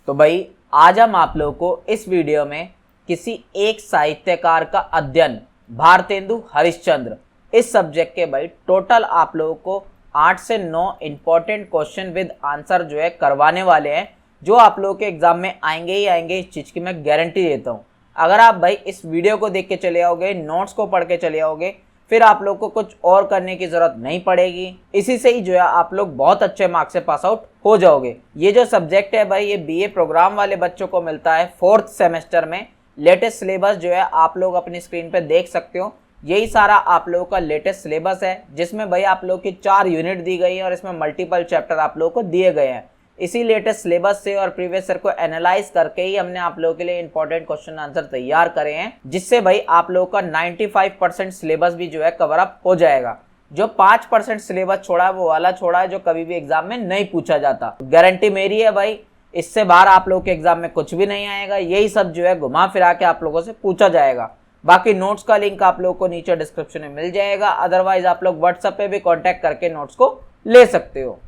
तो भाई आज हम आप लोगों को इस वीडियो में किसी एक साहित्यकार का अध्ययन भारतेंदु हरिश्चंद्र इस सब्जेक्ट के भाई टोटल आप लोगों को 8 से 9 इंपॉर्टेंट क्वेश्चन विद आंसर जो है करवाने वाले हैं, जो आप लोगों के एग्जाम में आएंगे ही आएंगे। इस चीज़ की मैं गारंटी देता हूँ। अगर आप भाई इस वीडियो को देख के चले आओगे, नोट्स को पढ़ के चले आओगे, फिर आप लोग को कुछ और करने की जरूरत नहीं पड़ेगी। इसी से ही जो है आप लोग बहुत अच्छे मार्क्स से पास आउट हो जाओगे। ये जो सब्जेक्ट है भाई, ये बीए प्रोग्राम वाले बच्चों को मिलता है 4th सेमेस्टर में। लेटेस्ट सिलेबस जो है आप लोग अपनी स्क्रीन पे देख सकते हो। यही सारा आप लोगों का लेटेस्ट सिलेबस है, जिसमें भाई आप लोगों की 4 यूनिट दी गई है और इसमें मल्टीपल चैप्टर आप लोगों को दिए गए हैं। इसी लेटेस्ट सिलेबस से और प्रीवियस ईयर को एनालाइज करके ही हमने आप लोगों के लिए इंपॉर्टेंट क्वेश्चन आंसर तैयार करे हैं, जिससे भाई आप लोगों का 95% सिलेबस भी जो है कवर अप हो जाएगा। जो 5% सिलेबस छोड़ा है वो वाला छोड़ा है जो कभी भी एग्जाम में नहीं पूछा जाता। गारंटी मेरी है भाई, इससे बाहर आप लोगों के एग्जाम में कुछ भी नहीं आएगा। यही सब जो है घुमा फिरा के आप लोगों से पूछा जाएगा। बाकी नोट्स का लिंक आप लोगों को नीचे डिस्क्रिप्शन में मिल जाएगा। अदरवाइज आप लोग व्हाट्सएप पे भी कांटेक्ट करके नोट्स को ले सकते हो।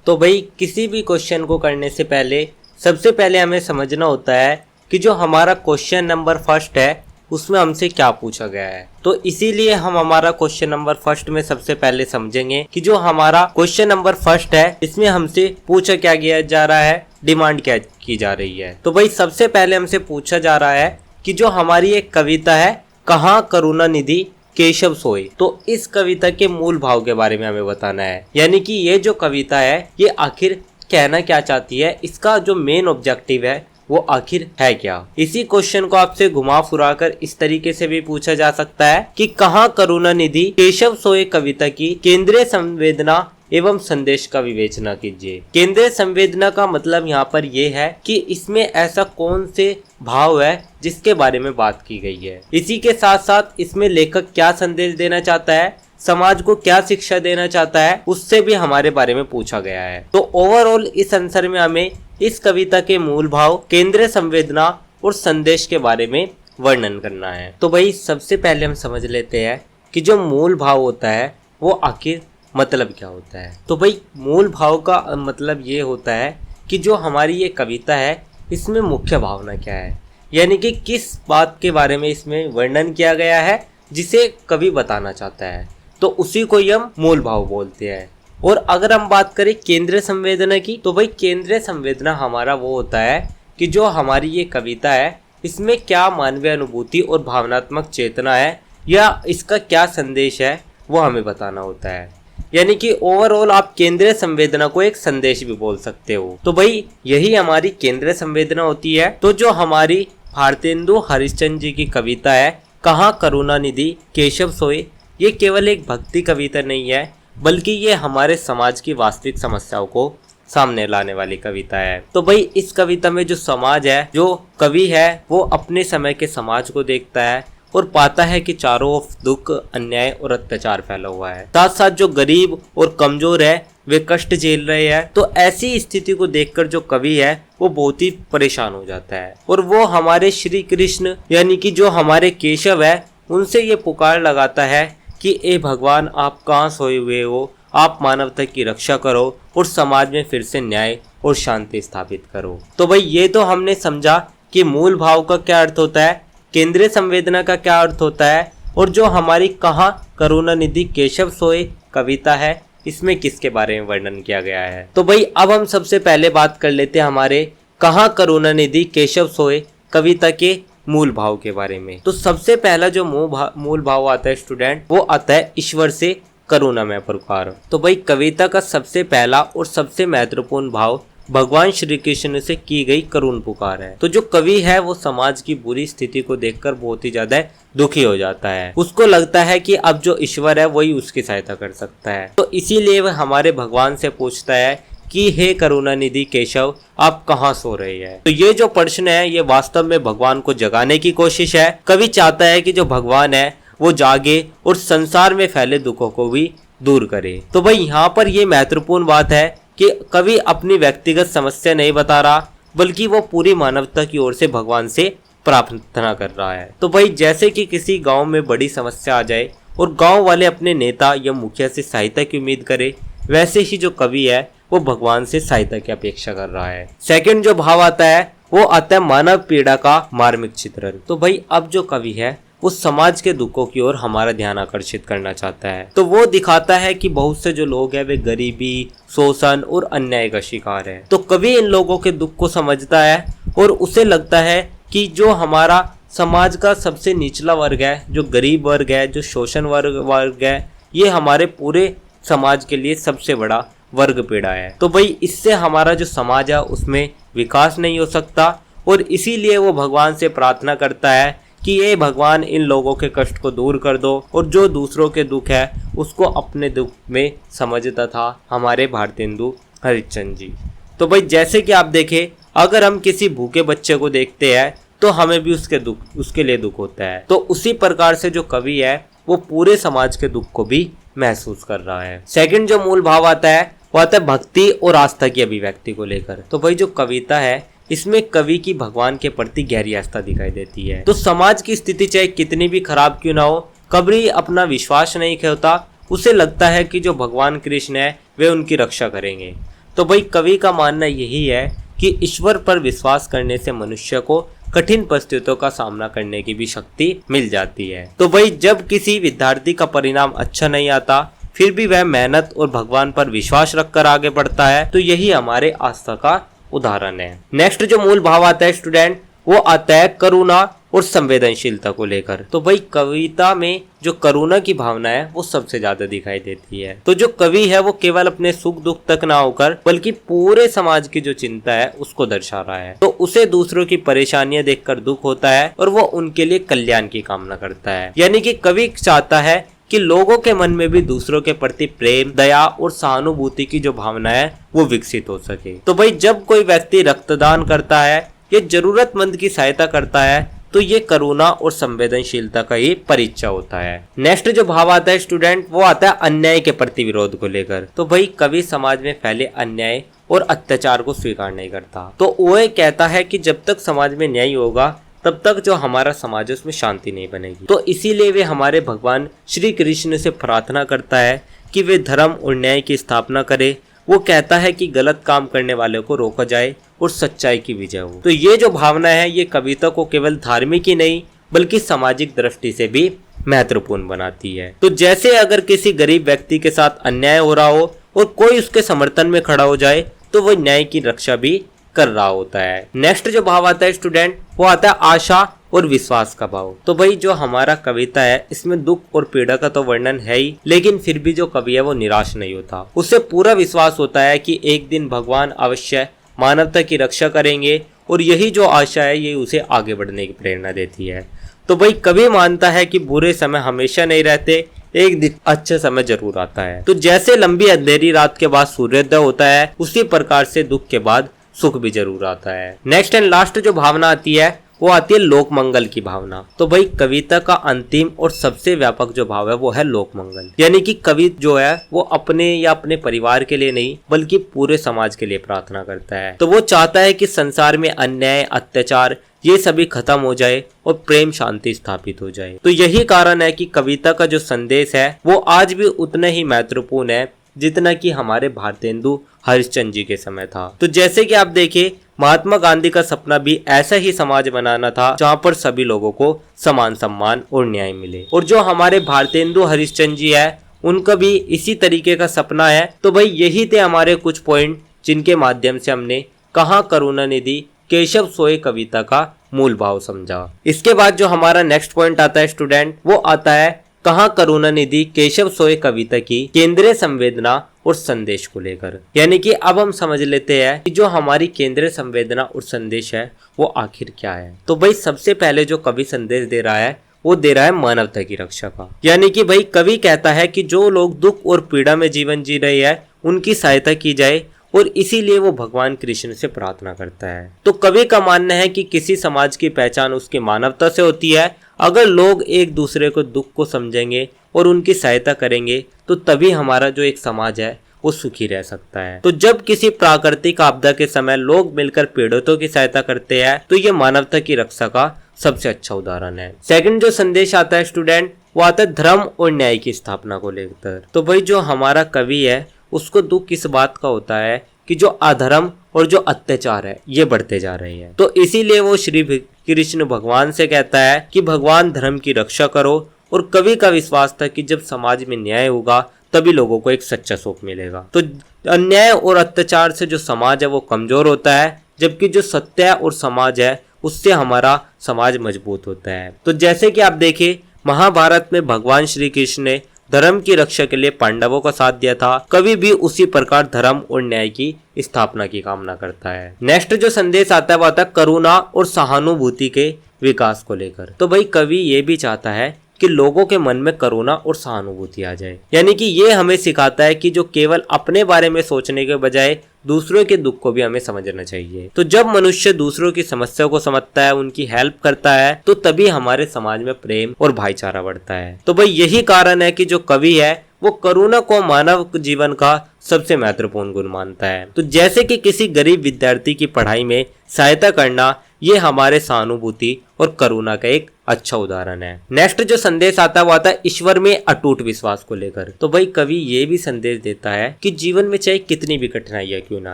तो भाई किसी भी क्वेश्चन को करने से पहले सबसे पहले हमें समझना होता है कि जो हमारा क्वेश्चन नंबर फर्स्ट है उसमें हमसे क्या पूछा गया है। तो इसीलिए हम हमारा क्वेश्चन नंबर फर्स्ट में सबसे पहले समझेंगे कि जो हमारा क्वेश्चन नंबर फर्स्ट है इसमें हमसे पूछा क्या गया जा रहा है, डिमांड क्या की जा रही है। तो भाई सबसे पहले हमसे पूछा जा रहा है कि जो हमारी एक कविता है कहाँ करुणानिधि केशव सोए, तो इस कविता के मूल भाव के बारे में हमें बताना है। यानी कि ये जो कविता है ये आखिर कहना क्या चाहती है, इसका जो मेन ऑब्जेक्टिव है वो आखिर है क्या। इसी क्वेश्चन को आपसे घुमा फुरा कर इस तरीके से भी पूछा जा सकता है कि कहाँ करुणानिधि केशव सोए कविता की केंद्रीय संवेदना एवं संदेश का विवेचना कीजिए। केंद्रीय संवेदना का मतलब यहाँ पर यह है कि इसमें ऐसा कौन से भाव है जिसके बारे में बात की गई है। इसी के साथ साथ इसमें लेखक क्या संदेश देना चाहता है, समाज को क्या शिक्षा देना चाहता है, उससे भी हमारे बारे में पूछा गया है। तो ओवरऑल इस आंसर में हमें इस कविता के मूल भाव, केंद्रीय संवेदना और संदेश के बारे में वर्णन करना है। तो भाई सबसे पहले हम समझ लेते हैं कि जो मूल भाव होता है वो आखिर मतलब क्या होता है। तो भाई मूल भाव का मतलब ये होता है कि जो हमारी ये कविता है इसमें मुख्य भावना क्या है, यानी कि किस बात के बारे में इसमें वर्णन किया गया है जिसे कवि बताना चाहता है, तो उसी को हम मूल भाव बोलते हैं। और अगर हम बात करें केंद्रीय संवेदना की, तो भाई केंद्रीय संवेदना हमारा वो होता है कि जो हमारी ये कविता है इसमें क्या मानवीय अनुभूति और भावनात्मक चेतना है या इसका क्या संदेश है वो हमें बताना होता है। यानी कि ओवरऑल आप केंद्रीय संवेदना को एक संदेश भी बोल सकते हो। तो भाई यही हमारी केंद्रीय संवेदना होती है। तो जो हमारी भारतेंदु हरिश्चंद्र जी की कविता है कहाँ करुणानिधि केशव सोए, ये केवल एक भक्ति कविता नहीं है, बल्कि ये हमारे समाज की वास्तविक समस्याओं को सामने लाने वाली कविता है। तो भाई इस कविता में जो समाज है, जो कवि है वो अपने समय के समाज को देखता है और पाता है कि चारों ओर दुख, अन्याय और अत्याचार फैला हुआ है। साथ साथ जो गरीब और कमजोर है वे कष्ट झेल रहे हैं। तो ऐसी स्थिति को देखकर जो कवि है वो बहुत ही परेशान हो जाता है और वो हमारे श्री कृष्ण यानी कि जो हमारे केशव है उनसे ये पुकार लगाता है कि ए भगवान, आप कहाँ सोए हुए हो, आप मानवता की रक्षा करो और समाज में फिर से न्याय और शांति स्थापित करो। तो भाई ये तो हमने समझा कि मूल भाव का क्या अर्थ होता है, केंद्रीय संवेदना का क्या अर्थ होता है, और जो हमारी कहाँ करुणानिधि केशव सोए कविता है इसमें किसके बारे में वर्णन किया गया है। तो भाई अब हम सबसे पहले बात कर लेते हैं हमारे कहाँ करुणानिधि केशव सोए कविता के मूल भाव के बारे में। तो सबसे पहला जो मूल भाव आता है स्टूडेंट, वो आता है ईश्वर से करुणा में पुकार। तो भाई कविता का सबसे पहला और सबसे महत्वपूर्ण भाव भगवान श्री कृष्ण से की गई करुण पुकार है। तो जो कवि है वो समाज की बुरी स्थिति को देखकर बहुत ही ज्यादा दुखी हो जाता है। उसको लगता है कि अब जो ईश्वर है वही उसकी सहायता कर सकता है। तो इसीलिए वह हमारे भगवान से पूछता है कि हे करुणानिधि केशव, आप कहाँ सो रहे हैं। तो ये जो प्रश्न है ये वास्तव में भगवान को जगाने की कोशिश है। कवि चाहता है कि जो भगवान है वो जागे और संसार में फैले दुखों को भी दूर करे। तो भाई यहाँ पर ये महत्वपूर्ण बात है कि कवि अपनी व्यक्तिगत समस्या नहीं बता रहा, बल्कि वो पूरी मानवता की ओर से भगवान से प्रार्थना कर रहा है। तो भाई जैसे कि किसी गांव में बड़ी समस्या आ जाए और गांव वाले अपने नेता या मुखिया से सहायता की उम्मीद करे, वैसे ही जो कवि है वो भगवान से सहायता की अपेक्षा कर रहा है। सेकंड जो भाव आता है वो आता है मानव पीड़ा का मार्मिक चित्रण। तो भाई अब जो कवि है वो समाज के दुखों की ओर हमारा ध्यान आकर्षित करना चाहता है। तो वो दिखाता है कि बहुत से जो लोग हैं वे गरीबी, शोषण और अन्याय का शिकार है। तो कवि इन लोगों के दुख को समझता है और उसे लगता है कि जो हमारा समाज का सबसे निचला वर्ग है, जो गरीब वर्ग है, जो शोषण वर्ग है, ये हमारे पूरे समाज के लिए सबसे बड़ा वर्ग पीड़ा है। तो भाई इससे हमारा जो समाज है उसमें विकास नहीं हो सकता और इसीलिए वो भगवान से प्रार्थना करता है कि ये भगवान इन लोगों के कष्ट को दूर कर दो और जो दूसरों के दुख है उसको अपने दुख में समझता था हमारे भारतेंदु हरिश्चंद्र जी। तो भाई जैसे कि आप देखें, अगर हम किसी भूखे बच्चे को देखते हैं तो हमें भी उसके लिए दुख होता है। तो उसी प्रकार से जो कवि है वो पूरे समाज के दुख को भी महसूस कर रहा है। सेकंड जो मूल भाव आता है वो आता है भक्ति और आस्था की अभिव्यक्ति को लेकर। तो भाई जो कविता है इसमें कवि की भगवान के प्रति गहरी आस्था दिखाई देती है। तो समाज की स्थिति चाहे कितनी भी खराब क्यों ना हो, कवि अपना विश्वास नहीं खोता। उसे लगता है कि जो भगवान कृष्ण है वे उनकी रक्षा करेंगे। तो भाई कवि का मानना यही है कि ईश्वर पर विश्वास करने से मनुष्य को कठिन परिस्थितियों का सामना करने की भी शक्ति मिल जाती है। तो भाई जब किसी विद्यार्थी का परिणाम अच्छा नहीं आता फिर भी वह मेहनत और भगवान पर विश्वास रखकर आगे बढ़ता है, तो यही हमारे आस्था का उदाहरण है। नेक्स्ट जो मूल भाव आता है स्टूडेंट वो आता है करुणा और संवेदनशीलता को लेकर। तो भाई कविता में जो करुणा की भावना है वो सबसे ज्यादा दिखाई देती है। तो जो कवि है वो केवल अपने सुख दुख तक ना होकर बल्कि पूरे समाज की जो चिंता है उसको दर्शा रहा है। तो उसे दूसरों की परेशानियां देखकर दुख होता है और वो उनके लिए कल्याण की कामना करता है। यानी कि कवि चाहता है कि लोगों के मन में भी दूसरों के प्रति प्रेम, दया और सहानुभूति की जो भावना है वो विकसित हो सके। तो भाई जब कोई व्यक्ति रक्तदान करता है या जरूरतमंद की सहायता करता है तो ये करुणा और संवेदनशीलता का ही परिचय होता है। नेक्स्ट जो भाव आता है स्टूडेंट वो आता है अन्याय के प्रति विरोध को लेकर। तो भाई कवि समाज में फैले अन्याय और अत्याचार को स्वीकार नहीं करता। तो वो कहता है कि जब तक समाज में न्याय होगा तब तक जो हमारा समाज है उसमें शांति नहीं बनेगी। तो इसीलिए वे हमारे भगवान श्री कृष्ण से प्रार्थना करता है कि वे धर्म और न्याय की स्थापना करे। वो कहता है कि गलत काम करने वाले को रोका जाए और सच्चाई की विजय हो। तो ये जो भावना है ये कविता को केवल धार्मिक ही नहीं बल्कि सामाजिक दृष्टि से भी महत्वपूर्ण बनाती है। तो जैसे अगर किसी गरीब व्यक्ति के साथ अन्याय हो रहा हो और कोई उसके समर्थन में खड़ा हो जाए तो वह न्याय की रक्षा भी कर रहा होता है। नेक्स्ट जो भाव आता है स्टूडेंट वो आता है आशा और विश्वास का भाव। तो भाई जो हमारा कविता है इसमें दुख और पीड़ा का तो वर्णन है ही, लेकिन फिर भी जो कवि है वो निराश नहीं होता। उसे पूरा विश्वास होता है कि एक दिन भगवान अवश्य मानवता की रक्षा करेंगे और यही जो आशा है ये उसे आगे बढ़ने की प्रेरणा देती है। तो भाई कवि मानता है कि बुरे समय हमेशा नहीं रहते, एक दिन अच्छा समय जरूर आता है। तो जैसे लंबी अंधेरी रात के बाद सूर्योदय होता है उसी प्रकार से दुख के बाद सुख भी जरूर आता है। नेक्स्ट एंड लास्ट जो भावना आती है वो आती है लोक मंगल की भावना। तो भाई कविता का अंतिम और सबसे व्यापक जो भाव है वो है लोक मंगल। यानी कि कवि जो है वो अपने या अपने परिवार के लिए नहीं बल्कि पूरे समाज के लिए प्रार्थना करता है। तो वो चाहता है कि संसार में अन्याय, अत्याचार ये सभी खत्म हो जाए और प्रेम शांति स्थापित हो जाए। तो यही कारण है कि कविता का जो संदेश है वो आज भी उतना ही महत्वपूर्ण है जितना कि हमारे भारतेंदु हरिश्चंद्र जी के समय था। तो जैसे कि आप देखिए महात्मा गांधी का सपना भी ऐसा ही समाज बनाना था जहाँ पर सभी लोगों को समान सम्मान और न्याय मिले। और जो हमारे भारतेंदु हरिश्चंद्र जी है उनका भी इसी तरीके का सपना है। तो भाई यही थे हमारे कुछ पॉइंट जिनके माध्यम से हमने कहाँ करुणानिधि केशव सोय कविता का मूल भाव समझा। इसके बाद जो हमारा नेक्स्ट पॉइंट आता है स्टूडेंट वो आता है कहाँ करुणानिधि केशव सोय कविता की केंद्रीय संवेदना और संदेश को लेकर। यानी कि अब हम समझ लेते हैं कि जो हमारी केंद्रीय संवेदना और संदेश है वो आखिर क्या है। तो भाई सबसे पहले जो कवि संदेश दे रहा है वो दे रहा है मानवता की रक्षा का। यानी कि भाई कवि कहता है कि जो लोग दुख और पीड़ा में जीवन जी रहे हैं उनकी सहायता की जाए और इसीलिए वो भगवान कृष्ण से प्रार्थना करता है। तो कवि का मानना है कि किसी समाज की पहचान उसकी मानवता से होती है। अगर लोग एक दूसरे को दुख को समझेंगे और उनकी सहायता करेंगे तो तभी हमारा जो एक समाज है वो सुखी रह सकता है। तो जब किसी प्राकृतिक आपदा के समय लोग मिलकर पीड़ितों की सहायता करते हैं तो ये मानवता की रक्षा का सबसे अच्छा उदाहरण है। सेकंड जो संदेश आता है स्टूडेंट वो आता है धर्म और न्याय की स्थापना को लेकर। तो भाई जो हमारा कवि है उसको दुख किस बात का होता है कि जो अधर्म और जो अत्याचार है ये बढ़ते जा रहे हैं। तो इसीलिए वो श्री कृष्ण भगवान से कहता है कि भगवान धर्म की रक्षा करो। और कवि का विश्वास था कि जब समाज में न्याय होगा तभी लोगों को एक सच्चा सुख मिलेगा। तो अन्याय और अत्याचार से जो समाज है वो कमजोर होता है, जबकि जो सत्य और समाज है उससे हमारा समाज मजबूत होता है। तो जैसे कि आप देखिए महाभारत में भगवान श्री कृष्ण ने धर्म की रक्षा के लिए पांडवों का साथ दिया था। कवि भी उसी प्रकार धर्म और न्याय की स्थापना की कामना करता है। नेक्स्ट जो संदेश आता है वो आता है करुणा और सहानुभूति के विकास को लेकर। तो भाई कवि ये भी चाहता है कि लोगों के मन में करुणा और सहानुभूति आ जाए, यानी कि ये हमें सिखाता है कि जो केवल अपने बारे में सोचने के बजाय दूसरों के दुख को भी हमें समझना चाहिए। तो जब मनुष्य दूसरों की समस्या को समझता है, उनकी हेल्प करता है, तो तभी हमारे समाज में प्रेम और भाईचारा बढ़ता है। तो भाई यही कारण है कि जो कवि है वो करुणा को मानव जीवन का सबसे महत्वपूर्ण गुण मानता है। तो जैसे कि किसी गरीब विद्यार्थी की पढ़ाई में सहायता करना, ये हमारे सहानुभूति और करुणा का एक अच्छा उदाहरण है। नेक्स्ट जो संदेश आता है वो आता है ईश्वर में अटूट विश्वास को लेकर। तो भाई कवि ये भी संदेश देता है कि जीवन में चाहे कितनी भी कठिनाइयां क्यों ना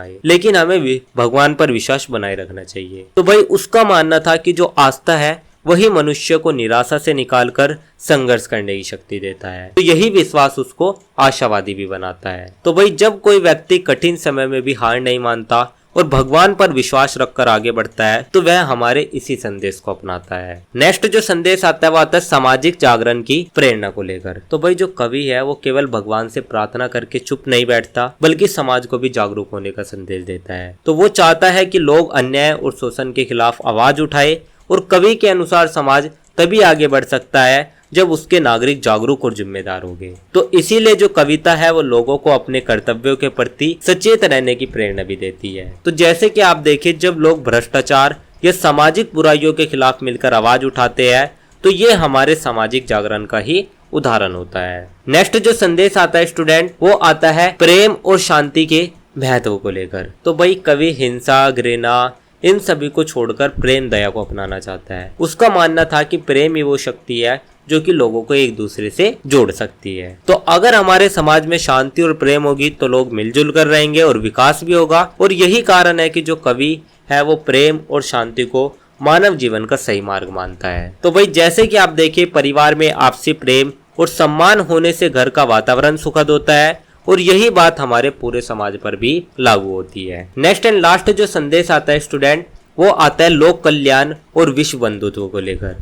आए, लेकिन हमें भगवान पर विश्वास बनाए रखना चाहिए। तो भाई उसका मानना था कि जो आस्था है वही मनुष्य को निराशा से निकालकर संघर्ष करने की शक्ति देता है। तो यही विश्वास उसको आशावादी भी बनाता है। तो भाई जब कोई व्यक्ति कठिन समय में भी हार नहीं मानता और भगवान पर विश्वास रखकर आगे बढ़ता है, तो वह हमारे इसी संदेश को अपनाता है। नेक्स्ट जो संदेश आता है वो आता है सामाजिक जागरण की प्रेरणा को लेकर। तो भाई जो कवि है वो केवल भगवान से प्रार्थना करके चुप नहीं बैठता, बल्कि समाज को भी जागरूक होने का संदेश देता है। तो वो चाहता है कि लोग अन्याय और शोषण के खिलाफ आवाज उठाए, और कवि के अनुसार समाज तभी आगे बढ़ सकता है जब उसके नागरिक जागरूक और जिम्मेदार होंगे। तो इसीलिए जो कविता है वो लोगों को अपने कर्तव्यों के प्रति सचेत रहने की प्रेरणा भी देती है। तो जैसे कि आप देखिए जब लोग भ्रष्टाचार या सामाजिक बुराइयों के खिलाफ मिलकर आवाज उठाते हैं, तो ये हमारे सामाजिक जागरण का ही उदाहरण होता है। नेक्स्ट जो संदेश आता है स्टूडेंट, वो आता है प्रेम और शांति के महत्व को लेकर। तो भाई कवि हिंसा, घृणा, इन सभी को छोड़कर प्रेम, दया को अपनाना चाहता है। उसका मानना था कि प्रेम ही वो शक्ति है जो कि लोगों को एक दूसरे से जोड़ सकती है। तो अगर हमारे समाज में शांति और प्रेम होगी तो लोग मिलजुल कर रहेंगे और विकास भी होगा। और यही कारण है कि जो कवि है वो प्रेम और शांति को मानव जीवन का सही मार्ग मानता है। तो भाई जैसे कि आप देखिए परिवार में आपसी प्रेम और सम्मान होने से घर का वातावरण सुखद होता है, और यही बात हमारे पूरे समाज पर भी लागू होती है। नेक्स्ट एंड लास्ट जो संदेश आता है स्टूडेंट, वो आता है लोक कल्याण और विश्व बंधुत्व को लेकर।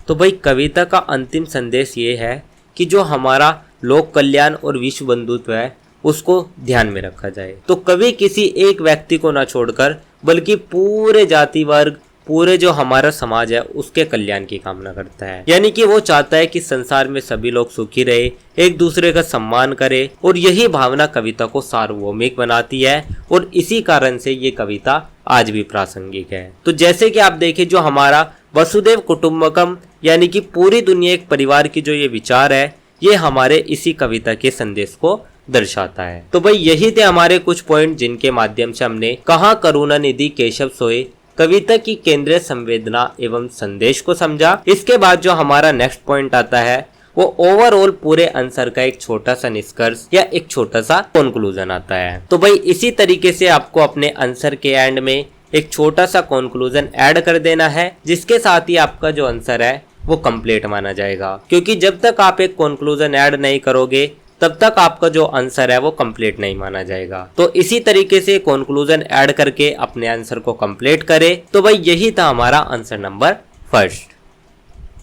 तो भाई कविता का अंतिम संदेश ये है कि जो हमारा लोक कल्याण और विश्व बंधुत्व है उसको ध्यान में रखा जाए। तो कवि किसी एक व्यक्ति को ना छोड़कर बल्कि पूरे जाति वर्ग, पूरे जो हमारा समाज है उसके कल्याण की कामना करता है। यानी कि वो चाहता है कि संसार में सभी लोग सुखी रहे, एक दूसरे का सम्मान करे, और यही भावना कविता को सार्वभौमिक बनाती है। और इसी कारण से ये कविता आज भी प्रासंगिक है। तो जैसे कि आप देखें जो हमारा वसुदेव कुटुंबकम यानी कि पूरी दुनिया एक परिवार की जो ये विचार है, ये हमारे इसी कविता के संदेश को दर्शाता है। तो भाई यही थे हमारे कुछ पॉइंट जिनके माध्यम से हमने कहाँ करुणा निधि केशव सोए कविता की केंद्रीय संवेदना एवं संदेश को समझा। इसके बाद जो हमारा नेक्स्ट पॉइंट आता है वो ओवरऑल पूरे आंसर का एक छोटा सा निष्कर्ष या एक छोटा सा कंक्लूजन आता है। तो भाई इसी तरीके से आपको अपने आंसर के एंड में एक छोटा सा कंक्लूजन ऐड कर देना है, जिसके साथ ही आपका जो आंसर है वो कंप्लीट माना जाएगा। क्योंकि जब तक आप एक कंक्लूजन ऐड नहीं करोगे तब तक आपका जो आंसर है वो कंप्लीट नहीं माना जाएगा। तो इसी तरीके से कंक्लूजन ऐड करके अपने आंसर को कंप्लीट करें। तो भाई यही था हमारा आंसर नंबर फर्स्ट।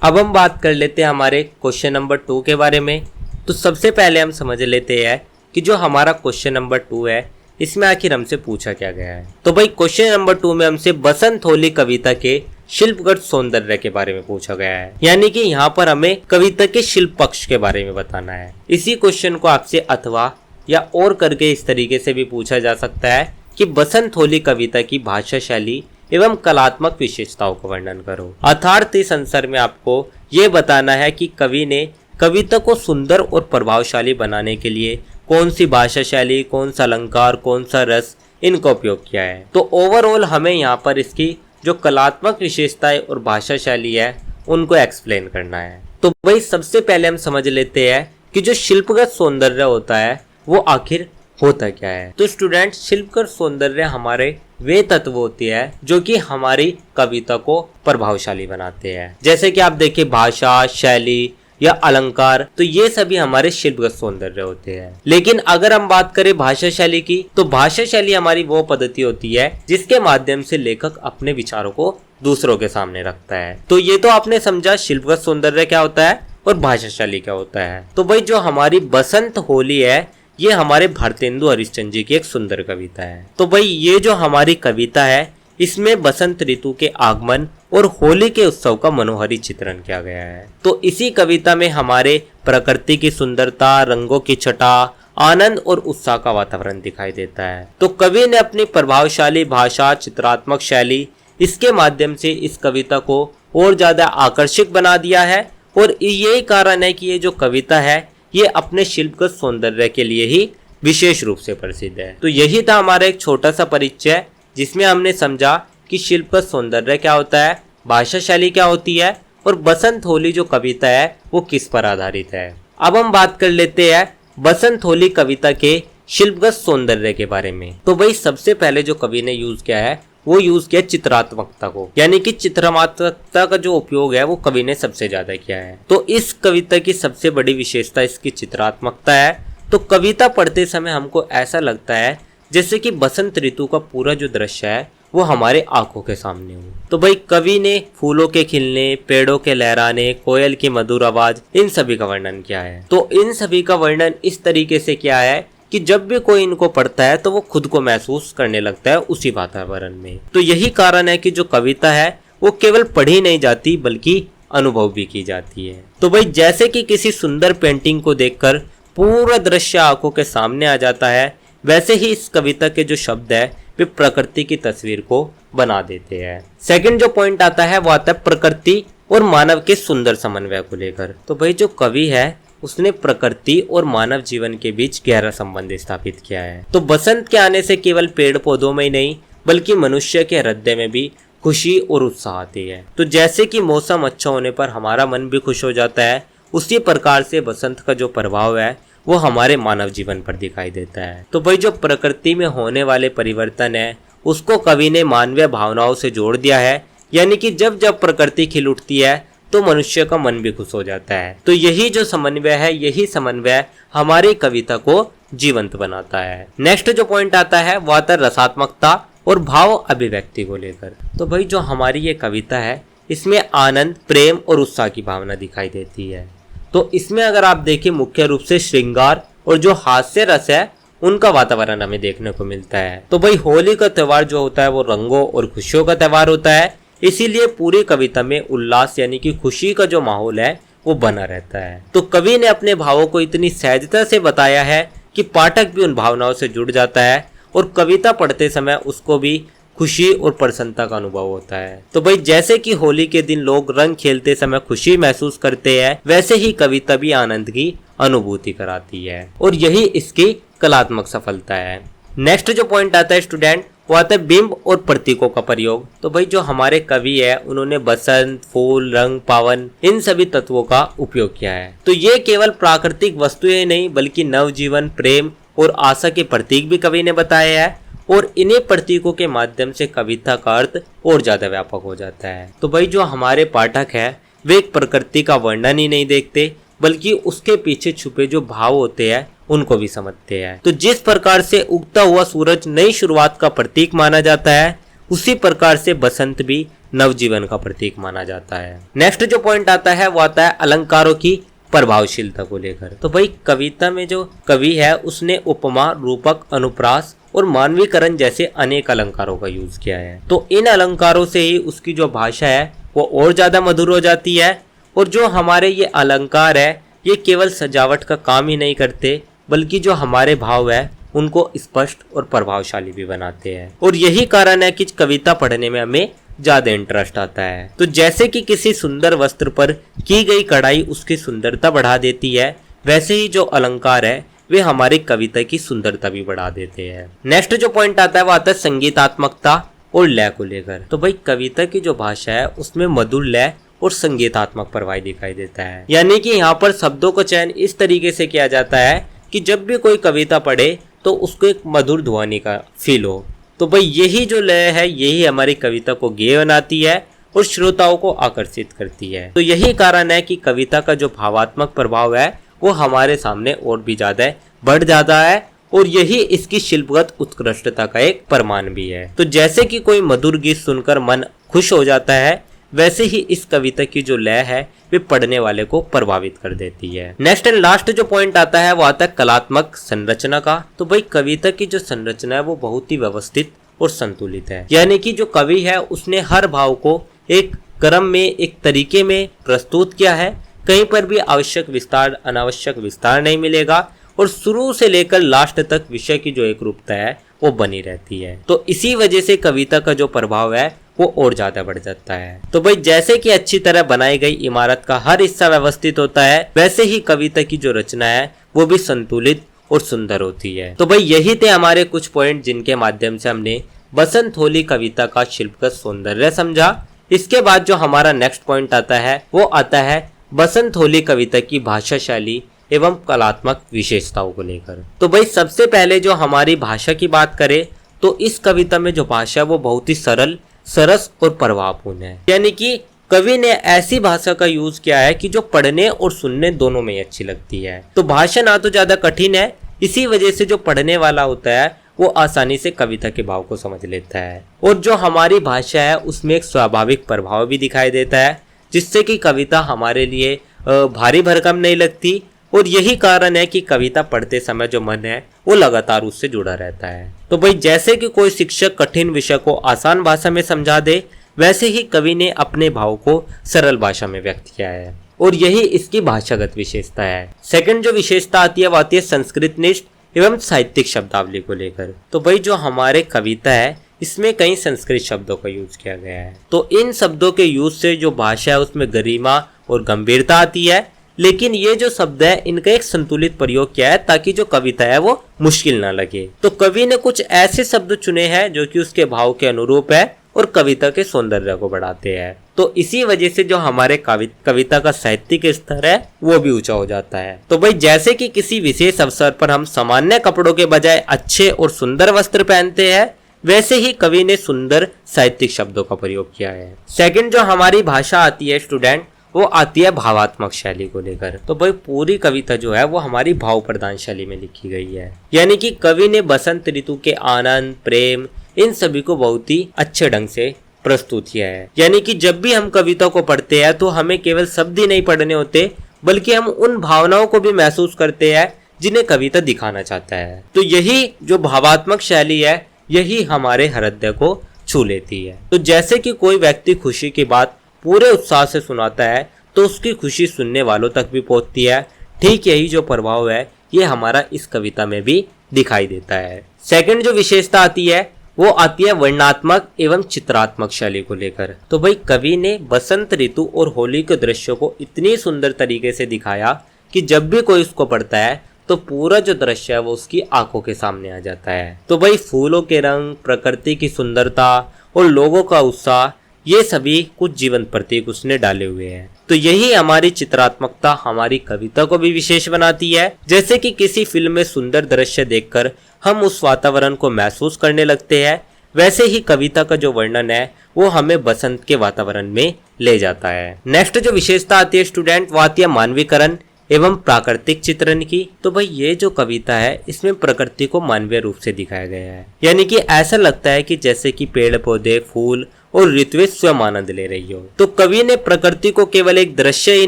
अब हम बात कर लेते हैं हमारे क्वेश्चन नंबर 2 के बारे में। तो सबसे पहले हम समझ लेते हैं कि जो हमारा क्वेश्चन नंबर 2 है इसमें आखिर हमसे पूछा क्या गया है। तो भाई क्वेश्चन नंबर 2 में हमसे बसंत होली कविता के शिल्पगत सौंदर्य के बारे में पूछा गया है, यानी कि यहाँ पर हमें कविता के शिल्प पक्ष के बारे में बताना है। इसी क्वेश्चन को आपसे अथवा या और करके इस तरीके से भी पूछा जा सकता है कि बसंत होली कविता की भाषा शैली एवं कलात्मक विशेषताओं का वर्णन करो। अर्थात इस आंसर में आपको ये बताना है कि कवि ने कविता को सुंदर और प्रभावशाली बनाने के लिए कौन सी भाषा शैली, कौन सा अलंकार, कौन सा रस इनका उपयोग किया है। तो ओवरऑल हमें यहाँ पर इसकी जो कलात्मक विशेषताएं और भाषा शैली है उनको एक्सप्लेन करना है। तो भाई सबसे पहले हम समझ लेते हैं कि जो शिल्पगत सौंदर्य होता है वो आखिर होता क्या है। तो स्टूडेंट, शिल्पकर सौंदर्य हमारे वे तत्व होते हैं जो कि हमारी कविता को प्रभावशाली बनाते हैं। जैसे कि आप देखिए भाषा, शैली या अलंकार, तो ये सभी हमारे शिल्पगत सौंदर्य होते हैं। लेकिन अगर हम बात करें भाषा शैली की, तो भाषा शैली हमारी वो पद्धति होती है जिसके माध्यम से लेखक अपने विचारों को दूसरों के सामने रखता है। तो ये तो आपने समझा शिल्पगत सौंदर्य क्या होता है और भाषा शैली क्या होता है। तो भाई जो हमारी बसंत होली है, ये हमारे भारतेंदु हरिश्चंद्र जी की एक सुंदर कविता है। तो भाई ये जो हमारी कविता है, इसमें बसंत ऋतु के आगमन और होली के उत्सव का मनोहारी चित्रण किया गया है। तो इसी कविता में हमारे प्रकृति की सुंदरता, रंगों की छटा, आनंद और उत्साह का वातावरण दिखाई देता है। तो कवि ने अपनी प्रभावशाली भाषा, चित्रात्मक शैली, इसके माध्यम से इस कविता को और ज्यादा आकर्षक बना दिया है। और यही कारण है कि ये जो कविता है, ये अपने शिल्पगत सौंदर्य के लिए ही विशेष रूप से प्रसिद्ध है। तो यही था हमारा एक छोटा सा परिचय, जिसमें हमने समझा कि शिल्पगत सौंदर्य क्या होता है, भाषा शैली क्या होती है और बसंत होली जो कविता है वो किस पर आधारित है। अब हम बात कर लेते हैं बसंत होली कविता के शिल्पगत सौंदर्य के बारे में। तो भाई सबसे पहले जो कवि ने यूज किया है, वो यूज किया चित्रात्मकता को, यानी कि चित्रात्मकता का जो उपयोग है वो कवि ने सबसे ज्यादा किया है। तो इस कविता की सबसे बड़ी विशेषता इसकी चित्रात्मकता है। तो कविता पढ़ते समय हमको ऐसा लगता है जैसे कि बसंत ऋतु का पूरा जो दृश्य है वो हमारे आंखों के सामने हो। तो भाई कवि ने फूलों के खिलने, पेड़ों के लहराने, कोयल की मधुर आवाज, इन सभी का वर्णन किया है। तो इन सभी का वर्णन इस तरीके से किया है कि जब भी कोई इनको पढ़ता है तो वो खुद को महसूस करने लगता है उसी वातावरण में। तो यही कारण है कि जो कविता है वो केवल पढ़ी नहीं जाती बल्कि अनुभव भी की जाती है। तो भाई जैसे कि किसी सुंदर पेंटिंग को देखकर पूरा दृश्य आंखों के सामने आ जाता है, वैसे ही इस कविता के जो शब्द है वे प्रकृति की तस्वीर को बना देते हैं। सेकंड जो पॉइंट आता है वो आता है प्रकृति और मानव के सुंदर समन्वय को लेकर। तो भाई जो कवि है उसने प्रकृति और मानव जीवन के बीच गहरा संबंध स्थापित किया है। तो बसंत के आने से केवल पेड़ पौधों में ही नहीं बल्कि मनुष्य के हृदय में भी खुशी और उत्साह आती है। तो जैसे कि मौसम अच्छा होने पर हमारा मन भी खुश हो जाता है, उसी प्रकार से बसंत का जो प्रभाव है वो हमारे मानव जीवन पर दिखाई देता है। तो भाई जो प्रकृति में होने वाले परिवर्तन है उसको कवि ने मानवीय भावनाओं से जोड़ दिया है, यानी कि जब जब प्रकृति खिल उठती है तो मनुष्य का मन भी खुश हो जाता है। तो यही जो समन्वय है, यही समन्वय हमारी कविता को जीवंत बनाता है। नेक्स्ट जो पॉइंट आता है वो आता है रसात्मकता और भाव अभिव्यक्ति को लेकर। तो भाई जो हमारी ये कविता है इसमें आनंद, प्रेम और उत्साह की भावना दिखाई देती है। तो इसमें अगर आप देखें मुख्य रूप से श्रृंगार और जो हास्य रस है उनका वातावरण हमें देखने को मिलता है। तो भाई होली का त्यौहार जो होता है वो रंगों और खुशियों का त्यौहार होता है, इसीलिए पूरी कविता में उल्लास यानी कि खुशी का जो माहौल है वो बना रहता है। तो कवि ने अपने भावों को इतनी सहजता से बताया है कि पाठक भी उन भावनाओं से जुड़ जाता है और कविता पढ़ते समय उसको भी खुशी और प्रसन्नता का अनुभव होता है। तो भाई जैसे कि होली के दिन लोग रंग खेलते समय खुशी महसूस करते हैं, वैसे ही कविता भी आनंद की अनुभूति कराती है और यही इसकी कलात्मक सफलता है। नेक्स्ट जो पॉइंट आता है स्टूडेंट वो आता है बिंब और प्रतीकों का प्रयोग। तो भाई जो हमारे कवि है उन्होंने बसंत, फूल, रंग, पावन, इन सभी तत्वों का उपयोग किया है। तो ये केवल प्राकृतिक वस्तुएं नहीं बल्कि नवजीवन, प्रेम और आशा के प्रतीक भी कवि ने बताए हैं और इन्हीं प्रतीकों के माध्यम से कविता का अर्थ और ज्यादा व्यापक हो जाता है। तो भाई जो हमारे पाठक है वे एक प्रकृति का वर्णन ही नहीं देखते बल्कि उसके पीछे छुपे जो भाव होते हैं उनको भी समझते हैं। तो जिस प्रकार से उगता हुआ सूरज नई शुरुआत का प्रतीक माना जाता है, उसी प्रकार से बसंत भी नवजीवन का प्रतीक माना जाता है। नेक्स्ट जो पॉइंट आता है वो आता है अलंकारों की प्रभावशीलता को लेकर। तो भाई कविता में जो कवि है उसने उपमा, रूपक, अनुप्रास और मानवीकरण जैसे अनेक अलंकारों का यूज किया है। तो इन अलंकारों से ही उसकी जो भाषा है वो और ज्यादा मधुर हो जाती है और जो हमारे ये अलंकार है ये केवल सजावट का काम ही नहीं करते बल्कि जो हमारे भाव है उनको स्पष्ट और प्रभावशाली भी बनाते हैं और यही कारण है कि कविता पढ़ने में हमें ज्यादा इंटरेस्ट आता है। तो जैसे कि किसी सुंदर वस्त्र पर की गई कढ़ाई उसकी सुंदरता बढ़ा देती है, वैसे ही जो अलंकार है वे हमारी कविता की सुंदरता भी बढ़ा देते हैं। नेक्स्ट जो पॉइंट आता है वो आता है संगीतात्मकता और लय को लेकर। तो भाई कविता की जो भाषा है उसमें मधुर लय और संगीतात्मक प्रवाह दिखाई देता है, यानी कि यहाँ पर शब्दों का चयन इस तरीके से किया जाता है कि जब भी कोई कविता पढ़े तो उसको एक मधुर ध्वनि का फील हो। तो भाई यही जो लय है यही हमारी कविता को गेय बनाती है और श्रोताओं को आकर्षित करती है। तो यही कारण है कि कविता का जो भावात्मक प्रभाव है वो हमारे सामने और भी ज्यादा बढ़ जाता है और यही इसकी शिल्पगत उत्कृष्टता का एक प्रमाण भी है। तो जैसे कि कोई मधुर गीत सुनकर मन खुश हो जाता है, वैसे ही इस कविता की जो लय है वे पढ़ने वाले को प्रभावित कर देती है। नेक्स्ट एंड लास्ट जो पॉइंट आता है वो आता है कलात्मक संरचना का। तो भाई कविता की जो संरचना है वो बहुत ही व्यवस्थित और संतुलित है, यानी कि जो कवि है उसने हर भाव को एक क्रम में एक तरीके में प्रस्तुत किया है। कहीं पर भी आवश्यक विस्तार अनावश्यक विस्तार नहीं मिलेगा और शुरू से लेकर लास्ट तक विषय की जो एक रूपता है वो बनी रहती है। तो इसी वजह से कविता का जो प्रभाव है वो और ज्यादा बढ़ जाता है। तो भाई जैसे कि अच्छी तरह बनाई गई इमारत का हर हिस्सा व्यवस्थित होता है, वैसे ही कविता की जो रचना है वो भी संतुलित और सुंदर होती है। तो भाई यही थे हमारे कुछ पॉइंट जिनके माध्यम से हमने बसंत होली कविता का शिल्पगत सौंदर्य समझा। इसके बाद जो हमारा नेक्स्ट पॉइंट आता है वो आता है बसंत होली कविता की भाषा शैली एवं कलात्मक विशेषताओं को लेकर। तो भाई सबसे पहले जो हमारी भाषा की बात करें तो इस कविता में जो भाषा है वो बहुत ही सरल, सरस और प्रभावपूर्ण है, यानी कि कवि ने ऐसी भाषा का यूज किया है कि जो पढ़ने और सुनने दोनों में अच्छी लगती है। तो भाषा ना तो ज्यादा कठिन है, इसी वजह से जो पढ़ने वाला होता है वो आसानी से कविता के भाव को समझ लेता है। और जो हमारी भाषा है उसमें एक स्वाभाविक प्रभाव भी दिखाई देता है, जिससे कि कविता हमारे लिए भारी भरकम नहीं लगती। और यही कारण है कि कविता पढ़ते समय जो मन है वो लगातार उससे जुड़ा रहता है। तो भाई जैसे कि कोई शिक्षक कठिन विषय को आसान भाषा में समझा दे, वैसे ही कवि ने अपने भाव को सरल भाषा में व्यक्त किया है और यही इसकी भाषागत विशेषता है। सेकंड जो विशेषता आती है वो आती है संस्कृत निष्ठ एवं साहित्यिक शब्दावली को लेकर। तो भाई जो हमारे कविता है इसमें कई संस्कृत शब्दों का यूज किया गया है। तो इन शब्दों के यूज से जो भाषा है उसमें गरिमा और गंभीरता आती है, लेकिन ये जो शब्द है इनका एक संतुलित प्रयोग किया है ताकि जो कविता है वो मुश्किल ना लगे। तो कवि ने कुछ ऐसे शब्द चुने हैं जो कि उसके भाव के अनुरूप है और कविता के सौंदर्य को बढ़ाते हैं। तो इसी वजह से जो हमारे कविता का साहित्यिक स्तर है वो भी ऊंचा हो जाता है। तो भाई जैसे कि किसी विशेष अवसर पर हम सामान्य कपड़ों के बजाय अच्छे और सुंदर वस्त्र पहनते हैं, वैसे ही कवि ने सुंदर साहित्यिक शब्दों का प्रयोग किया है। सेकंड जो हमारी भाषा आती है स्टूडेंट वो आती है भावात्मक शैली को लेकर। तो भाई पूरी कविता जो है वो हमारी भाव प्रधान शैली में लिखी गई है, यानी कि कवि ने बसंत ऋतु के आनंद, प्रेम, इन सभी को बहुत ही अच्छे ढंग से प्रस्तुत किया है। यानी कि जब भी हम कविता को पढ़ते हैं तो हमें केवल शब्द ही नहीं पढ़ने होते, बल्कि हम उन भावनाओं को भी महसूस करते हैं जिन्हें कविता दिखाना चाहता है। तो यही जो भावात्मक शैली है यही हमारे हृदय को छू लेती है। तो जैसे कि कोई व्यक्ति खुशी की बात पूरे उत्साह से सुनाता है तो उसकी खुशी सुनने वालों तक भी पहुंचती है। ठीक यही जो प्रभाव है ये हमारा इस कविता में भी दिखाई देता है। सेकंड जो विशेषता आती है वो आती है वर्णनात्मक एवं चित्रात्मक शैली को लेकर। तो भाई कवि ने बसंत ऋतु और होली के दृश्यों को इतनी सुंदर तरीके से दिखाया कि जब भी कोई उसको पढ़ता है तो पूरा जो दृश्य है वो उसकी आंखों के सामने आ जाता है। तो भाई फूलों के रंग, प्रकृति की सुंदरता और लोगों का उत्साह, ये सभी कुछ जीवन प्रतीक उसने डाले हुए हैं। तो यही हमारी चित्रात्मकता हमारी कविता को भी विशेष बनाती है। जैसे कि किसी फिल्म में सुंदर दृश्य देखकर हम उस वातावरण को महसूस करने लगते हैं, वैसे ही कविता का जो वर्णन है वो हमें बसंत के वातावरण में ले जाता है। नेक्स्ट जो विशेषता आती है स्टूडेंट वो आती है मानवीकरण एवं प्राकृतिक चित्रण की। तो भाई ये जो कविता है इसमें प्रकृति को मानवीय रूप से दिखाया गया है, यानी कि ऐसा लगता है कि जैसे कि पेड़ पौधे, फूल और ऋतुएं स्वयं आनंद ले रही हो। तो कवि ने प्रकृति को केवल एक दृश्य ही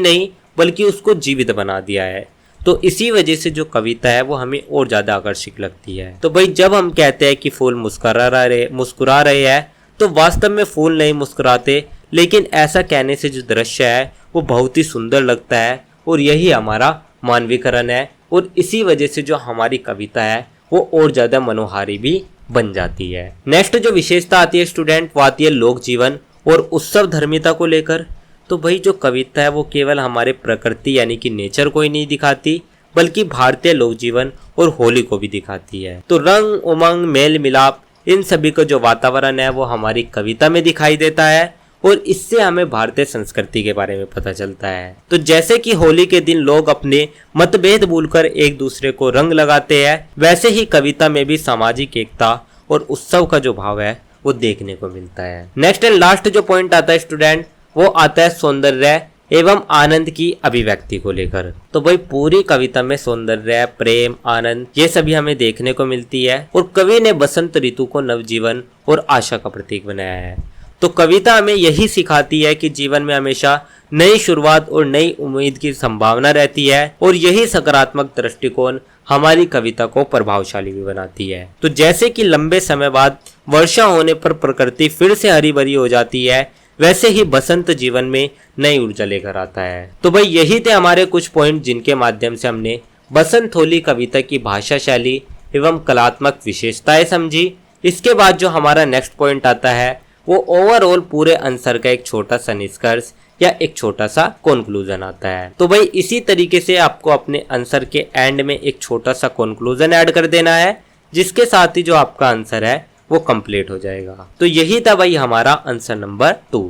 नहीं बल्कि उसको जीवित बना दिया है। तो इसी वजह से जो कविता है वो हमें और ज्यादा आकर्षक लगती है। तो भाई जब हम कहते हैं कि फूल मुस्कुरा रहे हैं तो वास्तव में फूल नहीं मुस्कुराते, लेकिन ऐसा कहने से जो दृश्य है वो बहुत ही सुंदर लगता है और यही हमारा मानवीकरण है। और इसी वजह से जो हमारी कविता है वो और ज्यादा मनोहारी भी बन जाती है। नेक्स्ट जो विशेषता आती है स्टूडेंट वो आती है लोक जीवन और उत्सव धर्मिता को लेकर। तो भाई जो कविता है वो केवल हमारे प्रकृति यानी कि नेचर को ही नहीं दिखाती बल्कि भारतीय लोक जीवन और होली को भी दिखाती है। तो रंग, उमंग, मेल मिलाप, इन सभी का जो वातावरण है वो हमारी कविता में दिखाई देता है और इससे हमें भारतीय संस्कृति के बारे में पता चलता है। तो जैसे कि होली के दिन लोग अपने मतभेद भूलकर एक दूसरे को रंग लगाते हैं, वैसे ही कविता में भी सामाजिक एकता और उत्सव का जो भाव है वो देखने को मिलता है। नेक्स्ट एंड लास्ट जो पॉइंट आता है स्टूडेंट, वो आता है सौंदर्य एवं आनंद की अभिव्यक्ति को लेकर। तो भाई पूरी कविता में सौंदर्य, प्रेम, आनंद ये सभी हमें देखने को मिलती है और कवि ने बसंत ऋतु को नवजीवन और आशा का प्रतीक बनाया है। तो कविता हमें यही सिखाती है कि जीवन में हमेशा नई शुरुआत और नई उम्मीद की संभावना रहती है और यही सकारात्मक दृष्टिकोण हमारी कविता को प्रभावशाली भी बनाती है। तो जैसे कि लंबे समय बाद वर्षा होने पर प्रकृति फिर से हरी भरी हो जाती है, वैसे ही बसंत जीवन में नई ऊर्जा लेकर आता है। तो भाई यही थे हमारे कुछ पॉइंट जिनके माध्यम से हमने बसंत होली कविता की भाषा शैली एवं कलात्मक विशेषताएं समझी। इसके बाद जो हमारा नेक्स्ट पॉइंट आता है वो ओवरऑल पूरे आंसर का एक छोटा सा निष्कर्ष या एक छोटा सा कंक्लूजन आता है। तो भाई इसी तरीके से आपको अपने आंसर के एंड में एक छोटा सा कंक्लूजन ऐड कर देना है, जिसके साथ ही जो आपका आंसर है वो कंप्लीट हो जाएगा। तो यही था भाई हमारा आंसर नंबर 2।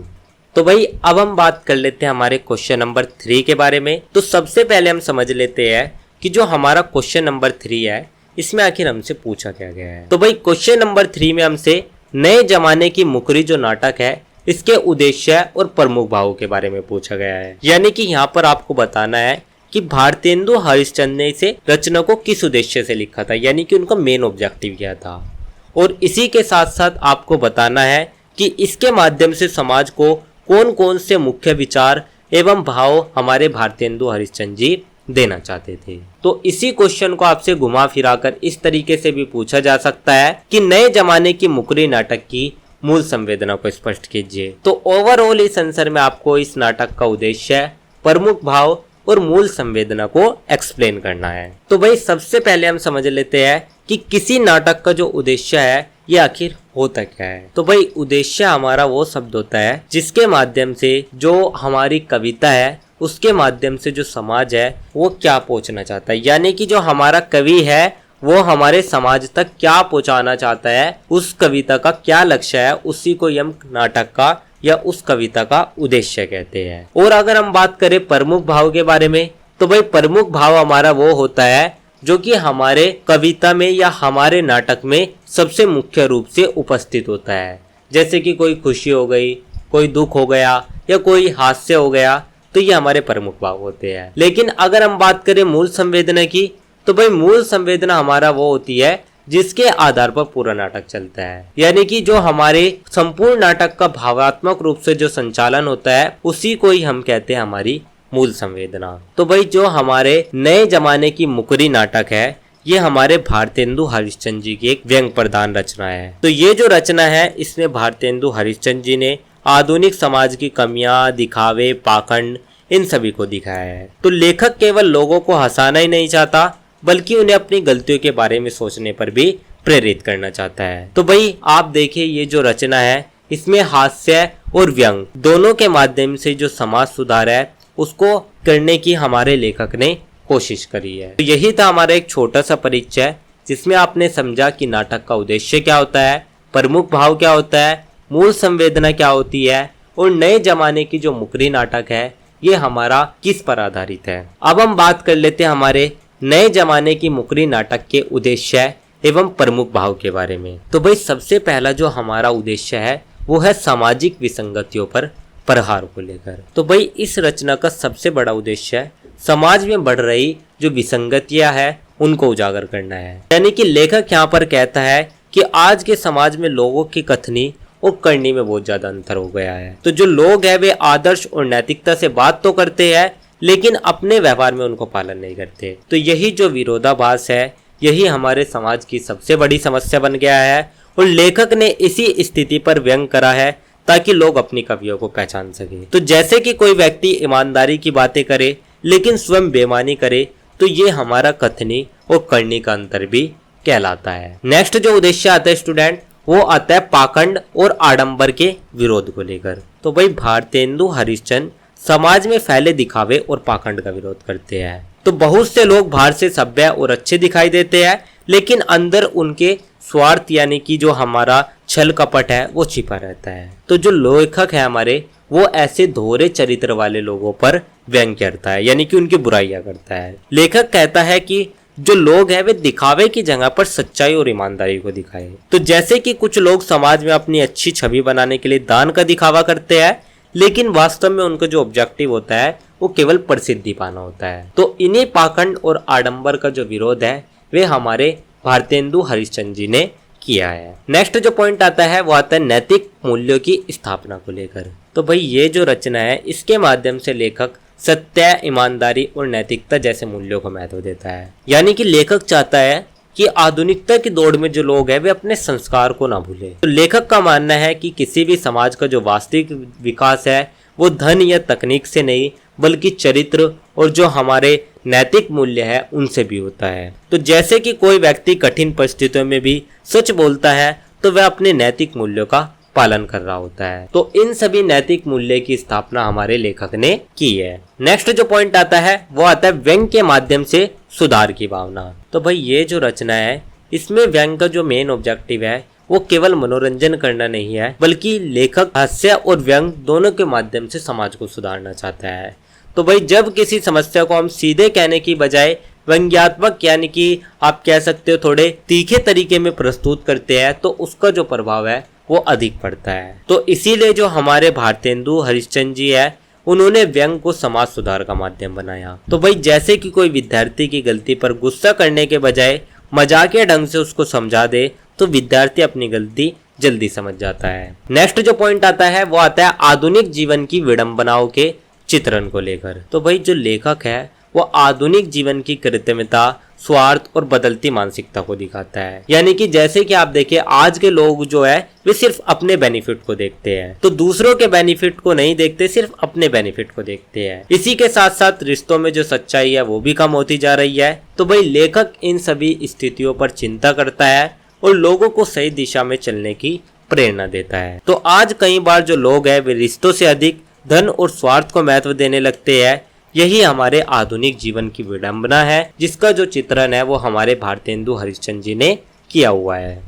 तो भाई अब हम बात कर लेते हैं हमारे क्वेश्चन नंबर 3 के बारे में। तो सबसे पहले हम समझ लेते हैं कि जो हमारा क्वेश्चन नंबर 3 है इसमें आखिर हमसे पूछा क्या गया है। तो भाई क्वेश्चन नंबर 3 में हमसे नए जमाने की मुकरी जो नाटक है इसके उद्देश्य और प्रमुख भावों के बारे में पूछा गया है। यानी कि यहाँ पर आपको बताना है कि भारतेंदु हरिश्चंद्र ने इसे रचना को किस उद्देश्य से लिखा था, यानी कि उनका मेन ऑब्जेक्टिव क्या था। और इसी के साथ साथ आपको बताना है कि इसके माध्यम से समाज को कौन कौन से मुख्य विचार एवं भाव हमारे भारतेंदु हरिश्चंद्र जी देना चाहते थे। तो इसी क्वेश्चन को आपसे घुमा फिराकर इस तरीके से भी पूछा जा सकता है कि नए जमाने की मुकरी नाटक की मूल संवेदना को स्पष्ट कीजिए। तो ओवरऑल इस आंसर में आपको इस नाटक का उद्देश्य, प्रमुख भाव और मूल संवेदना को एक्सप्लेन करना है। तो भाई सबसे पहले हम समझ लेते हैं कि किसी नाटक का जो उद्देश्य है ये आखिर होता क्या है। तो भाई उद्देश्य हमारा वो शब्द होता है जिसके माध्यम से जो हमारी कविता है उसके माध्यम से जो समाज है वो क्या पहुंचना चाहता है, यानी कि जो हमारा कवि है वो हमारे समाज तक क्या पहुंचाना चाहता है, उस कविता का क्या लक्ष्य है, उसी को हम नाटक का या उस कविता का उद्देश्य कहते हैं। और अगर हम बात करें प्रमुख भाव के बारे में, तो भाई प्रमुख भाव हमारा वो होता है जो कि हमारे कविता में या हमारे नाटक में सबसे मुख्य रूप से उपस्थित होता है। जैसे कि कोई खुशी हो गई, कोई दुख हो गया या कोई हास्य हो गया, तो ये हमारे प्रमुख भाव होते हैं। लेकिन अगर हम बात करें मूल संवेदना की, तो भाई मूल संवेदना हमारा वो होती है जिसके आधार पर पूरा नाटक चलता है, यानी कि जो हमारे संपूर्ण नाटक का भावात्मक रूप से जो संचालन होता है उसी को ही हम कहते हैं हमारी मूल संवेदना। तो भाई जो हमारे नए जमाने की मुकरी नाटक है ये हमारे भारतेंदु हरिश्चंद्र जी की एक व्यंग प्रधान रचना है। तो ये जो रचना है इसमें भारतेंदु हरिश्चंद्र जी ने आधुनिक समाज की कमियां, दिखावे, पाखंड इन सभी को दिखाया है। तो लेखक केवल लोगों को हंसाना ही नहीं चाहता बल्कि उन्हें अपनी गलतियों के बारे में सोचने पर भी प्रेरित करना चाहता है। तो भाई आप देखिए ये जो रचना है इसमें हास्य और व्यंग दोनों के माध्यम से जो समाज सुधार है उसको करने की हमारे लेखक ने कोशिश करी है। तो यही था हमारा एक छोटा सा परिचय जिसमें आपने समझा कि नाटक का उद्देश्य क्या होता है, प्रमुख भाव क्या होता है, मूल संवेदना क्या होती है और नए जमाने की जो मुकरी नाटक है ये हमारा किस पर आधारित है। अब हम बात कर लेते हैं हमारे नए जमाने की मुकरी नाटक के उद्देश्य एवं प्रमुख भाव के बारे में। तो भाई सबसे पहला जो हमारा उद्देश्य है वो है सामाजिक विसंगतियों पर प्रहार को लेकर। तो भाई इस रचना का सबसे बड़ा उद्देश्य है समाज में बढ़ रही जो विसंगतियां है उनको उजागर करना है। यानी कि लेखक यहाँ पर कहता है कि आज के समाज में लोगों की कथनी और करनी में बहुत ज्यादा अंतर हो गया है। तो जो लोग हैं वे आदर्श और नैतिकता से बात तो करते हैं लेकिन अपने व्यवहार में उनको पालन नहीं करते। तो यही जो विरोधाभास है यही हमारे समाज की सबसे बड़ी समस्या बन गया है और लेखक ने इसी स्थिति पर व्यंग करा है ताकि लोग अपनी कवियों को पहचान सके। तो जैसे कि कोई व्यक्ति ईमानदारी की बातें करे लेकिन स्वयं बेईमानी करे तो ये हमारा कथनी और करनी का अंतर भी कहलाता है। नेक्स्ट जो उद्देश्य आता है स्टूडेंट वो आता है पाखंड और आडंबर के विरोध को लेकर। तो भाई भारतेंदु हरिश्चंद्र समाज में फैले दिखावे और पाखंड का विरोध करते हैं। तो बहुत से लोग बाहर से सभ्य और अच्छे दिखाई देते हैं लेकिन अंदर उनके स्वार्थ यानी कि जो हमारा छल कपट है वो छिपा रहता है। तो जो लेखक है हमारे, वो ऐसे दोहरे चरित्र वाले लोगों पर व्यंग्य करता है, यानी कि उनकी बुराइयां करता है। लेखक कहता है कि जो लोग हैं वे दिखावे की जगह पर सच्चाई और ईमानदारी को दिखाए। तो जैसे कि कुछ लोग समाज में अपनी अच्छी छवि बनाने के लिए दान का दिखावा करते हैं, लेकिन वास्तव में उनका जो ऑब्जेक्टिव होता है वो केवल प्रसिद्धि पाना होता है। तो इन्हीं पाखंड और आडंबर का जो विरोध है वे हमारे भारतेंदु हरिश्चंद्र जी ने किया है। नेक्स्ट जो पॉइंट आता है वो आता है नैतिक मूल्यों की स्थापना को लेकर। तो भाई ये जो रचना है इसके माध्यम से लेखक सत्य, ईमानदारी और नैतिकता जैसे मूल्यों को महत्व देता है। यानी कि लेखक चाहता है कि आधुनिकता की दौड़ में जो लोग हैं वे अपने संस्कार को ना भूलें। तो लेखक का मानना है कि किसी भी समाज का जो वास्तविक विकास है वो धन या तकनीक से नहीं बल्कि चरित्र और जो हमारे नैतिक मूल्य है उनसे भी होता है। तो जैसे कि कोई व्यक्ति कठिन परिस्थितियों में भी सच बोलता है तो वह अपने नैतिक मूल्यों का पालन कर रहा होता है। तो इन सभी नैतिक मूल्य की स्थापना हमारे लेखक ने की है। नेक्स्ट जो पॉइंट आता है वो आता है व्यंग्य के माध्यम से सुधार की भावना। तो भाई ये जो रचना है इसमें व्यंग्य का जो मेन ऑब्जेक्टिव है वो केवल मनोरंजन करना नहीं है, बल्कि लेखक हास्य और व्यंग्य दोनों के माध्यम से समाज को सुधारना चाहता है। तो भाई जब किसी समस्या को हम सीधे कहने की बजाय व्यंग्यात्मक यानी कि आप कह सकते हो थोड़े तीखे तरीके में प्रस्तुत करते हैं तो उसका जो प्रभाव है वो अधिक पड़ता है। तो इसीलिए जो हमारे भारतेंदु हरिश्चंद्र जी है उन्होंने व्यंग्य को समाज सुधार का माध्यम बनाया। तो भाई जैसे कि कोई विद्यार्थी की गलती पर गुस्सा करने के बजाय मजाकिया ढंग से उसको समझा दे तो विद्यार्थी अपनी गलती जल्दी समझ जाता है। नेक्स्ट जो पॉइंट आता है वो आता है आधुनिक जीवन की विडंबनाओं के चित्रण को लेकर। तो भाई जो लेखक है वो आधुनिक जीवन की कृत्रिमता, स्वार्थ और बदलती मानसिकता को दिखाता है। यानी कि जैसे कि आप देखिए आज के लोग जो है वे सिर्फ अपने बेनिफिट को देखते हैं, तो दूसरों के बेनिफिट को नहीं देखते, सिर्फ अपने बेनिफिट को देखते हैं। इसी के साथ साथ रिश्तों में जो सच्चाई है वो भी कम होती जा रही है। तो भाई लेखक इन सभी स्थितियों पर चिंता करता है और लोगों को सही दिशा में चलने की प्रेरणा देता है। तो आज कई बार जो लोग हैं वे रिश्तों से अधिक धन और स्वार्थ को महत्व देने लगते हैं। यही हमारे आधुनिक जीवन की विडंबना है जिसका जो चित्रण है वो हमारे भारतेंदु हरिश्चंद्र जी ने किया हुआ है।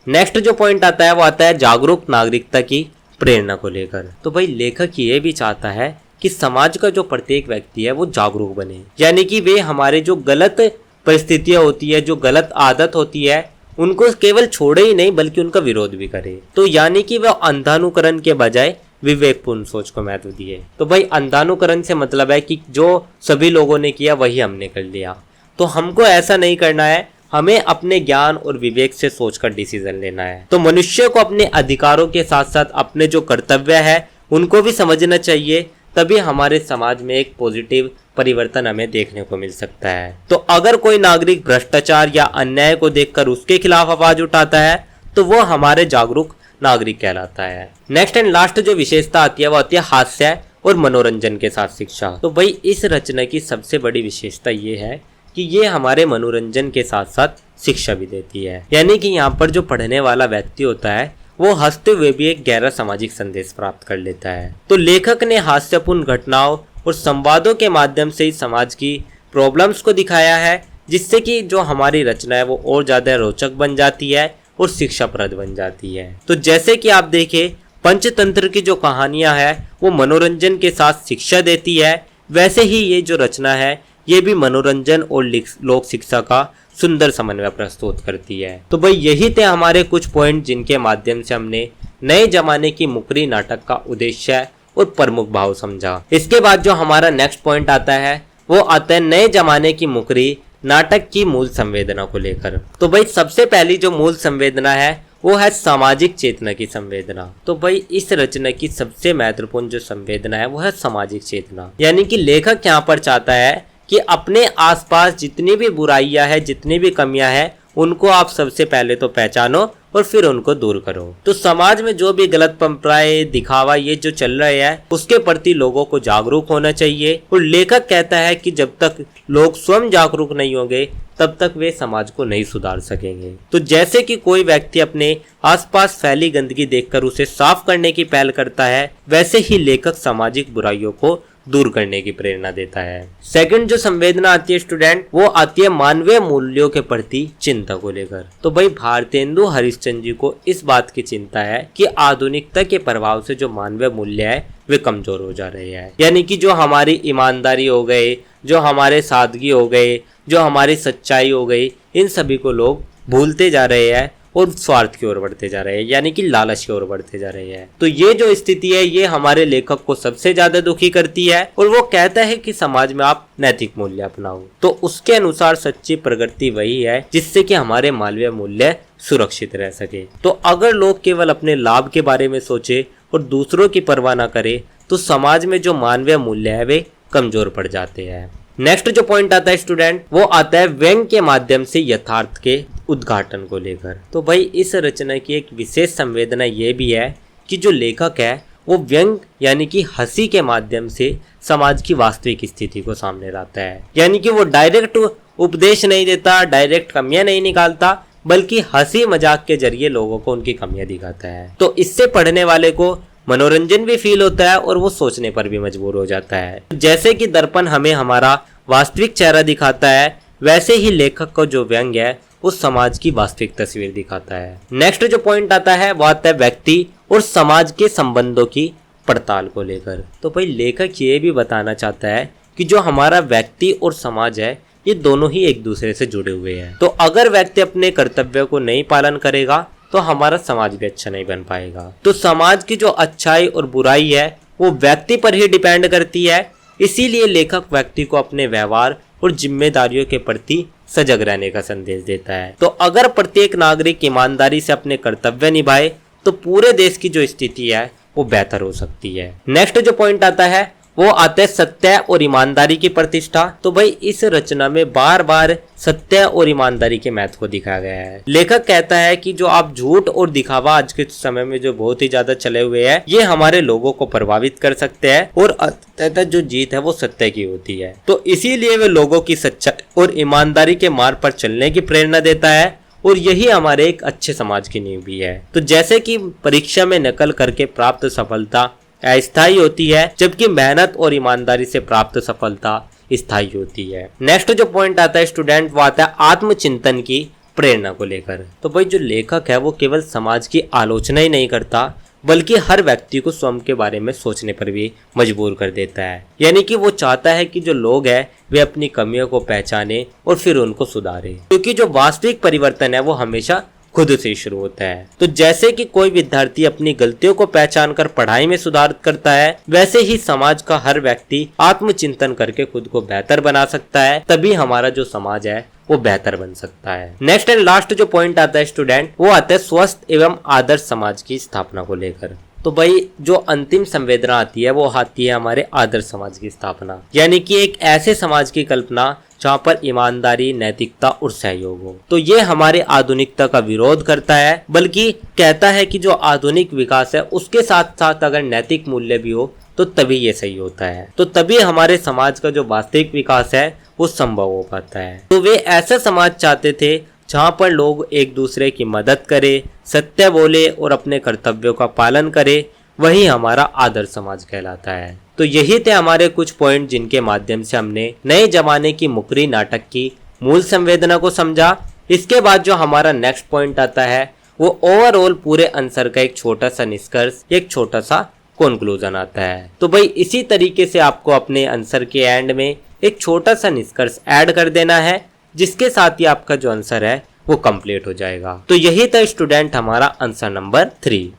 नेक्स्ट जो पॉइंट आता है वो आता है जागरूक नागरिकता की प्रेरणा को लेकर। तो भाई लेखक ये भी चाहता है कि समाज का जो प्रत्येक व्यक्ति है वो जागरूक बने, यानी कि वे हमारे जो गलत परिस्थितियां होती है, जो गलत आदत होती है उनको केवल छोड़े ही नहीं बल्कि उनका विरोध भी करे। तो यानी कि वह अंधानुकरण के बजाय विवेकपूर्ण सोच को महत्व दिए। तो भाई अंधानुकरण से मतलब है कि जो सभी लोगों ने किया वही हमने कर लिया, तो हमको ऐसा नहीं करना है। हमें अपने ज्ञान और विवेक से सोचकर डिसीजन लेना है। तो मनुष्य को अपने अधिकारों के साथ साथ अपने जो कर्तव्य है उनको भी समझना चाहिए, तभी हमारे समाज में एक पॉजिटिव परिवर्तन हमें देखने को मिल सकता है। तो अगर कोई नागरिक भ्रष्टाचार या अन्याय को देखकर उसके खिलाफ आवाज उठाता है तो वो हमारे जागरूक नागरिक कहलाता है। नेक्स्ट एंड लास्ट जो विशेषता आती है वो आती है हास्य और मनोरंजन के साथ शिक्षा। तो भाई इस रचना की सबसे बड़ी विशेषता ये है कि ये हमारे मनोरंजन के साथ साथ शिक्षा भी देती है। यानी कि यहाँ पर जो पढ़ने वाला व्यक्ति होता है वो हंसते हुए भी एक गहरा सामाजिक संदेश प्राप्त कर लेता है। तो लेखक ने हास्यपूर्ण घटनाओं और संवादों के माध्यम से ही समाज की प्रॉब्लम्स को दिखाया है, जिससे कि जो हमारी रचना है वो और ज्यादा रोचक बन जाती है और शिक्षाप्रद बन जाती है। तो जैसे कि आप देखें पंचतंत्र की जो कहानियां हैं वो मनोरंजन के साथ शिक्षा देती है, वैसे ही ये जो रचना है ये भी मनोरंजन और लोक शिक्षा का सुंदर समन्वय प्रस्तुत करती है। तो भाई यही थे हमारे कुछ पॉइंट जिनके माध्यम से हमने नए जमाने की मुकरी नाटक का उद्देश्य और प्रमुख भाव समझा। इसके बाद जो हमारा नेक्स्ट पॉइंट आता है वो आता है नए जमाने की मुकरी नाटक की मूल संवेदना को लेकर। तो भाई सबसे पहली जो मूल संवेदना है वो है सामाजिक चेतना की संवेदना। तो भाई इस रचना की सबसे महत्वपूर्ण जो संवेदना है वो है सामाजिक चेतना। यानी कि लेखक यहाँ पर चाहता है कि अपने आसपास जितनी भी बुराइयां हैं, जितनी भी कमियां हैं, उनको आप सबसे पहले तो पहचानो और फिर उनको दूर करो। तो समाज में जो भी गलत परंपराएं, दिखावा ये जो चल रहे हैं उसके प्रति लोगों को जागरूक होना चाहिए। और लेखक कहता है कि जब तक लोग स्वयं जागरूक नहीं होंगे तब तक वे समाज को नहीं सुधार सकेंगे। तो जैसे कि कोई व्यक्ति अपने आसपास फैली गंदगी देखकर उसे साफ करने की पहल करता है, वैसे ही लेखक सामाजिक बुराइयों को दूर करने की प्रेरणा देता है। सेकंड जो संवेदना आती है स्टूडेंट, वो आती है मानवीय मूल्यों के प्रति चिंता को लेकर। तो भाई भारतेंदु हरिश्चंद्र जी को इस बात की चिंता है कि आधुनिकता के प्रभाव से जो मानवीय मूल्य है वे कमजोर हो जा रहे हैं। यानी कि जो हमारी ईमानदारी हो गई, जो हमारे सादगी हो गई, जो हमारी सच्चाई हो गई, इन सभी को लोग भूलते जा रहे हैं और स्वार्थ की ओर बढ़ते जा रहे हैं, यानी कि लालच की ओर बढ़ते जा रहे हैं। तो ये जो स्थिति है ये हमारे लेखक को सबसे ज्यादा दुखी करती है और वो कहता है कि समाज में आप नैतिक मूल्य अपनाओ। तो उसके अनुसार सच्ची प्रगति वही है जिससे कि हमारे मानवीय मूल्य सुरक्षित रह सके। तो अगर लोग केवल अपने लाभ के बारे में सोचे और दूसरों की परवाह न करे तो समाज में जो मानवीय मूल्य है वे कमजोर पड़ जाते हैं। नेक्स्ट जो पॉइंट आता है स्टूडेंट, वो आता है व्यंग के माध्यम से यथार्थ के उद्घाटन को लेकर। तो भाई इस रचना की एक विशेष संवेदना ये भी है कि जो लेखक है वो व्यंग यानी कि हंसी के माध्यम से समाज की वास्तविक स्थिति को सामने लाता है। यानी कि वो डायरेक्ट उपदेश नहीं देता, डायरेक्ट कमियां नहीं निकालता, बल्कि हंसी मजाक के जरिए लोगों को उनकी कमियां दिखाता है। तो इससे पढ़ने वाले को मनोरंजन भी फील होता है और वो सोचने पर भी मजबूर हो जाता है। जैसे कि दर्पण हमें हमारा वास्तविक चेहरा दिखाता है, वैसे ही लेखक का जो व्यंग है उस समाज की वास्तविक तस्वीर दिखाता है। नेक्स्ट जो पॉइंट आता है वो आता है व्यक्ति और समाज के संबंधों की पड़ताल को लेकर। तो भाई लेखक ये भी बताना चाहता है कि जो हमारा व्यक्ति और समाज है ये दोनों ही एक दूसरे से जुड़े हुए हैं। तो अगर व्यक्ति अपने कर्तव्यों को नहीं पालन करेगा तो हमारा समाज भी अच्छा नहीं बन पाएगा। तो समाज की जो अच्छाई और बुराई है वो व्यक्ति पर ही डिपेंड करती है। इसीलिए लेखक व्यक्ति को अपने व्यवहार और जिम्मेदारियों के प्रति सजग रहने का संदेश देता है। तो अगर प्रत्येक नागरिक ईमानदारी से अपने कर्तव्य निभाए तो पूरे देश की जो स्थिति है वो बेहतर हो सकती है। नेक्स्ट जो पॉइंट आता है वो आता है सत्य और ईमानदारी की प्रतिष्ठा। तो भाई इस रचना में बार बार सत्य और ईमानदारी के महत्व को दिखाया गया है। लेखक कहता है कि जो आप झूठ और दिखावा आज के समय में जो बहुत ही ज्यादा चले हुए हैं ये हमारे लोगों को प्रभावित कर सकते हैं और अंततः जो जीत है वो सत्य की होती है। तो इसीलिए वे लोगों की सच्चाई और ईमानदारी के मार्ग पर चलने की प्रेरणा देता है और यही हमारे एक अच्छे समाज की नींव भी है। तो जैसे कि परीक्षा में नकल करके प्राप्त सफलता अस्थायी होती है, जबकि मेहनत और ईमानदारी से प्राप्त सफलता स्थायी होती है। नेक्स्ट जो पॉइंट आता है स्टूडेंट वो आता है आत्मचिंतन की प्रेरणा को लेकर। तो भाई जो लेखक है वो केवल समाज की आलोचना ही नहीं करता बल्कि हर व्यक्ति को स्वयं के बारे में सोचने पर भी मजबूर कर देता है। यानी कि वो चाहता है कि जो लोग हैं वे अपनी कमियों को पहचाने और फिर उनको सुधारे, क्योंकि जो वास्तविक परिवर्तन है वो हमेशा खुद से शुरू होता है। तो जैसे कि कोई विद्यार्थी अपनी गलतियों को पहचान कर पढ़ाई में सुधार करता है, वैसे ही समाज का हर व्यक्ति आत्मचिंतन करके खुद को बेहतर बना सकता है। तभी हमारा जो समाज है वो बेहतर बन सकता है। नेक्स्ट एंड लास्ट जो पॉइंट आता है स्टूडेंट वो आता है स्वस्थ एवं आदर्श समाज की स्थापना को लेकर। तो भाई जो अंतिम संवेदना आती है वो आती है हमारे आदर्श समाज की स्थापना, यानी कि एक ऐसे समाज की कल्पना जहाँ पर ईमानदारी, नैतिकता और सहयोग हो। तो ये हमारे आधुनिकता का विरोध करता है, बल्कि कहता है कि जो आधुनिक विकास है उसके साथ साथ अगर नैतिक मूल्य भी हो तो तभी ये सही होता है। तो तभी हमारे समाज का जो वास्तविक विकास है वो संभव हो पाता है। तो वे ऐसा समाज चाहते थे जहाँ पर लोग एक दूसरे की मदद करे, सत्य बोले और अपने कर्तव्यों का पालन करे। वही हमारा आदर्श समाज कहलाता है। तो यही थे हमारे कुछ पॉइंट जिनके माध्यम से हमने नए जमाने की मुकरी नाटक की मूल संवेदना को समझा। इसके बाद जो हमारा नेक्स्ट पॉइंट आता है वो ओवरऑल पूरे आंसर का एक छोटा सा निष्कर्ष, एक छोटा सा कंक्लूजन आता है। तो भाई इसी तरीके से आपको अपने आंसर के एंड में एक छोटा सा निष्कर्ष ऐड कर देना है, जिसके साथ ही आपका जो आंसर है वो कंप्लीट हो जाएगा। तो यही था स्टूडेंट हमारा आंसर नंबर 3।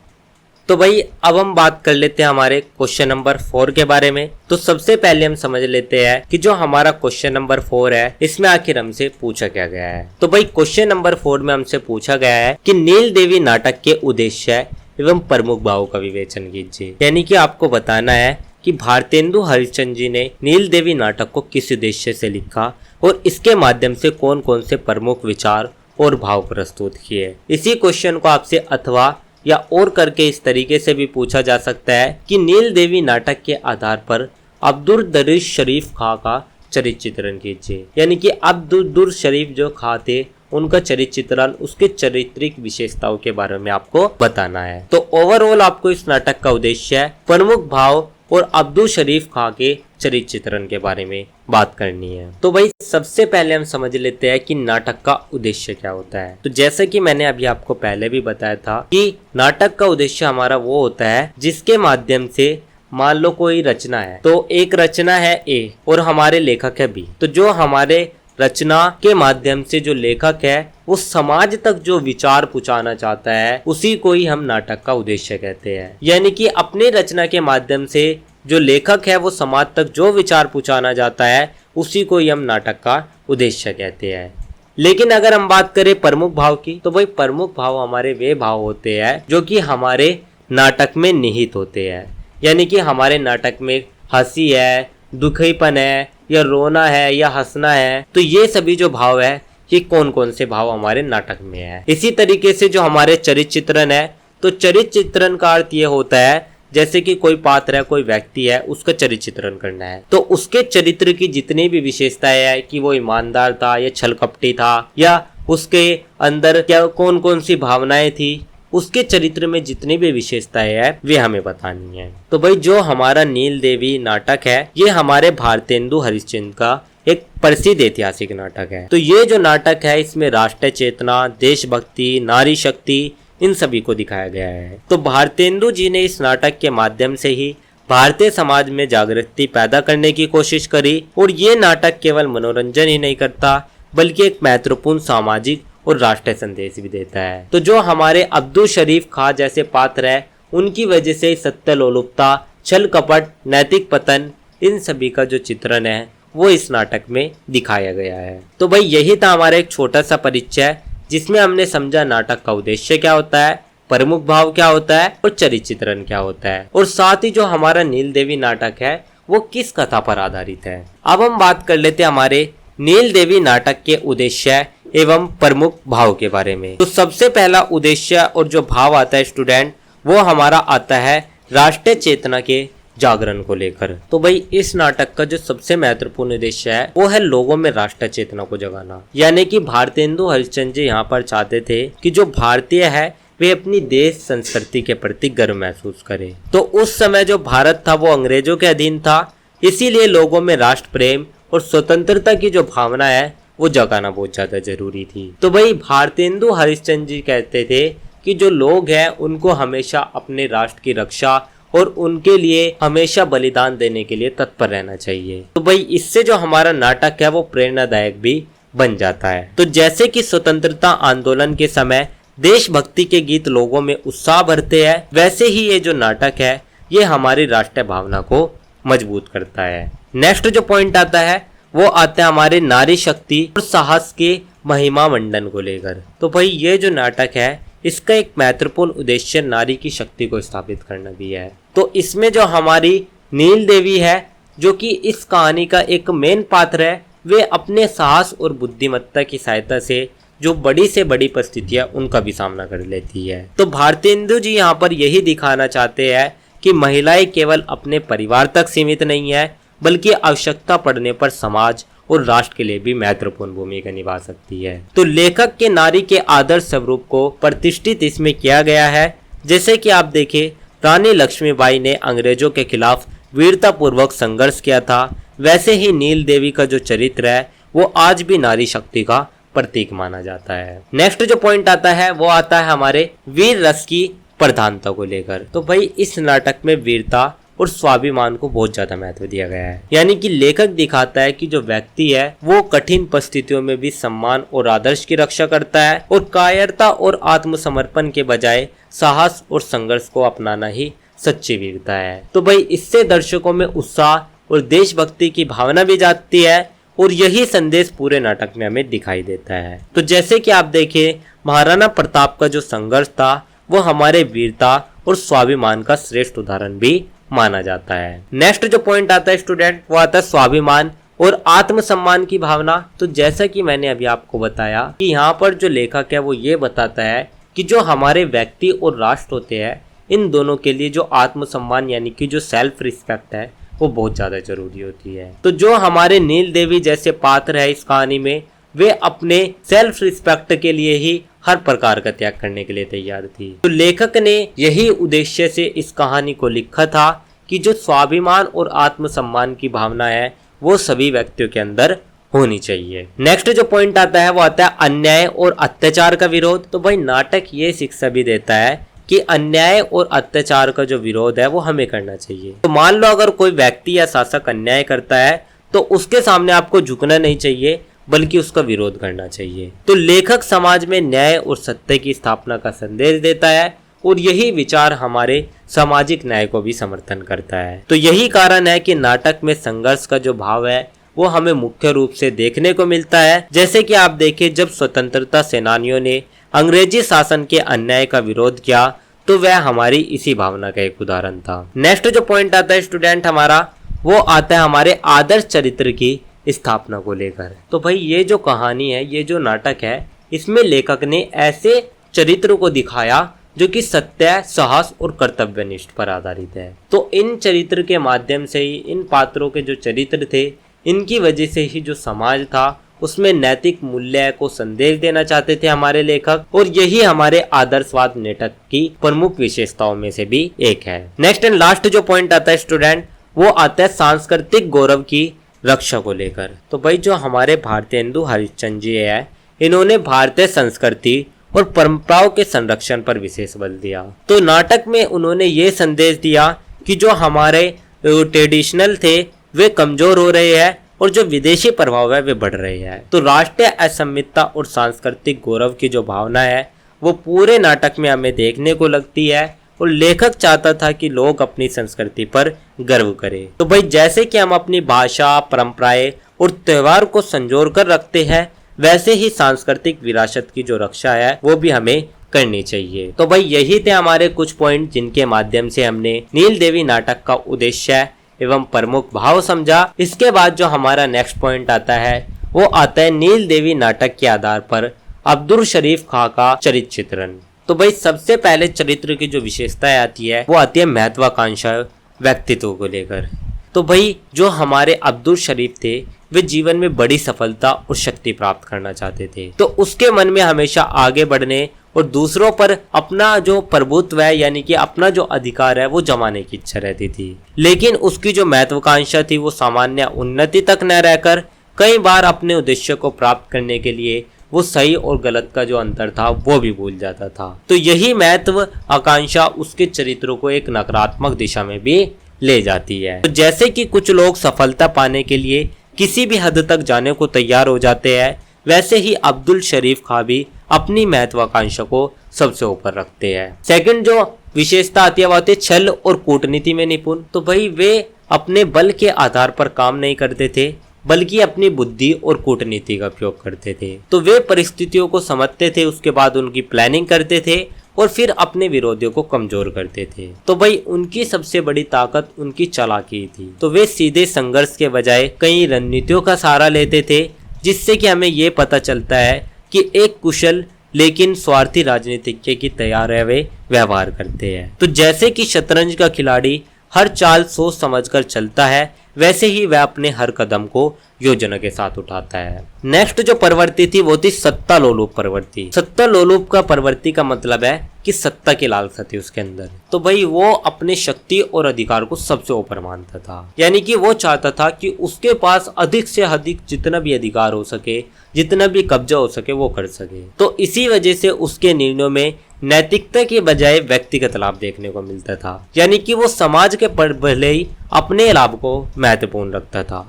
तो भाई अब हम बात कर लेते हैं हमारे क्वेश्चन नंबर 4 के बारे में। तो सबसे पहले हम समझ लेते हैं कि जो हमारा क्वेश्चन नंबर 4 है इसमें आखिर हमसे पूछा क्या गया है। तो भाई क्वेश्चन नंबर 4 में हमसे पूछा गया है कि नील देवी नाटक के उद्देश्य एवं प्रमुख भावों का विवेचन कीजिए। यानी कि आपको बताना है कि भारतेंदु हरिश्चंद्र जी ने नील देवी नाटक को किस उद्देश्य से लिखा और इसके माध्यम से कौन कौन से प्रमुख विचार और भाव प्रस्तुत किए। इसी क्वेश्चन को आपसे अथवा या और करके इस तरीके से भी पूछा जा सकता है कि नील देवी नाटक के आधार पर अब्दुल दरीश शरीफ खां का चरित्र चित्रण कीजिए। यानी कि अब्दुल शरीफ जो खां थे उनका चरित्र चित्रण, उसके चारित्रिक विशेषताओं के बारे में आपको बताना है। तो ओवरऑल आपको इस नाटक का उद्देश्य प्रमुख भाव और अब्दुल शरीफ खां के चरित्र चित्रण के बारे में बात करनी है। तो भाई सबसे पहले हम समझ लेते हैं कि नाटक का उद्देश्य क्या होता है। तो जैसा कि मैंने अभी आपको पहले भी बताया था कि नाटक का उद्देश्य हमारा वो होता है जिसके माध्यम से, मान लो कोई रचना है, तो एक रचना है ए और हमारे लेखक है बी, तो जो हमारे रचना के माध्यम से जो लेखक है वो समाज तक जो विचार पहुंचाना चाहता है उसी को ही हम नाटक का उद्देश्य कहते हैं। यानी कि अपनी रचना के माध्यम से जो लेखक है वो समाज तक जो विचार पहुंचाना चाहता है उसी को ही हम नाटक का उद्देश्य कहते हैं। लेकिन अगर हम बात करें प्रमुख भाव की, तो भाई प्रमुख भाव हमारे वे भाव होते हैं जो कि हमारे नाटक में निहित होते हैं। यानी कि हमारे नाटक में हंसी है, दुखीपन है, या रोना है, या हंसना है, तो ये सभी जो भाव है ये कौन कौन से भाव हमारे नाटक में है। इसी तरीके से जो हमारे चरित्र चित्रण है, तो चरित्र चित्रण का अर्थ ये होता है जैसे कि कोई पात्र है, कोई व्यक्ति है, उसका चरित्र चित्रण करना है, तो उसके चरित्र की जितनी भी विशेषताएं है कि वो ईमानदार था या छलकपटी था, या उसके अंदर क्या कौन कौन सी भावनाएं थी, उसके चरित्र में जितनी भी विशेषताएं है वे हमें बतानी है। तो भाई जो हमारा नील देवी नाटक है ये हमारे भारतेंदु हरिश्चंद्र का एक प्रसिद्ध ऐतिहासिक नाटक है। तो ये जो नाटक है इसमें राष्ट्र चेतना, देशभक्ति, नारी शक्ति, इन सभी को दिखाया गया है। तो भारतेंदु जी ने इस नाटक के माध्यम से ही भारतीय समाज में जागृति पैदा करने की कोशिश करी, और ये नाटक केवल मनोरंजन ही नहीं करता बल्कि एक महत्वपूर्ण सामाजिक और राष्ट्रीय संदेश भी देता है। तो जो हमारे अब्दुल शरीफ खां जैसे पात्र है उनकी वजह से सत्य लोलुपता, छल कपट, नैतिक पतन, इन सभी का जो चित्रण है वो इस नाटक में दिखाया गया है। तो भाई यही था हमारा एक छोटा सा परिचय जिसमें हमने समझा नाटक का उद्देश्य क्या होता है, प्रमुख भाव क्या होता है और चरित्र चित्रण क्या होता है, और साथ ही जो हमारा नील देवी नाटक है वो किस कथा पर आधारित है। अब हम बात कर लेते हैं हमारे नील देवी नाटक के उद्देश्य एवं प्रमुख भाव के बारे में। तो सबसे पहला उद्देश्य और जो भाव आता है स्टूडेंट, वो हमारा आता है राष्ट्रीय चेतना के जागरण को लेकर। तो भाई इस नाटक का जो सबसे महत्वपूर्ण उद्देश्य है वो है लोगों में राष्ट्रीय चेतना को जगाना। यानी कि भारतेंदु हरिश्चंद्र जी यहाँ पर चाहते थे कि जो भारतीय है वे अपनी देश संस्कृति के प्रति गर्व महसूस करे। तो उस समय जो भारत था वो अंग्रेजों के अधीन था, इसीलिए लोगों में राष्ट्र प्रेम और स्वतंत्रता की जो भावना है वो जगाना बहुत ज्यादा जरूरी थी। तो भाई भारतेंदु हरिश्चंद्र जी कहते थे कि जो लोग हैं उनको हमेशा अपने राष्ट्र की रक्षा और उनके लिए हमेशा बलिदान देने के लिए तत्पर रहना चाहिए। तो भाई इससे जो हमारा नाटक है वो प्रेरणादायक भी बन जाता है। तो जैसे कि स्वतंत्रता आंदोलन के समय देशभक्ति के गीत लोगों में उत्साह भरते हैं, वैसे ही ये जो नाटक है ये हमारी राष्ट्रीय भावना को मजबूत करता है। नेक्स्ट जो पॉइंट आता है वो आता है हमारे नारी शक्ति और साहस के महिमा मंडन को लेकर। तो भाई ये जो नाटक है इसका एक महत्वपूर्ण उद्देश्य नारी की शक्ति को स्थापित करना भी है। तो इसमें जो हमारी नील देवी है जो कि इस कहानी का एक मेन पात्र है, वे अपने साहस और बुद्धिमत्ता की सहायता से जो बड़ी से बड़ी परिस्थितियां उनका भी सामना कर लेती है। तो भारतेंदु जी यहाँ पर यही दिखाना चाहते हैं कि महिलाएं केवल अपने परिवार तक सीमित नहीं है बल्कि आवश्यकता पड़ने पर समाज और राष्ट्र के लिए भी महत्वपूर्ण भूमिका निभा सकती है। तो लेखक के नारी के आदर्श स्वरूप को प्रतिष्ठित इसमें किया गया है। जैसे कि आप देखें रानी लक्ष्मीबाई ने अंग्रेजों के खिलाफ वीरता पूर्वक संघर्ष किया था, वैसे ही नील देवी का जो चरित्र है वो आज भी नारी शक्ति का प्रतीक माना जाता है। नेक्स्ट जो पॉइंट आता है वो आता है हमारे वीर रस की प्रधानता को लेकर। तो भाई इस नाटक में वीरता और स्वाभिमान को बहुत ज्यादा महत्व दिया गया है। यानी कि लेखक दिखाता है कि जो व्यक्ति है वो कठिन परिस्थितियों में भी सम्मान और आदर्श की रक्षा करता है और कायरता और आत्मसमर्पण के बजाय साहस और संघर्ष को अपनाना ही सच्ची वीरता है। तो भाई इससे दर्शकों में उत्साह और देशभक्ति की भावना भी जागती है और यही संदेश पूरे नाटक में हमें दिखाई देता है। तो जैसे कि आप देखें महाराणा प्रताप का जो संघर्ष था वो हमारे वीरता और स्वाभिमान का श्रेष्ठ उदाहरण भी माना जाता है। नेक्स्ट जो पॉइंट आता है स्टूडेंट वो आता है स्वाभिमान और आत्मसम्मान की भावना। तो जैसा कि मैंने अभी आपको बताया कि यहाँ पर जो लेखक है वो ये बताता है कि जो हमारे व्यक्ति और राष्ट्र होते हैं इन दोनों के लिए जो आत्मसम्मान यानी कि जो सेल्फ रिस्पेक्ट है वो बहुत ज्यादा जरूरी होती है। तो जो हमारे नील देवी जैसे पात्र है इस कहानी में वे अपने सेल्फ रिस्पेक्ट के लिए ही हर प्रकार का त्याग करने के लिए तैयार थी। तो लेखक ने यही उद्देश्य से इस कहानी को लिखा था कि जो स्वाभिमान और आत्मसम्मान की भावना है वो सभी व्यक्तियों के अंदर होनी चाहिए। नेक्स्ट जो पॉइंट आता है वो आता है अन्याय और अत्याचार का विरोध। तो भाई नाटक ये शिक्षा भी देता है कि अन्याय और अत्याचार का जो विरोध है वो हमें करना चाहिए। तो मान लो अगर कोई व्यक्ति या शासक अन्याय करता है तो उसके सामने आपको झुकना नहीं चाहिए बल्कि उसका विरोध करना चाहिए। तो लेखक समाज में न्याय और सत्य की स्थापना का संदेश देता है और यही विचार हमारे सामाजिक न्याय को भी समर्थन करता है। तो यही कारण है कि नाटक में संघर्ष का जो भाव है वो हमें मुख्य रूप से देखने को मिलता है। जैसे कि आप देखें, जब स्वतंत्रता सेनानियों ने अंग्रेजी शासन के अन्याय का विरोध किया तो वह हमारी इसी भावना का एक उदाहरण था। नेक्स्ट जो पॉइंट आता है स्टूडेंट हमारा, वो आता है हमारे आदर्श चरित्र की स्थापना को लेकर। तो भाई ये जो कहानी है, ये जो नाटक है, इसमें लेखक ने ऐसे चरित्र को दिखाया जो कि सत्य, साहस और कर्तव्यनिष्ठ पर आधारित है। तो इन चरित्र के माध्यम से ही, इन पात्रों के जो चरित्र थे, इनकी वजह से ही जो समाज था उसमें नैतिक मूल्य को संदेश देना चाहते थे हमारे लेखक, और यही हमारे आदर्शवाद नाटक की प्रमुख विशेषताओं में से भी एक है। नेक्स्ट एंड लास्ट जो पॉइंट आता है स्टूडेंट, वो आता है सांस्कृतिक गौरव की रक्षा को लेकर। तो भाई जो हमारे भारतेंदु हरिश्चंद्र जी है, इन्होंने भारतीय संस्कृति और परंपराओं के संरक्षण पर विशेष बल दिया। तो नाटक में उन्होंने ये संदेश दिया कि जो हमारे ट्रेडिशनल थे वे कमजोर हो रहे हैं और जो विदेशी प्रभाव है वे बढ़ रहे हैं। तो राष्ट्रीय असमितता और सांस्कृतिक गौरव की जो भावना है वो पूरे नाटक में हमें देखने को लगती है, और लेखक चाहता था कि लोग अपनी संस्कृति पर गर्व करें। तो भाई जैसे कि हम अपनी भाषा, परंपराएं और त्योहार को संजोर कर रखते हैं, वैसे ही सांस्कृतिक विरासत की जो रक्षा है वो भी हमें करनी चाहिए। तो भाई यही थे हमारे कुछ पॉइंट जिनके माध्यम से हमने नील देवी नाटक का उद्देश्य एवं प्रमुख भाव समझा। इसके बाद जो हमारा नेक्स्ट पॉइंट आता है वो आता है नील देवी नाटक के आधार पर अब्दुल शरीफ खां का चरित्र चित्रण। तो भाई सबसे पहले चरित्र की जो विशेषताएं आती है वो आती है महत्वाकांक्षा व्यक्तित्व को लेकर। तो भाई जो हमारे अब्दुल शरीफ थे वे जीवन में बड़ी सफलता और शक्ति प्राप्त करना चाहते थे। तो उसके मन में हमेशा आगे बढ़ने और दूसरों पर अपना जो प्रभुत्व है यानी कि अपना जो अधिकार है वो जमाने की इच्छा रहती थी। लेकिन उसकी जो महत्वाकांक्षा थी वो सामान्य उन्नति तक न रहकर कई बार अपने उद्देश्य को प्राप्त करने के लिए वो सही और गलत का जो अंतर था वो भी भूल जाता था। तो यही महत्व आकांक्षा उसके चरित्रों को एक नकारात्मक दिशा में भी ले जाती है। तो जैसे कि कुछ लोग सफलता पाने के लिए किसी भी हद तक जाने को तैयार हो जाते हैं, वैसे ही अब्दुल शरीफ खां भी अपनी महत्वाकांक्षा को सबसे ऊपर रखते हैं। सेकंड जो विशेषता आती है वो आती है छल और कूटनीति में निपुण। तो भाई वे अपने बल के आधार पर काम नहीं करते थे बल्कि अपनी बुद्धि और कूटनीति का उपयोग करते थे। तो वे परिस्थितियों को समझते थे, उसके बाद उनकी प्लानिंग करते थे और फिर अपने विरोधियों को कमजोर करते थे। तो भाई उनकी सबसे बड़ी ताकत उनकी चालाकी थी। तो वे सीधे संघर्ष के बजाय कई रणनीतियों का सहारा लेते थे, जिससे कि हमें ये पता चलता है कि एक कुशल लेकिन स्वार्थी राजनीतिज्ञ की तैयार है वे व्यवहार करते हैं। तो जैसे कि शतरंज का खिलाड़ी हर चाल सोच समझकर चलता है, वैसे ही वह अपने हर कदम को योजना के साथ उठाता है। नेक्स्ट जो प्रवृत्ति थी वो थी सत्ता लोलुप प्रवृत्ति। सत्ता लोलुप का प्रवृत्ति का मतलब है कि सत्ता की लालसा थी उसके अंदर। तो भाई वो अपने शक्ति और अधिकार को सबसे ऊपर मानता था, यानी कि वो चाहता था कि उसके पास अधिक से अधिक जितना भी अधिकार हो सके, जितना भी कब्जा हो सके वो कर सके। तो इसी वजह से उसके निर्णयों में नैतिकता के बजाय व्यक्तिगत लाभ देखने को मिलता था, यानी कि वो समाज के भले ही अपने लाभ को महत्वपूर्ण रखता था।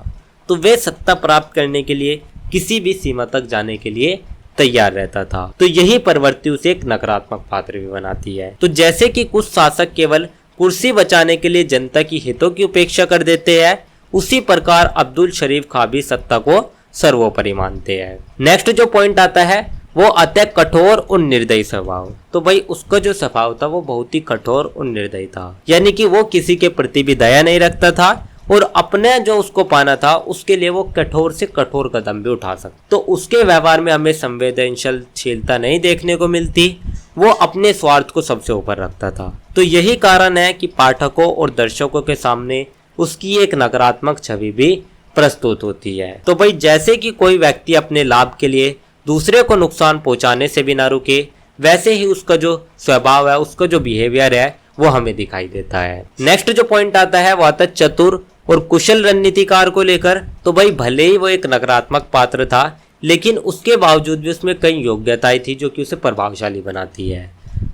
तो वे सत्ता प्राप्त करने के लिए किसी भी सीमा तक जाने के लिए तैयार रहता था। तो यही प्रवृत्ति उसे एक नकारात्मक पात्र भी बनाती है। तो जैसे कि कुछ शासक केवल कुर्सी बचाने के लिए जनता की हितों की उपेक्षा कर देते हैं, उसी प्रकार अब्दुल शरीफ खां भी सत्ता को सर्वोपरि मानते हैं। नेक्स्ट जो पॉइंट आता है वो आता है कठोर और निर्दयी स्वभाव। तो भाई उसका जो स्वभाव था वो बहुत ही कठोर और निर्दयी था, यानी कि वो किसी के प्रति भी दया नहीं रखता था और अपने जो उसको पाना था उसके लिए वो कठोर से कठोर कदम भी उठा सकता। तो उसके व्यवहार में हमें संवेदनशीलता नहीं देखने को मिलती, वो अपने स्वार्थ को सबसे ऊपर रखता था। तो यही कारण है कि पाठकों और दर्शकों के सामने उसकी एक नकारात्मक छवि भी प्रस्तुत होती है। तो भाई जैसे कि कोई व्यक्ति अपने लाभ के लिए दूसरे को नुकसान पहुंचाने से भी ना रुके, वैसे ही उसका जो स्वभाव है, उसका जो बिहेवियर है वो हमें दिखाई देता है। नेक्स्ट जो पॉइंट आता है वो आता है चतुर और कुशल रणनीतिकार को लेकर। तो भाई भले ही वो एक नकारात्मक पात्र था, लेकिन उसके बावजूद भी उसमें कई योग्यताएं थी जो कि उसे प्रभावशाली बनाती है।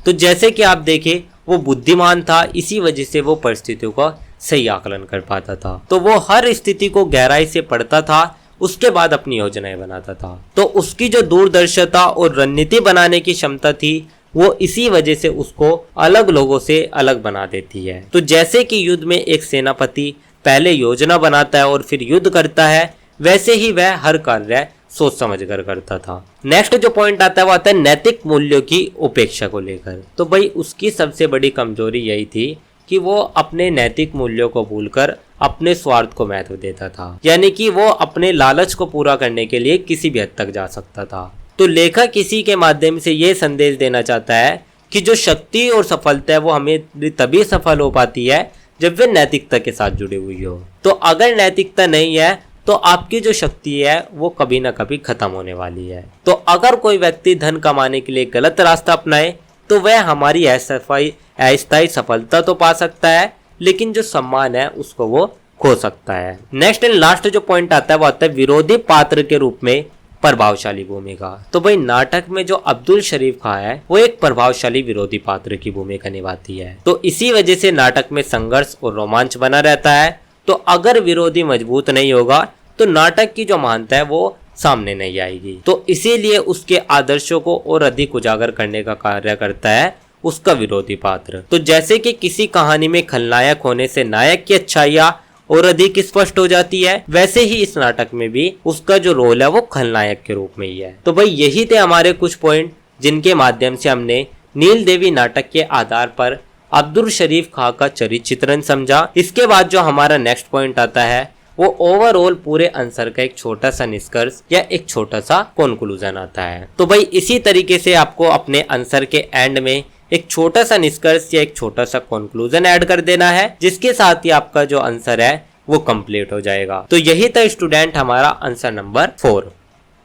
तो जैसे कि आप देखें, वो बुद्धिमान था, इसी वजह से वो परिस्थितियों का सही आकलन कर पाता था। तो वो हर स्थिति को गहराई से पढ़ता था, उसके बाद अपनी योजनाएं बनाता था। तो उसकी जो दूरदर्शिता और रणनीति बनाने की क्षमता थी, वो इसी वजह से उसको अलग लोगों से अलग बना देती है। तो जैसे कि युद्ध में एक सेनापति पहले योजना बनाता है और फिर युद्ध करता है, वैसे ही वह हर कार्य सोच समझ कर करता था। नेक्स्ट जो पॉइंट आता है वो आता है नैतिक मूल्यों की उपेक्षा को लेकर। तो भाई उसकी सबसे बड़ी कमजोरी यही थी कि वो अपने नैतिक मूल्यों को भूलकर अपने स्वार्थ को महत्व देता था, यानी कि वो अपने लालच को पूरा करने के लिए किसी भी हद तक जा सकता था। तो लेखक इसी के माध्यम से ये संदेश देना चाहता है कि जो शक्ति और सफलता है वो हमें तभी सफल हो पाती है जब वे नैतिकता के साथ जुड़ी हुई हो। तो अगर नैतिकता नहीं है तो आपकी जो शक्ति है वो कभी ना कभी खत्म होने वाली है। तो अगर कोई व्यक्ति धन कमाने के लिए गलत रास्ता अपनाए तो वह हमारी अस्थायी सफलता तो पा सकता है, लेकिन जो सम्मान है उसको वो खो सकता है। नेक्स्ट एंड लास्ट जो पॉइंट आता है वो आता है विरोधी पात्र के रूप में प्रभावशाली भूमिका। तो भाई नाटक में जो अब्दुल शरीफ खां है वो एक प्रभावशाली विरोधी पात्र की भूमिका निभाती है। तो इसी वजह से नाटक में संघर्ष और रोमांच बना रहता है। तो अगर विरोधी मजबूत नहीं होगा तो नाटक की जो महानता है वो सामने नहीं आएगी। तो इसीलिए उसके आदर्शों को और अधिक उजागर करने का कार्य करता है उसका विरोधी पात्र। तो जैसे कि किसी कहानी में खलनायक होने से नायक की अच्छाइयाँ और अधिक स्पष्ट हो जाती है, वैसे ही इस नाटक में भी उसका जो रोल है वो खलनायक के रूप में ही है। तो भाई यही थे हमारे कुछ पॉइंट जिनके माध्यम से हमने नील देवी नाटक के आधार पर अब्दुल शरीफ खां का चरित्र चित्रण समझा। इसके बाद जो हमारा नेक्स्ट पॉइंट आता है वो ओवरऑल पूरे आंसर का एक छोटा सा निष्कर्ष या एक छोटा सा कंक्लूजन आता है। तो भाई इसी तरीके से आपको अपने आंसर के एंड में एक छोटा सा निष्कर्ष या एक छोटा सा कंक्लूजन ऐड कर देना है, जिसके साथ ही आपका जो आंसर है वो कंप्लीट हो जाएगा। तो यही था स्टूडेंट हमारा आंसर नंबर 4।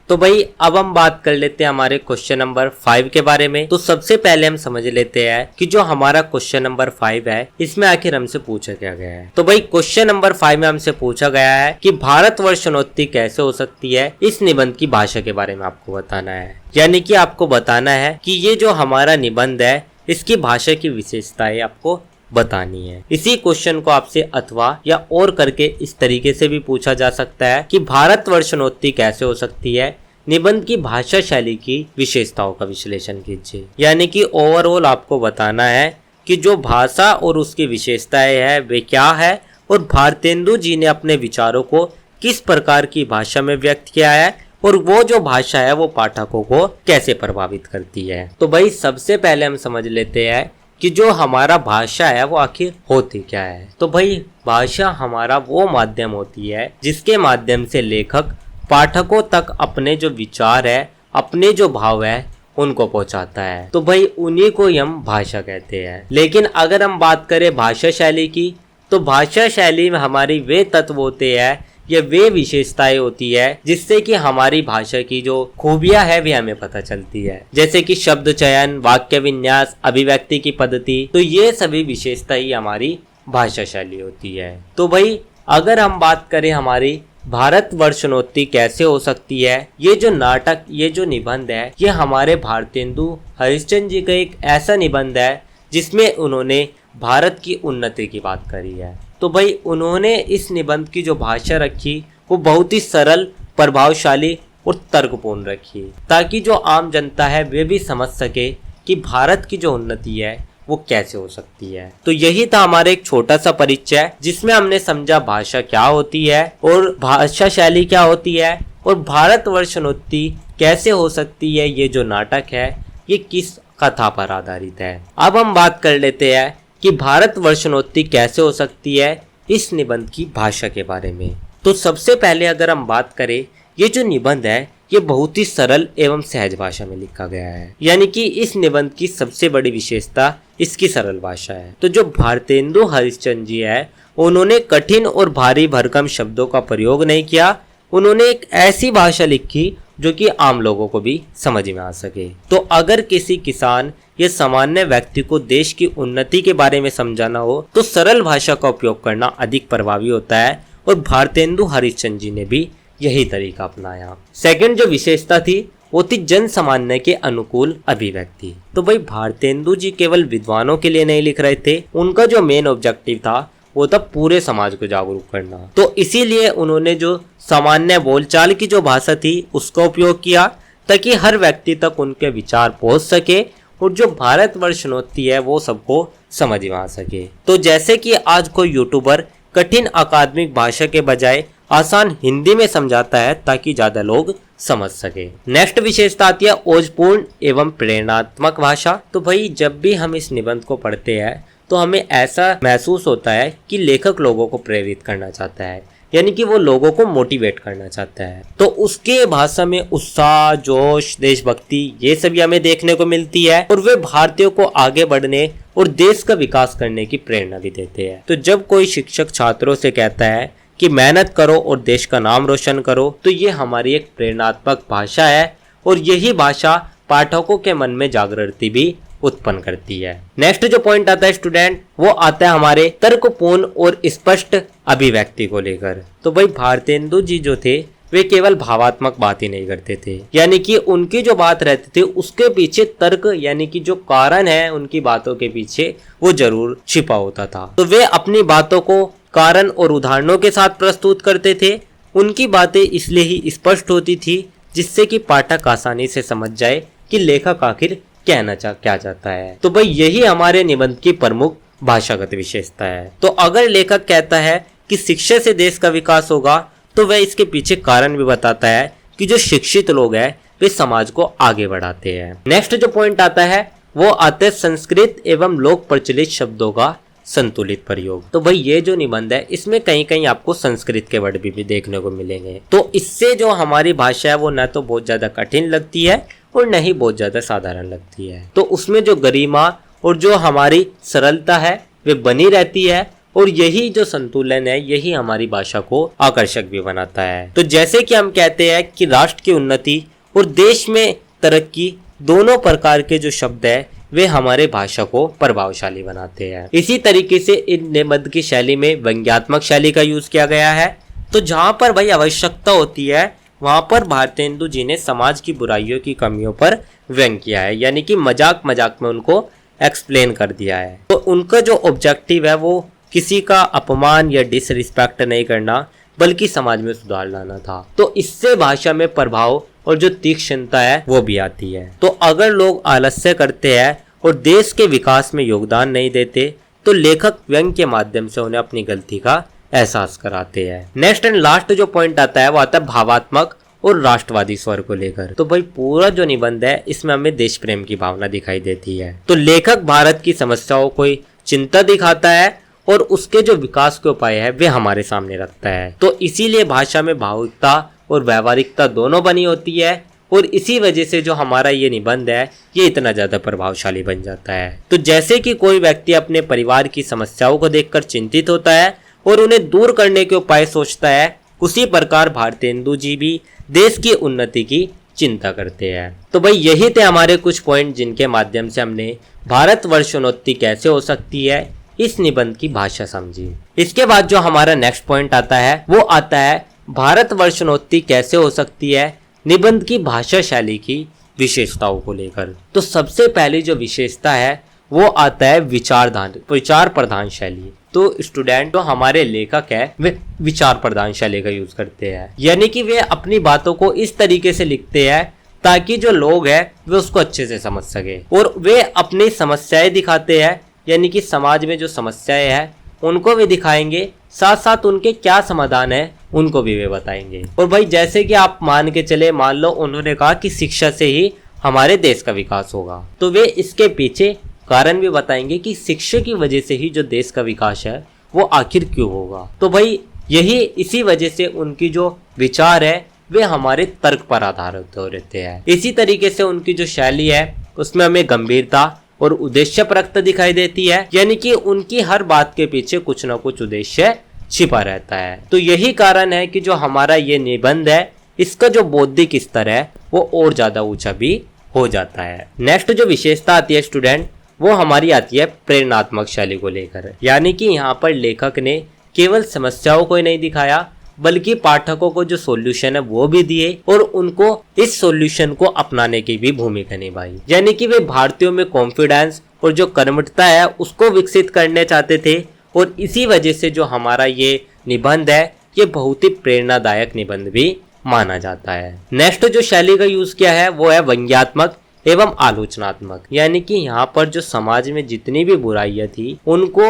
तो भाई अब हम बात कर लेते हैं हमारे क्वेश्चन नंबर 5 के बारे में। तो सबसे पहले हम समझ लेते हैं कि जो हमारा क्वेश्चन नंबर 5 है इसमें आखिर हमसे पूछा क्या गया है। तो भाई क्वेश्चन नंबर 5 में हमसे पूछा गया है कि भारतवर्षोन्नति कैसे हो सकती है, इस निबंध की भाषा के बारे में आपको बताना है। यानी कि आपको बताना है कि ये जो हमारा निबंध है इसकी भाषा की विशेषताएं आपको बतानी है। इसी क्वेश्चन को आपसे अथवा या और करके इस तरीके से भी पूछा जा सकता है कि भारतवर्षोन्नति कैसे हो सकती है, निबंध की भाषा शैली की विशेषताओं का विश्लेषण कीजिए। यानी कि ओवरऑल आपको बताना है कि जो भाषा और उसकी विशेषताएं है वे क्या है और भारतेंदु जी ने अपने विचारों को किस प्रकार की भाषा में व्यक्त किया है और वो जो भाषा है वो पाठकों को कैसे प्रभावित करती है। तो भाई सबसे पहले हम समझ लेते हैं कि जो हमारा भाषा है वो आखिर होती क्या है। तो भाई भाषा हमारा वो माध्यम होती है जिसके माध्यम से लेखक पाठकों तक अपने जो विचार है, अपने जो भाव है उनको पहुंचाता है। तो भाई उन्हीं को हम भाषा कहते हैं। लेकिन अगर हम बात करें भाषा शैली की, तो भाषा शैली में हमारी वे तत्व होते हैं या वे विशेषताएं होती है जिससे कि हमारी भाषा की जो खूबियां है वे हमें पता चलती है। जैसे कि शब्द चयन, वाक्य विन्यास, अभिव्यक्ति की पद्धति, तो ये सभी विशेषताएं ही हमारी भाषा शैली होती है। तो भाई अगर हम बात करें हमारी भारतवर्षोन्नति कैसे हो सकती है, ये जो नाटक, ये जो निबंध है, ये हमारे भारतेंदु हरिश्चंद्र जी का एक ऐसा निबंध है जिसमें उन्होंने भारत की उन्नति की बात करी है। तो भाई उन्होंने इस निबंध की जो भाषा रखी वो बहुत ही सरल, प्रभावशाली और तर्कपूर्ण रखी, ताकि जो आम जनता है वे भी समझ सके कि भारत की जो उन्नति है वो कैसे हो सकती है। तो यही था हमारा एक छोटा सा परिचय जिसमें हमने समझा भाषा क्या होती है और भाषा शैली क्या होती है और भारतवर्षोन्नति कैसे हो सकती है। ये जो नाटक है ये किस कथा पर आधारित है। अब हम बात कर लेते हैं कि भारतवर्षोन्नति कैसे हो सकती है इस निबंध की भाषा के बारे में। तो सबसे पहले अगर हम बात करें, ये जो निबंध है ये बहुत ही सरल एवं सहज भाषा में लिखा गया है। यानी कि इस निबंध की सबसे बड़ी विशेषता इसकी सरल भाषा है। तो जो भारतेंदु हरिश्चंद्र जी है उन्होंने कठिन और भारी भरकम शब्दों का प्रयोग नहीं किया, उन्होंने एक ऐसी भाषा लिखी जो कि आम लोगों को भी समझ में आ सके। तो अगर किसी किसान या सामान्य व्यक्ति को देश की उन्नति के बारे में समझाना हो तो सरल भाषा का उपयोग करना अधिक प्रभावी होता है, और भारतेंदु हरिश्चंद्र जी ने भी यही तरीका अपनाया। सेकंड जो विशेषता थी वो थी जन सामान्य के अनुकूल अभिव्यक्ति। तो भाई भारतेंदु जी केवल विद्वानों के लिए नहीं लिख रहे थे, उनका जो मेन ऑब्जेक्टिव था वो था पूरे समाज को जागरूक करना। तो इसीलिए उन्होंने जो सामान्य बोलचाल की जो भाषा थी उसका उपयोग किया, ताकि हर व्यक्ति तक उनके विचार पहुंच सके और जो भारतवर्ष नोती है वो सबको समझ में आ सके। तो जैसे कि आज कोई यूट्यूबर कठिन अकादमिक भाषा के बजाय आसान हिंदी में समझाता है ताकि ज्यादा लोग समझ सके। नेक्स्ट विशेषता आती है ओजपूर्ण एवं प्रेरणात्मक भाषा। तो भाई जब भी हम इस निबंध को पढ़ते हैं तो हमें ऐसा महसूस होता है कि लेखक लोगों को प्रेरित करना चाहता है, यानी कि वो लोगों को मोटिवेट करना चाहता है। तो उसके भाषा में उत्साह, जोश, देशभक्ति ये सभी हमें देखने को मिलती है, और वे भारतीयों को आगे बढ़ने और देश का विकास करने की प्रेरणा भी देते हैं। तो जब कोई शिक्षक छात्रों से कहता है कि मेहनत करो और देश का नाम रोशन करो, तो ये हमारी एक प्रेरणात्मक भाषा है, और यही भाषा पाठकों के मन में जागृति भी उत्पन्न करती है। नेक्स्ट जो पॉइंट आता है स्टूडेंट, वो आता है हमारे तर्कपूर्ण और स्पष्ट अभिव्यक्ति को लेकर। तो भाई भारतेंदु जी जो थे वे केवल भावात्मक बात ही नहीं करते थे, यानी कि उनकी जो बात रहती थी उसके पीछे तर्क यानी कि जो कारण है उनकी बातों के पीछे वो जरूर छिपा होता था। तो वे अपनी बातों को कारण और उदाहरणों के साथ प्रस्तुत करते थे। उनकी बातें इसलिए ही स्पष्ट होती थी जिससे कि पाठक आसानी से समझ जाए कि लेखक आखिर क्या चाहता है। तो भाई यही हमारे निबंध की प्रमुख भाषागत विशेषता है। तो अगर लेखक कहता है कि शिक्षा से देश का विकास होगा, तो वह इसके पीछे कारण भी बताता है कि जो शिक्षित लोग हैं वे समाज को आगे बढ़ाते हैं। नेक्स्ट जो पॉइंट आता है वो आता है संस्कृत एवं लोक प्रचलित शब्दों का संतुलित प्रयोग। तो भाई ये जो निबंध है इसमें कहीं कहीं आपको संस्कृत के वर्ड भी देखने को मिलेंगे। तो इससे जो हमारी भाषा है वो न तो बहुत ज्यादा कठिन लगती है और न ही बहुत ज्यादा साधारण लगती है। तो उसमें जो गरिमा और जो हमारी सरलता है वे बनी रहती है, और यही जो संतुलन है यही हमारी भाषा को आकर्षक भी बनाता है। तो जैसे कि हम कहते हैं कि राष्ट्र की उन्नति और देश में तरक्की दोनों प्रकार के जो शब्द है वे हमारे भाषा को प्रभावशाली बनाते हैं। इसी तरीके से इन निबंध की शैली में व्यंग्यात्मक शैली का यूज किया गया है। तो जहाँ पर भाई आवश्यकता होती है वहां पर भारतेंदु जी ने समाज की बुराइयों की कमियों पर व्यंग किया है, यानी कि मजाक में उनको एक्सप्लेन कर दिया है। तो उनका जो ऑब्जेक्टिव है वो किसी का अपमान या डिसरिस्पेक्ट नहीं करना बल्कि समाज में सुधार लाना था। तो इससे भाषा में प्रभाव और जो तीक्ष्णता है वो भी आती है। तो अगर लोग आलस्य करते हैं और देश के विकास में योगदान नहीं देते तो लेखक व्यंग के माध्यम से उन्हें अपनी गलती का एहसास कराते हैं। नेक्स्ट एंड लास्ट जो पॉइंट आता है वो आता है भावात्मक और राष्ट्रवादी स्वर को लेकर। तो भाई पूरा जो निबंध है इसमें हमें देश प्रेम की भावना दिखाई देती है। तो लेखक भारत की समस्याओं को चिंता दिखाता है और उसके जो विकास के उपाय है वे हमारे सामने रखता है। तो इसीलिए भाषा में भावुकता और व्यावहारिकता दोनों बनी होती है, और इसी वजह से जो हमारा ये निबंध है ये इतना ज्यादा प्रभावशाली बन जाता है। तो जैसे कि कोई व्यक्ति अपने परिवार की समस्याओं को देखकर चिंतित होता है और उन्हें दूर करने के उपाय सोचता है, उसी प्रकार भारतेंदु जी भी देश की उन्नति की चिंता करते हैं। तो भाई यही थे हमारे कुछ पॉइंट जिनके माध्यम से हमने भारतवर्षोन्नति कैसे हो सकती है इस निबंध की भाषा समझी। इसके बाद जो हमारा नेक्स्ट पॉइंट आता है वो आता है भारतवर्षोन्नति कैसे हो सकती है निबंध की भाषा शैली की विशेषताओं को लेकर। तो सबसे पहली जो विशेषता है वो आता है विचार प्रधान शैली। तो स्टूडेंट जो हमारे लेखक है वे विचार प्रधान शैली का यूज करते हैं, यानी कि वे अपनी बातों को इस तरीके से लिखते हैं ताकि जो लोग हैं वे उसको अच्छे से समझ सके, और वे अपनी समस्याएं दिखाते हैं, यानी कि समाज में जो समस्याएं हैं उनको भी दिखाएंगे, साथ साथ उनके क्या समाधान है उनको भी वे बताएंगे। और भाई जैसे कि आप मान के चले, मान लो उन्होंने कहा कि शिक्षा से ही हमारे देश का विकास होगा, तो वे इसके पीछे कारण भी बताएंगे कि शिक्षा की वजह से ही जो देश का विकास है वो आखिर क्यों होगा। तो भाई यही इसी वजह से उनकी जो विचार है वे हमारे तर्क पर आधारित हो रहते हैं। इसी तरीके से उनकी जो शैली है उसमें हमें गंभीरता और उद्देश्यपरकता दिखाई देती है, यानी कि उनकी हर बात के पीछे कुछ ना कुछ उद्देश्य छिपा रहता है। तो यही कारण है कि जो हमारा ये निबंध है इसका जो बौद्धिक स्तर है वो और ज्यादा ऊंचा भी हो जाता है। नेक्स्ट जो विशेषता आती है स्टूडेंट, वो हमारी आती है प्रेरणात्मक शैली को लेकर। यानी कि यहाँ पर लेखक ने केवल समस्याओं को ही नहीं दिखाया बल्कि पाठकों को जो सॉल्यूशन है वो भी दिए और उनको इस सॉल्यूशन को अपनाने की भी भूमिका निभाई। यानी कि वे भारतीयों में कॉन्फिडेंस और जो कर्मठता है उसको विकसित करने चाहते थे और इसी वजह से जो हमारा ये निबंध है ये बहुत ही प्रेरणादायक निबंध भी माना जाता है। नेक्स्ट जो शैली का यूज किया है वो है व्यंग्यात्मक एवं आलोचनात्मक। यानी कि यहाँ पर जो समाज में जितनी भी बुराइयां थी उनको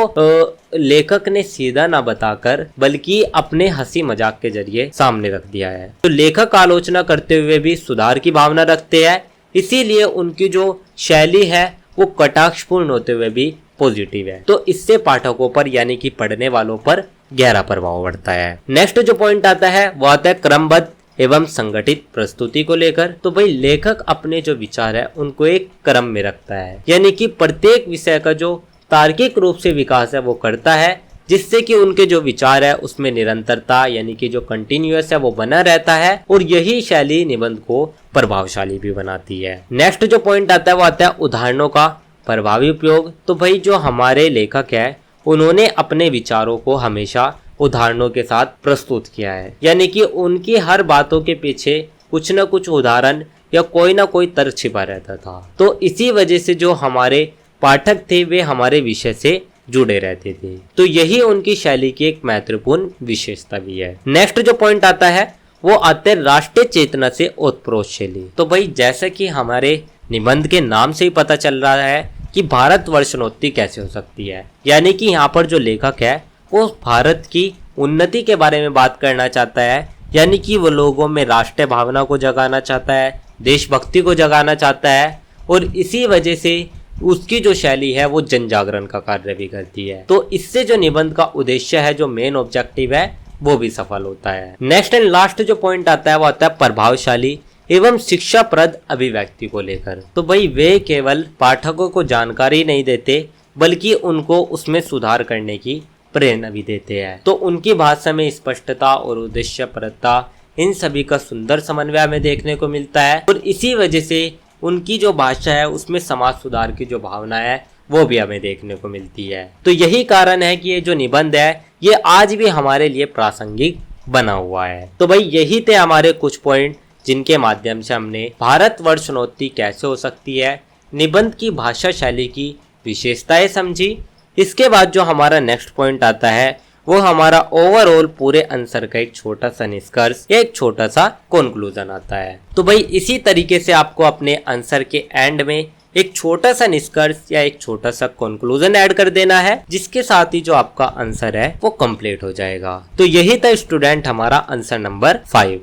लेखक ने सीधा ना बताकर बल्कि अपने हंसी मजाक के जरिए सामने रख दिया है। तो लेखक आलोचना करते हुए भी सुधार की भावना रखते हैं, इसीलिए उनकी जो शैली है वो कटाक्षपूर्ण होते हुए भी पॉजिटिव है। तो इससे पाठकों पर यानी कि पढ़ने वालों पर गहरा प्रभाव पड़ता है। नेक्स्ट जो पॉइंट आता है वो आता है क्रमबद्ध एवं संगठित प्रस्तुति को लेकर। तो भाई लेखक अपने जो विचार है उनको एक क्रम में रखता है, यानी कि प्रत्येक विषय का जो तार्किक रूप से विकास है वो करता है, जिससे कि उनके जो विचार है उसमें निरंतरता यानी कि जो कंटिन्यूअस है वो बना रहता है और यही शैली निबंध को प्रभावशाली भी बनाती है। नेक्स्ट जो पॉइंट आता है वो आता है उदाहरणों का प्रभावी उपयोग। तो भाई जो हमारे लेखक है उन्होंने अपने विचारों को हमेशा उदाहरणों के साथ प्रस्तुत किया है, यानी कि उनकी हर बातों के पीछे कुछ न कुछ उदाहरण या कोई ना कोई तर्क छिपा रहता था। तो इसी वजह से जो हमारे पाठक थे वे हमारे विषय से जुड़े रहते थे। तो यही उनकी शैली की एक महत्वपूर्ण विशेषता भी है। नेक्स्ट जो पॉइंट आता है वो आते हैं राष्ट्रीय चेतना से ओतप्रोत शैली। तो भाई जैसा कि हमारे निबंध के नाम से ही पता चल रहा है कि भारत वर्षोन्नति कैसे हो सकती है, यानी कि यहाँ पर जो लेखक है वो भारत की उन्नति के बारे में बात करना चाहता है, यानी कि वो लोगों में राष्ट्रीय भावना को जगाना चाहता है, देशभक्ति को जगाना चाहता है और इसी वजह से उसकी जो शैली है वो जन जागरण का कार्य भी करती है। तो इससे जो निबंध का उद्देश्य है, जो मेन ऑब्जेक्टिव है, वो भी सफल होता है। नेक्स्ट एंड लास्ट जो पॉइंट आता है वो आता है प्रभावशाली एवं शिक्षाप्रद अभिव्यक्ति को लेकर। तो भाई वे केवल पाठकों को जानकारी नहीं देते बल्कि उनको उसमें सुधार करने की प्रेरणा भी देते हैं। तो उनकी भाषा में स्पष्टता और उद्देश्यपरता इन सभी का सुंदर समन्वय हमें देखने को मिलता है और इसी वजह से उनकी जो भाषा है उसमें समाज सुधार की जो भावना है वो भी हमें देखने को मिलती है। तो यही कारण है कि ये जो निबंध है ये आज भी हमारे लिए प्रासंगिक बना हुआ है। तो भाई यही थे हमारे कुछ पॉइंट जिनके माध्यम से हमने भारत वर्षोन्नति कैसे हो सकती है, निबंध की भाषा शैली की विशेषताएं समझी। इसके बाद जो हमारा नेक्स्ट पॉइंट आता है वो हमारा ओवरऑल पूरे आंसर का एक छोटा सा निष्कर्ष या एक छोटा सा कंक्लूजन आता है। तो भाई इसी तरीके से आपको अपने आंसर के एंड में एक छोटा सा निष्कर्ष या एक छोटा सा कंक्लूजन ऐड कर देना है, जिसके साथ ही जो आपका आंसर है वो कंप्लीट हो जाएगा। तो यही था स्टूडेंट हमारा आंसर नंबर 5।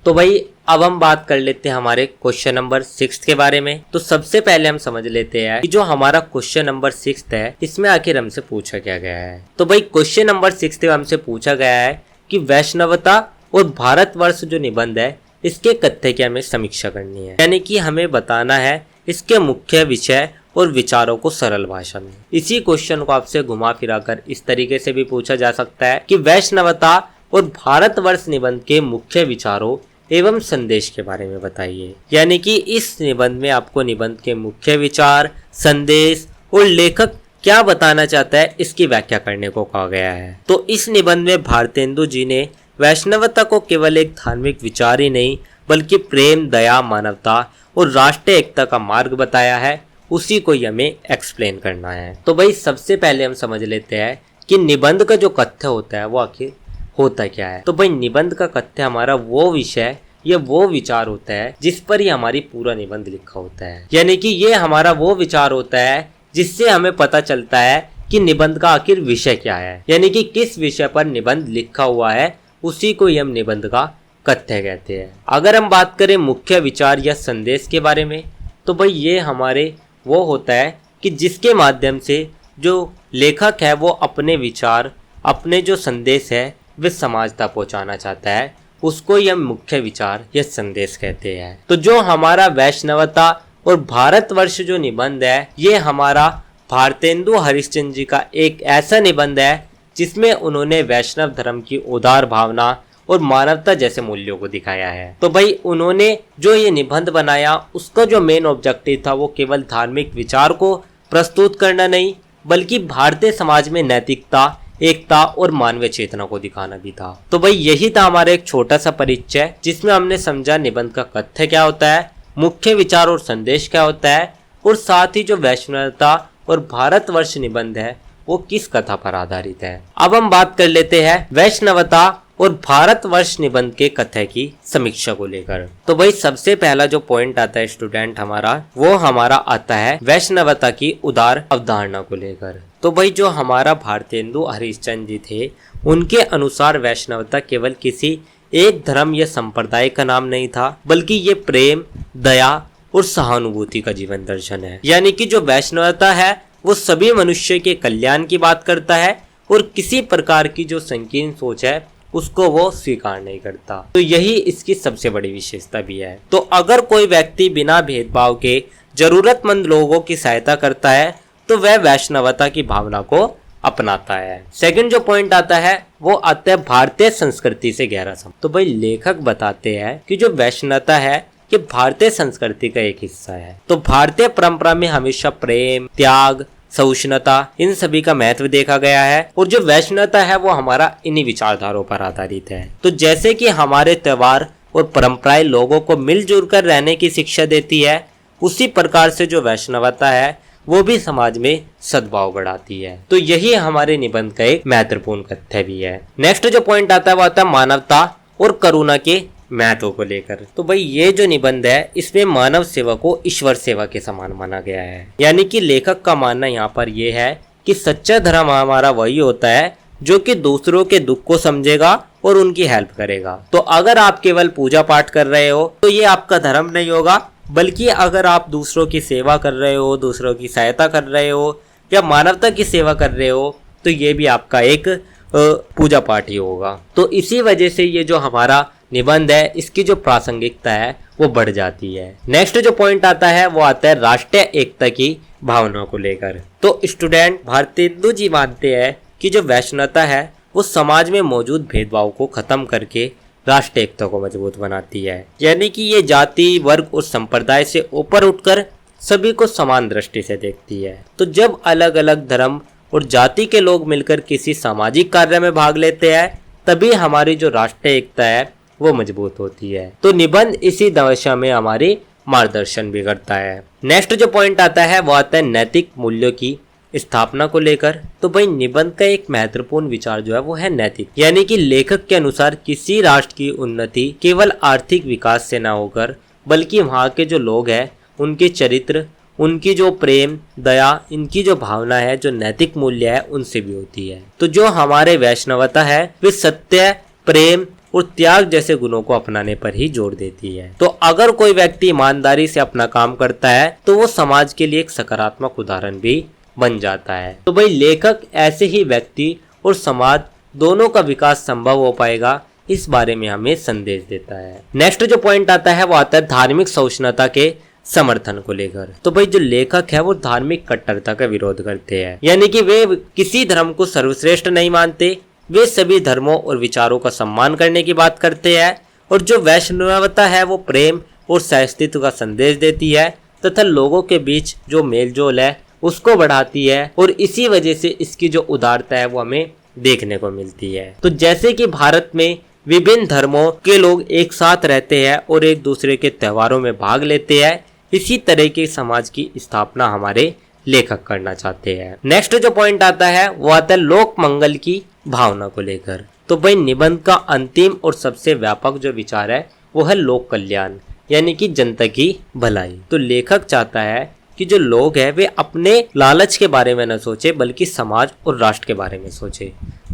तो भाई अब हम बात कर लेते हैं हमारे क्वेश्चन नंबर 6 के बारे में। तो सबसे पहले हम समझ लेते हैं कि जो हमारा क्वेश्चन नंबर 6 है इसमें आखिर हमसे पूछा क्या गया है। तो भाई क्वेश्चन नंबर 6 में हमसे पूछा गया है कि वैष्णवता और भारतवर्ष जो निबंध है इसके कथ्य की हमें समीक्षा करनी है, यानी कि हमें बताना है इसके मुख्य विषय और विचारों को सरल भाषा में। इसी क्वेश्चन को आपसे घुमा फिरा कर इस तरीके से भी पूछा जा सकता है कि वैष्णवता और भारतवर्ष निबंध के मुख्य विचारों एवं संदेश के बारे में बताइए। यानी कि इस निबंध में आपको निबंध के मुख्य विचार, संदेश और लेखक क्या बताना चाहता है इसकी व्याख्या करने को कहा गया है। तो इस निबंध में भारतेंदु जी ने वैष्णवता को केवल एक धार्मिक विचार ही नहीं बल्कि प्रेम, दया, मानवता और राष्ट्रीय एकता का मार्ग बताया है, उसी को हमें एक्सप्लेन करना है। तो भाई सबसे पहले हम समझ लेते हैं कि निबंध का जो कथ्य होता है वो आखिर होता क्या है। तो भाई निबंध का कथ्य हमारा वो विषय या वो विचार होता है जिस पर ही हमारी पूरा निबंध लिखा होता है, यानी कि ये हमारा वो विचार होता है जिससे हमें पता चलता है कि निबंध का आखिर विषय क्या है, यानी कि किस विषय पर निबंध लिखा हुआ है उसी को हम निबंध का कथ्य कहते हैं। अगर हम बात करें मुख्य विचार या संदेश के बारे में तो भाई ये हमारे वो होता है कि जिसके माध्यम से जो लेखक है वो अपने विचार, अपने जो संदेश है वे समाज तक पहुंचाना चाहता है, उसको हम मुख्य विचार या संदेश कहते हैं। तो जो हमारा वैष्णवता और भारतवर्ष जो निबंध है ये हमारा भारतेंदु हरिश्चंद्र जी का एक ऐसा निबंध है जिसमें उन्होंने वैष्णव धर्म की उदार भावना और मानवता जैसे मूल्यों को दिखाया है। तो भाई उन्होंने जो ये निबंध बनाया उसका जो मेन ऑब्जेक्टिव था वो केवल धार्मिक विचार को प्रस्तुत करना नहीं बल्कि भारतीय समाज में नैतिकता, एकता और मानवीय चेतना को दिखाना भी था। तो भाई यही था हमारा एक छोटा सा परिचय जिसमें हमने समझा निबंध का कथ्य क्या होता है, मुख्य विचार और संदेश क्या होता है और साथ ही जो वैष्णवता और भारतवर्ष निबंध है वो किस कथा पर आधारित है। अब हम बात कर लेते हैं वैष्णवता और भारतवर्ष निबंध के कथ्य की समीक्षा को लेकर। तो भाई सबसे पहला जो पॉइंट आता है स्टूडेंट हमारा, वो हमारा आता है वैष्णवता की उदार अवधारणा को लेकर। तो भाई जो हमारा भारतेंदु हरिश्चंद्र जी थे उनके अनुसार वैष्णवता केवल किसी एक धर्म या संप्रदाय का नाम नहीं था बल्कि ये प्रेम, दया और सहानुभूति का जीवन दर्शन है। यानी कि जो वैष्णवता है वो सभी मनुष्य के कल्याण की बात करता है और किसी प्रकार की जो संकीर्ण सोच है उसको वो स्वीकार नहीं करता। तो यही इसकी सबसे बड़ी विशेषता भी है। तो अगर कोई व्यक्ति बिना भेदभाव के जरूरतमंद लोगों की सहायता करता है तो वह वैष्णवता की भावना को अपनाता है। सेकंड जो पॉइंट आता है वो आता है भारतीय संस्कृति से गहरा संबंध। तो भाई लेखक बताते हैं कि जो वैष्णवता है कि भारतीय संस्कृति का एक हिस्सा है। तो भारतीय परंपरा में हमेशा प्रेम, त्याग, सहिष्णुता इन सभी का महत्व देखा गया है और जो वैष्णवता है वो हमारा इन्हीं विचारधारों पर आधारित है। तो जैसे कि हमारे त्योहार और परंपराएं लोगों को मिलजुल कर रहने की शिक्षा देती है, उसी प्रकार से जो वैष्णवता है वो भी समाज में सद्भाव बढ़ाती है। तो यही हमारे निबंध का एक महत्वपूर्ण कथ्य भी है। नेक्स्ट जो पॉइंट आता है वो आता है मानवता और करुणा के महत्व को लेकर। तो भाई ये जो निबंध है इसमें मानव सेवा को ईश्वर सेवा के समान माना गया है। यानी कि लेखक का मानना यहाँ पर यह है कि सच्चा धर्म हमारा वही होता है जो कि दूसरों के दुख को समझेगा और उनकी हेल्प करेगा। तो अगर आप केवल पूजा पाठ कर रहे हो तो ये आपका धर्म नहीं होगा, बल्कि अगर आप दूसरों की सेवा कर रहे हो, दूसरों की सहायता कर रहे हो या मानवता की सेवा कर रहे हो तो ये भी आपका एक पूजा पाठ ही होगा। तो इसी वजह से ये जो हमारा निबंध है इसकी जो प्रासंगिकता है वो बढ़ जाती है। नेक्स्ट जो पॉइंट आता है वो आता है राष्ट्रीय एकता की भावना को लेकर। तो स्टूडेंट भारतेंदु जी मानते हैं कि जो वैष्णवता है वो समाज में मौजूद भेदभाव को खत्म करके राष्ट्रीय एकता को मजबूत बनाती है। यानी कि ये जाति, वर्ग और संप्रदाय से ऊपर उठकर सभी को समान दृष्टि से देखती है। तो जब अलग अलग धर्म और जाति के लोग मिलकर किसी सामाजिक कार्य में भाग लेते हैं तभी हमारी जो राष्ट्रीय एकता है वो मजबूत होती है। तो निबंध इसी दशा में हमारी मार्गदर्शन भी करता है। नेक्स्ट जो पॉइंट आता है वो आता है नैतिक मूल्यों की स्थापना को लेकर। तो भाई निबंध का एक महत्वपूर्ण विचार जो है वो है नैतिक। यानी कि लेखक के अनुसार किसी राष्ट्र की उन्नति केवल आर्थिक विकास से न होकर बल्कि वहाँ के जो लोग हैं उनके चरित्र, उनकी जो प्रेम, दया, इनकी जो भावना है, जो नैतिक मूल्य है उनसे भी होती है। तो जो हमारे वैष्णवता है वे सत्य, प्रेम और त्याग जैसे गुणों को अपनाने पर ही जोर देती है। तो अगर कोई व्यक्ति ईमानदारी से अपना काम करता है तो वो समाज के लिए एक सकारात्मक उदाहरण भी बन जाता है। तो भाई लेखक ऐसे ही व्यक्ति और समाज दोनों का विकास संभव हो पाएगा इस बारे में हमें संदेश देता है। नेक्स्ट जो पॉइंट आता है वो आता है धार्मिक सहिष्णुता के समर्थन को लेकर। तो भाई जो लेखक है वो धार्मिक कट्टरता का विरोध करते हैं। यानी कि वे किसी धर्म को सर्वश्रेष्ठ नहीं मानते, वे सभी धर्मों और विचारों का सम्मान करने की बात करते हैं। और जो वैष्णवता है वो प्रेम और सहअस्तित्व का संदेश देती है तथा लोगों के बीच जो मेलजोल है उसको बढ़ाती है और इसी वजह से इसकी जो उदारता है वो हमें देखने को मिलती है। तो जैसे कि भारत में विभिन्न धर्मों के लोग एक साथ रहते हैं और एक दूसरे के त्योहारों में भाग लेते हैं, इसी तरह के समाज की स्थापना हमारे लेखक करना चाहते हैं। नेक्स्ट जो पॉइंट आता है वो आता है लोक मंगल की भावना को लेकर। तो भाई निबंध का अंतिम और सबसे व्यापक जो विचार है वो है लोक कल्याण, यानी कि जनता की भलाई। तो लेखक चाहता है कि जो लोग हैं वे अपने लालच के बारे में न सोचे बल्कि समाज और राष्ट्र के बारे में सोचे।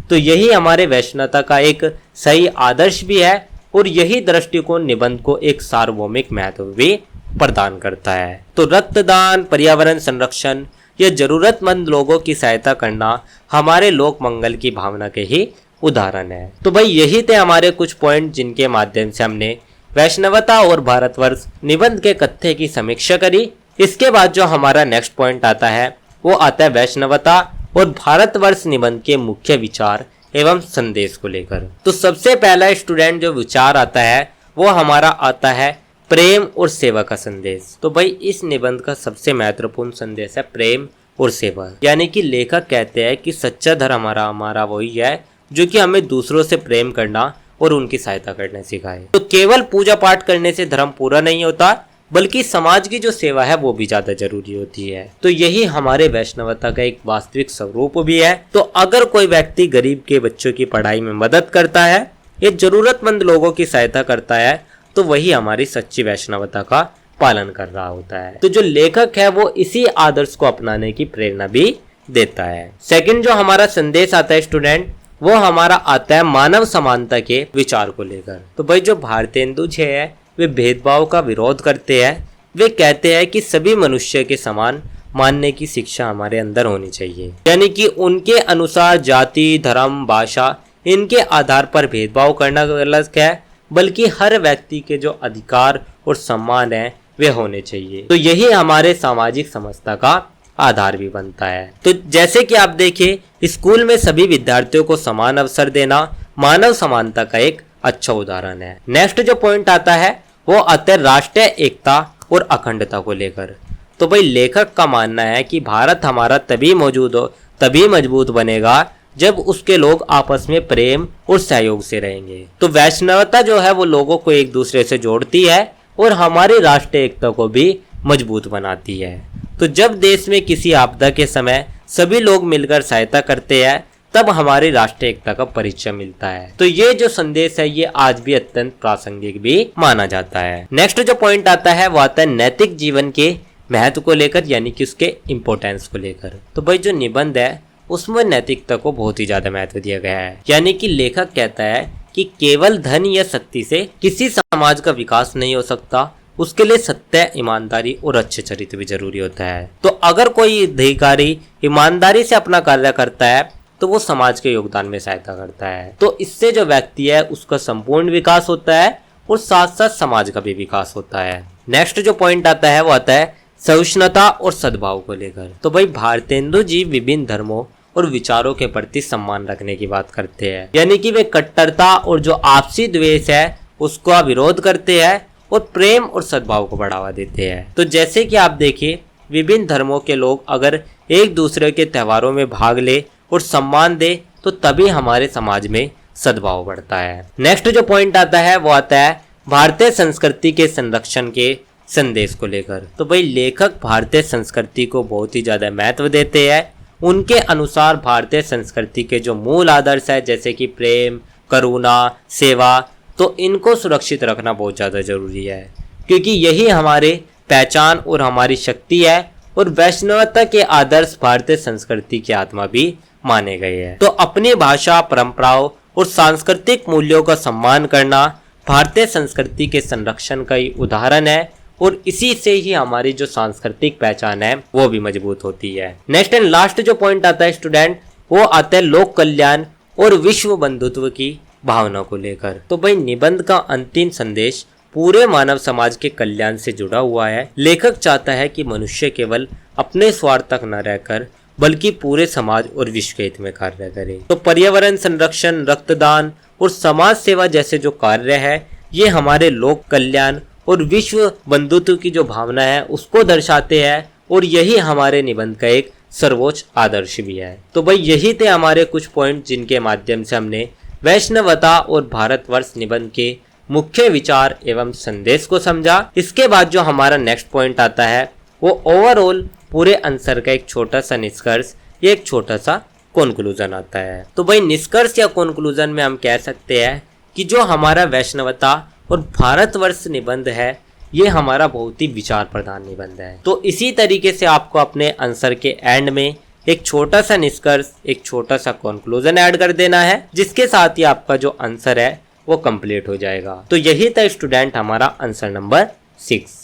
तो यही हमारे वैष्णवता का एक सही आदर्श भी है और यही दृष्टिकोण निबंध को एक सार्वभौमिक महत्व भी प्रदान करता है। तो रक्तदान, पर्यावरण संरक्षण या जरूरतमंद लोगों की सहायता करना हमारे लोक मंगल की भावना के ही उदाहरण है। तो भाई यही थे हमारे कुछ पॉइंट जिनके माध्यम से हमने वैष्णवता और भारतवर्ष निबंध के कथ्य की समीक्षा करी। इसके बाद जो हमारा नेक्स्ट पॉइंट आता है वो आता है वैष्णवता और भारतवर्ष निबंध के मुख्य विचार एवं संदेश को लेकर। तो सबसे पहला स्टूडेंट जो विचार आता है वो हमारा आता है प्रेम और सेवा का संदेश। तो भाई इस निबंध का सबसे महत्वपूर्ण संदेश है प्रेम और सेवा। यानी कि लेखक कहते हैं कि सच्चा धर्म हमारा वही है जो कि हमें दूसरों से प्रेम करना और उनकी सहायता करना सिखाए। तो केवल पूजा पाठ करने से धर्म पूरा नहीं होता, बल्कि समाज की जो सेवा है वो भी ज्यादा जरूरी होती है। तो यही हमारे वैष्णवता का एक वास्तविक स्वरूप भी है। तो अगर कोई व्यक्ति गरीब के बच्चों की पढ़ाई में मदद करता है या जरूरतमंद लोगों की सहायता करता है तो वही हमारी सच्ची वैष्णवता का पालन कर रहा होता है। तो जो लेखक है वो इसी आदर्श को अपनाने की प्रेरणा भी देता है। सेकंड जो हमारा संदेश आता है स्टूडेंट, वो हमारा आता है मानव समानता के विचार को लेकर। तो भाई जो भारतेंदु जी है वे भेदभाव का विरोध करते हैं। वे कहते हैं कि सभी मनुष्य के समान मानने की शिक्षा हमारे अंदर होनी चाहिए। यानी कि उनके अनुसार जाति, धर्म, भाषा इनके आधार पर भेदभाव करना गलत है, बल्कि हर व्यक्ति के जो अधिकार और सम्मान है वे होने चाहिए। तो यही हमारे सामाजिक समझता का आधार भी बनता है। तो जैसे कि आप देखिए स्कूल में सभी विद्यार्थियों को समान अवसर देना मानव समानता का एक अच्छा उदाहरण है। नेक्स्ट जो पॉइंट आता है वो आता है राष्ट्रीय एकता और अखंडता को लेकर। तो भाई लेखक का मानना है कि भारत हमारा तभी मजबूत बनेगा जब उसके लोग आपस में प्रेम और सहयोग से रहेंगे। तो वैष्णवता जो है वो लोगों को एक दूसरे से जोड़ती है और हमारी राष्ट्रीय एकता को भी मजबूत बनाती है। तो जब देश में किसी आपदा के समय सभी लोग मिलकर सहायता करते हैं तब हमारी राष्ट्रीय एकता का परिचय मिलता है। तो ये जो संदेश है ये आज भी अत्यंत प्रासंगिक भी माना जाता है। नेक्स्ट जो पॉइंट आता है वो आता है नैतिक जीवन के महत्व को लेकर, यानी कि उसके इम्पोर्टेंस को लेकर। तो भाई जो निबंध है उसमें नैतिकता को बहुत ही ज्यादा महत्व दिया गया है। यानी कि लेखक कहता है कि केवल धन या शक्ति से किसी समाज का विकास नहीं हो सकता, उसके लिए सत्य, ईमानदारी और अच्छे चरित्र भी जरूरी होता है। तो अगर कोई अधिकारी ईमानदारी से अपना कार्य करता है तो वो समाज के योगदान में सहायता करता है। तो इससे जो व्यक्ति है उसका संपूर्ण विकास होता है और साथ साथ समाज का भी विकास होता है। नेक्स्ट जो पॉइंट आता है वो आता है सहिष्णुता और सद्भाव को लेकर। तो भाई भारतेंदु जी विभिन्न धर्मों और विचारों के प्रति सम्मान रखने की बात करते हैं। यानी कि वे कट्टरता और जो आपसी द्वेष है उसका विरोध करते हैं और प्रेम और सद्भाव को बढ़ावा देते हैं। तो जैसे कि आप देखिए विभिन्न धर्मों के लोग अगर एक दूसरे के त्योहारों में भाग ले और सम्मान दे तो तभी हमारे समाज में सद्भाव बढ़ता है। नेक्स्ट जो पॉइंट आता है वो आता है भारतीय संस्कृति के संरक्षण के संदेश को लेकर। तो भाई लेखक भारतीय संस्कृति को बहुत ही ज्यादा महत्व देते हैं। उनके अनुसार भारतीय संस्कृति के जो मूल आदर्श है जैसे कि प्रेम, करुणा, सेवा, तो इनको सुरक्षित रखना बहुत ज़्यादा जरूरी है, क्योंकि यही हमारे पहचान और हमारी शक्ति है। और वैष्णवता के आदर्श भारतीय संस्कृति की आत्मा भी माने गए हैं। तो अपनी भाषा, परंपराओं और सांस्कृतिक मूल्यों का सम्मान करना भारतीय संस्कृति के संरक्षण का ही उदाहरण है और इसी से ही हमारी जो सांस्कृतिक पहचान है वो भी मजबूत होती है। नेक्स्ट एंड लास्ट जो पॉइंट आता है स्टूडेंट वो आता है लोक कल्याण और विश्व बंधुत्व की भावना को लेकर। तो भाई निबंध का अंतिम संदेश पूरे मानव समाज के कल्याण से जुड़ा हुआ है। लेखक चाहता है कि मनुष्य केवल अपने स्वार्थ तक न रहकर बल्कि पूरे समाज और विश्व के हित में कार्य करे। तो पर्यावरण संरक्षण, रक्तदान और समाज सेवा जैसे जो कार्य है ये हमारे लोक कल्याण और विश्व बंधुत्व की जो भावना है उसको दर्शाते हैं और यही हमारे निबंध का एक सर्वोच्च आदर्श भी है। तो भाई यही थे हमारे कुछ पॉइंट जिनके माध्यम से हमने वैष्णवता और भारतवर्ष निबंध के मुख्य विचार एवं संदेश को समझा। इसके बाद जो हमारा नेक्स्ट पॉइंट आता है वो ओवरऑल पूरे आंसर का एक छोटा सा निष्कर्ष या एक छोटा सा कंक्लूजन आता है। तो भाई निष्कर्ष या कंक्लूजन में हम कह सकते हैं कि जो हमारा वैष्णवता और भारतवर्ष निबंध है ये हमारा बहुत ही विचार प्रधान निबंध है। तो इसी तरीके से आपको अपने आंसर के एंड में एक छोटा सा निष्कर्ष, एक छोटा सा कंक्लूजन ऐड कर देना है, जिसके साथ ही आपका जो आंसर है वो कंप्लीट हो जाएगा। तो यही था स्टूडेंट हमारा आंसर नंबर 6।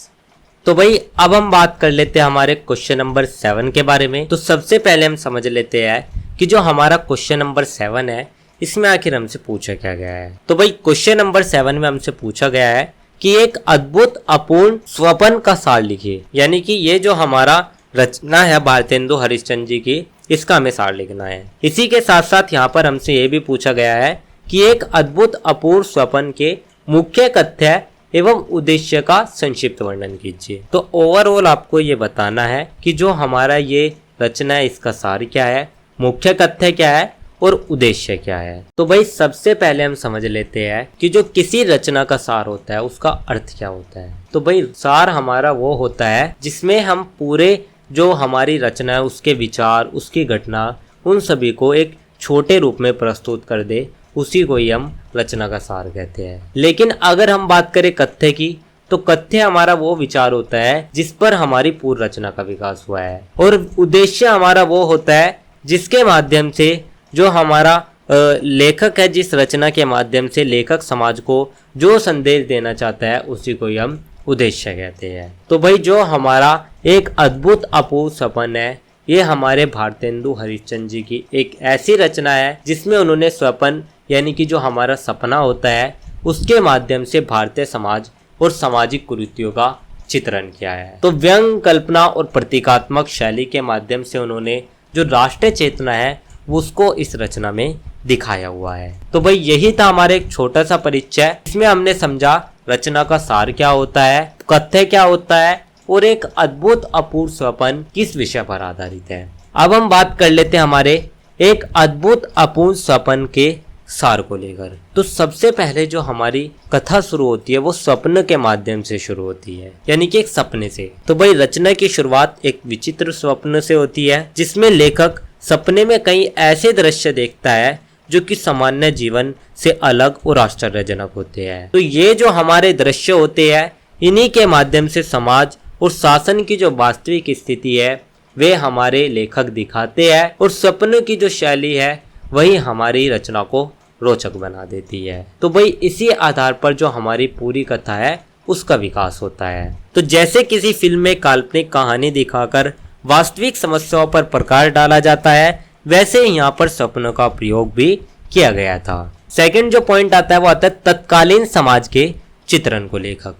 तो भाई अब हम बात कर लेते हैं हमारे क्वेश्चन नंबर 7 के बारे में। तो सबसे पहले हम समझ लेते हैं कि जो हमारा क्वेश्चन नंबर 7 है इसमें आखिर हमसे पूछा क्या गया है। तो भाई क्वेश्चन नंबर 7 में हमसे पूछा गया है कि एक अद्भुत अपूर्ण स्वप्न का सार लिखिए। यानी कि ये जो हमारा रचना है भारतेंदु हरिश्चंद्र जी की इसका हमें सार लिखना है। इसी के साथ साथ यहाँ पर हमसे ये भी पूछा गया है कि एक अद्भुत अपूर्व स्वप्न के मुख्य कथ्य एवं उद्देश्य का संक्षिप्त वर्णन कीजिए। तो ओवरऑल आपको ये बताना है कि जो हमारा ये रचना है इसका सार क्या है, मुख्य कथ्य क्या है और उद्देश्य क्या है। तो भाई सबसे पहले हम समझ लेते हैं कि जो किसी रचना का सार होता है उसका अर्थ क्या होता है। तो भाई सार हमारा वो होता है जिसमें हम पूरे जो हमारी रचना है उसके विचार, उसकी घटना, उन सभी को एक छोटे रूप में प्रस्तुत कर दे, उसी को ही हम रचना का सार कहते हैं। लेकिन अगर हम बात करें कथ्य की, तो कथ्य हमारा वो विचार होता है जिस पर हमारी पूर्ण रचना का विकास हुआ है, और उद्देश्य हमारा वो होता है जिसके माध्यम से जो हमारा लेखक है, जिस रचना के माध्यम से लेखक समाज को जो संदेश देना चाहता है उसी को ही हम उद्देश्य कहते हैं। तो भाई जो हमारा एक अद्भुत अपूर्व स्वप्न है, ये हमारे भारतेंदु हरिश्चंद्र जी की एक ऐसी रचना है जिसमें उन्होंने स्वप्न यानी कि जो हमारा सपना होता है उसके माध्यम से भारतीय समाज और सामाजिक कुरीतियों का चित्रण किया है। तो व्यंग, कल्पना और प्रतीकात्मक शैली के माध्यम से उन्होंने जो राष्ट्रीय चेतना है उसको इस रचना में दिखाया हुआ है। तो भाई यही था हमारा एक छोटा सा परिचय। इसमें हमने समझा रचना का सार क्या होता है, कथ्य क्या होता है और एक अद्भुत अपूर्व स्वप्न किस विषय पर आधारित है। अब हम बात कर लेते हैं हमारे एक अद्भुत अपूर्व स्वप्न के सार को लेकर। तो सबसे पहले जो हमारी कथा शुरू होती है वो स्वप्न के माध्यम से शुरू होती है, यानी कि एक सपने से। तो भाई रचना की शुरुआत एक विचित्र स्वप्न से होती है जिसमें लेखक सपने में कई ऐसे दृश्य देखता है जो कि सामान्य जीवन से अलग और आश्चर्यजनक होते हैं। तो ये जो हमारे दृश्य होते हैं इन्हीं के माध्यम से समाज और शासन की जो वास्तविक स्थिति है वे हमारे लेखक दिखाते हैं, और सपने की जो शैली है वही हमारी रचना को रोचक बना देती है। तो भाई इसी आधार पर जो हमारी पूरी कथा है उसका विकास होता है। तो जैसे किसी फिल्म में काल्पनिक कहानी दिखाकर वास्तविक समस्याओं पर प्रकाश डाला जाता है, वैसे ही यहाँ पर सपनों का प्रयोग भी किया गया था। सेकंड जो पॉइंट आता है वो आता है तत्कालीन समाज के चित्रण को लेखक।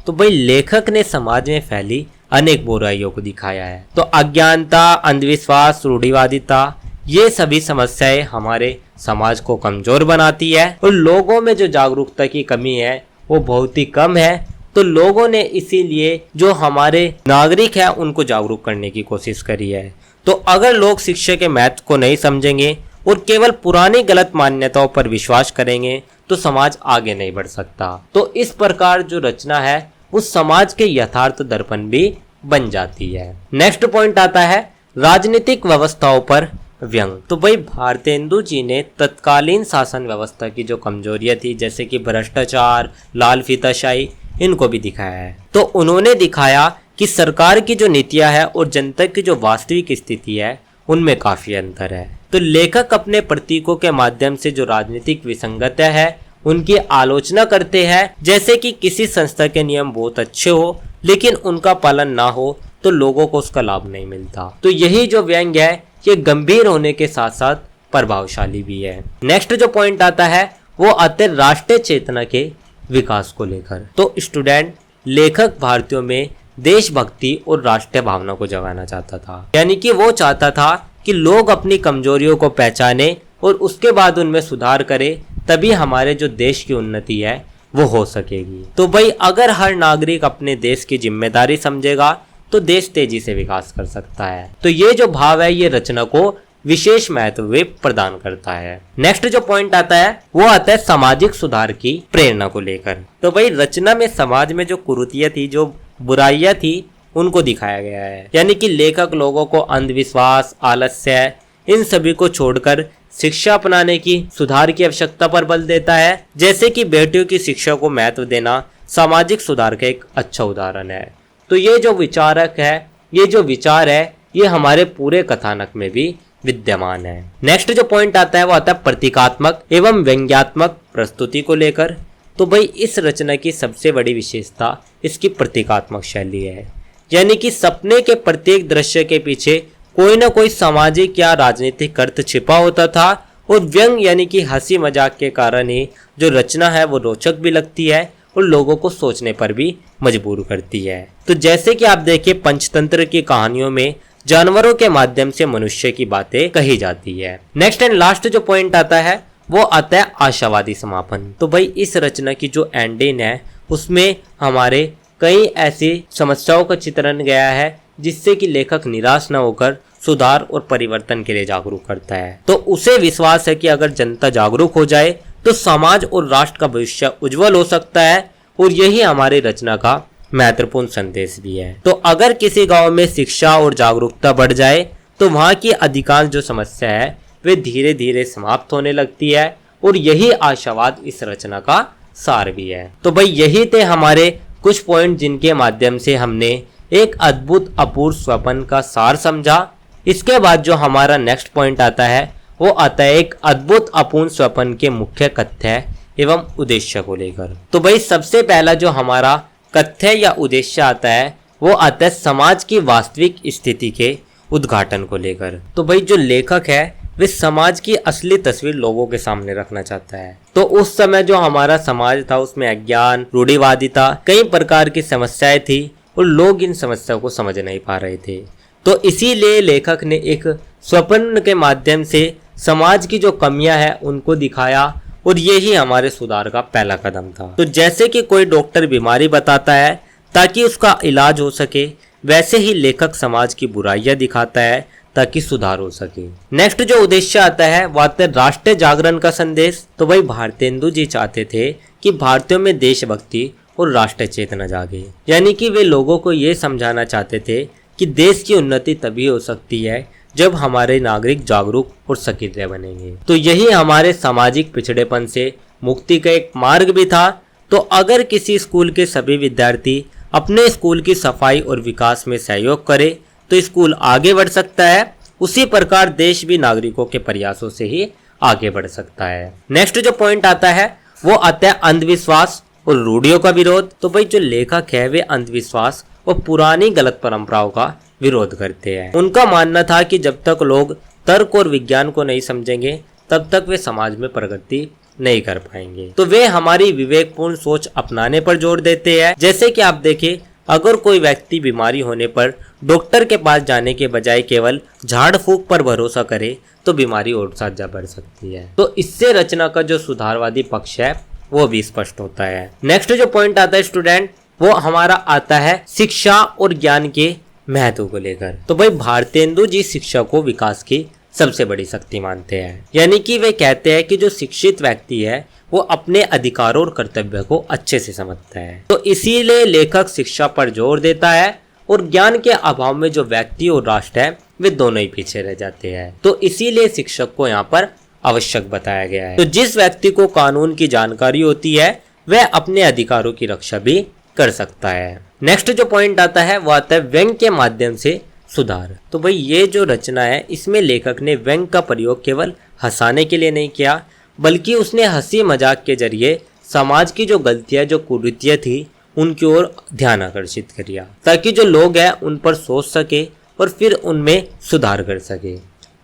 तो भाई लेखक ने समाज में फैली अनेक बुराइयों को दिखाया है। तो अज्ञानता, अंधविश्वास, रूढ़िवादिता, ये सभी समस्याएं हमारे समाज को कमजोर बनाती है और लोगों में जो जागरूकता की कमी है वो बहुत ही कम है। तो लोगों ने इसीलिए जो हमारे नागरिक हैं उनको जागरूक करने की कोशिश करी है। तो अगर लोग शिक्षा के महत्व को नहीं समझेंगे और केवल पुरानी गलत मान्यताओं पर विश्वास करेंगे तो समाज आगे नहीं बढ़ सकता। तो इस प्रकार जो रचना है वो समाज के यथार्थ दर्पण भी बन जाती है। नेक्स्ट पॉइंट आता है राजनीतिक व्यवस्थाओं पर व्यंग। तो भाई भारतेंदु जी ने तत्कालीन शासन व्यवस्था की जो कमजोरियां थी जैसे कि भ्रष्टाचार, लाल फीताशाही, इनको भी दिखाया है। तो उन्होंने दिखाया कि सरकार की जो नीतियां है और जनता की जो वास्तविक स्थिति है उनमें काफी अंतर है। तो लेखक अपने प्रतीकों के माध्यम से जो राजनीतिक विसंगतता है उनकी आलोचना करते हैं, जैसे कि किसी संस्था के नियम बहुत अच्छे हो लेकिन उनका पालन ना हो तो लोगों को उसका लाभ नहीं मिलता। तो यही जो व्यंग्य है ये गंभीर होने के साथ साथ प्रभावशाली भी है। नेक्स्ट जो पॉइंट आता है वो आते हैं राष्ट्रीय चेतना के विकास को लेकर। तो स्टूडेंट, लेखक भारतीयों में देशभक्ति और राष्ट्रीय भावना को जगाना चाहता था, यानी कि वो चाहता था कि लोग अपनी कमजोरियों को पहचाने और उसके बाद उनमें सुधार करें, तभी हमारे जो देश की उन्नति है वो हो सकेगी। तो भाई अगर हर नागरिक अपने देश की जिम्मेदारी समझेगा तो देश तेजी से विकास कर सकता है। तो ये जो भाव है ये रचना को विशेष महत्व प्रदान करता है। नेक्स्ट जो पॉइंट आता है वो आता है सामाजिक सुधार की प्रेरणा को लेकर। तो भाई रचना में समाज में जो कुरीतियां थी, जो बुराइयां थी, उनको दिखाया गया है, यानी कि लेखक लोगों को अंधविश्वास, आलस्य, इन सभी को छोड़कर शिक्षा अपनाने की, सुधार की आवश्यकता पर बल देता है। जैसे कि बेटियों की शिक्षा को महत्व देना सामाजिक सुधार का एक अच्छा उदाहरण है। तो ये जो विचारक है, ये जो विचार है, ये हमारे पूरे कथानक में भी विद्यमान है। नेक्स्ट जो पॉइंट आता है वो आता है प्रतीकात्मक एवं व्यंग्यात्मक प्रस्तुति को लेकर। तो भाई इस रचना की सबसे बड़ी विशेषता इसकी प्रतीकात्मक शैली है, यानी कि सपने के प्रत्येक दृश्य के पीछे कोई ना कोई सामाजिक या राजनीतिक अर्थ छिपा होता था, और व्यंग यानी कि हंसी मजाक के कारण ही जो रचना है वो रोचक भी लगती है और लोगों को सोचने पर भी मजबूर करती है। तो जैसे कि आप देखिए पंचतंत्र की कहानियों में जानवरों के माध्यम से मनुष्य की बातें कही जाती है। नेक्स्ट एंड लास्ट जो पॉइंट आता है वो आता है आशावादी समापन। तो भाई इस रचना की जो एंडिंग है उसमें हमारे कई ऐसी समस्याओं का चित्रण गया है जिससे कि लेखक निराश न होकर सुधार और परिवर्तन के लिए जागरूक करता है। तो उसे विश्वास है कि अगर जनता जागरूक हो जाए तो समाज और राष्ट्र का भविष्य उज्जवल हो सकता है, और यही हमारी रचना का महत्वपूर्ण संदेश भी है। तो अगर किसी गांव में शिक्षा और जागरूकता बढ़ जाए तो वहां की अधिकांश जो समस्या है वे धीरे धीरे समाप्त होने लगती है, और यही आशावाद इस रचना का सार भी है। तो भाई यही थे हमारे कुछ पॉइंट जिनके माध्यम से हमने एक अद्भुत अपूर्व स्वप्न का सार समझा। इसके बाद जो हमारा नेक्स्ट पॉइंट आता है वो आता है एक अद्भुत अपूर्ण स्वप्न के मुख्य कथ्य एवं उद्देश्य को लेकर। तो भाई सबसे पहला जो हमारा कथ्य या उद्देश्य आता है वो आता है समाज की वास्तविक स्थिति के उद्घाटन को लेकर। तो भाई जो लेखक है वे समाज की असली तस्वीर लोगों के सामने रखना चाहता है। तो उस समय जो हमारा समाज था उसमें अज्ञान, रूढ़िवादिता, कई प्रकार की समस्याएं थी और लोग इन समस्याओं को समझ नहीं पा रहे थे। तो इसीलिए लेखक ने एक स्वप्न के माध्यम से समाज की जो कमियां हैं उनको दिखाया, और यही हमारे सुधार का पहला कदम था। तो जैसे कि कोई डॉक्टर बीमारी बताता है ताकि उसका इलाज हो सके, वैसे ही लेखक समाज की बुराइयां दिखाता है ताकि सुधार हो सके। नेक्स्ट जो उद्देश्य आता है वो आता है राष्ट्रीय जागरण का संदेश। तो भाई भारतेंदु जी चाहते थे कि भारतीयों में देशभक्ति और राष्ट्रीय चेतना जागे, यानी कि वे लोगों को ये समझाना चाहते थे कि देश की उन्नति तभी हो सकती है जब हमारे नागरिक जागरूक और सक्रिय बनेंगे। तो यही हमारे सामाजिक पिछड़ेपन से मुक्ति का एक मार्ग भी था। तो अगर किसी स्कूल के सभी विद्यार्थी अपने स्कूल की सफाई और विकास में सहयोग करे तो स्कूल आगे बढ़ सकता है, उसी प्रकार देश भी नागरिकों के प्रयासों से ही आगे बढ़ सकता है। नेक्स्ट जो पॉइंट आता है वो आता है अंधविश्वास और रूढ़ियों का विरोध। तो भाई जो लेखक है वे अंधविश्वास और पुरानी गलत परंपराओं का विरोध करते हैं। उनका मानना था कि जब तक लोग तर्क और विज्ञान को नहीं समझेंगे तब तक वे समाज में प्रगति नहीं कर पाएंगे। तो वे हमारी विवेकपूर्ण सोच अपनाने पर जोर देते हैं। जैसे कि आप देखें, अगर कोई व्यक्ति बीमारी होने पर डॉक्टर के पास जाने के बजाय केवल झाड़ फूक पर भरोसा करे तो बीमारी और ज्यादा बढ़ सकती है। तो इससे रचना का जो सुधारवादी पक्ष है वो भी स्पष्ट होता है। नेक्स्ट जो पॉइंट आता है स्टूडेंट वो हमारा आता है शिक्षा और ज्ञान के महत्व को लेकर। तो भाई भारतेंदु जी शिक्षा को विकास की सबसे बड़ी शक्ति मानते हैं, यानी कि वे कहते हैं कि जो शिक्षित व्यक्ति है वो अपने अधिकारों और कर्तव्य को अच्छे से समझता है। तो इसीलिए लेखक शिक्षा पर जोर देता है, और ज्ञान के अभाव में जो व्यक्ति और राष्ट्र है वे दोनों ही पीछे रह जाते हैं। तो इसीलिए शिक्षक को यहाँ पर आवश्यक बताया गया है। तो जिस व्यक्ति को कानून की जानकारी होती है वह अपने अधिकारों की रक्षा भी कर सकता है। नेक्स्ट जो पॉइंट आता है वो आता है व्यंग्य के माध्यम से सुधार। तो भाई ये जो रचना है इसमें लेखक ने व्यंग्य का प्रयोग केवल हंसाने के लिए नहीं किया, बल्कि उसने हंसी मजाक के जरिए समाज की जो गलतियां, जो कुरीतियां थी उनकी ओर ध्यान आकर्षित किया, ताकि जो लोग हैं उन पर सोच सके और फिर उनमें सुधार कर सके।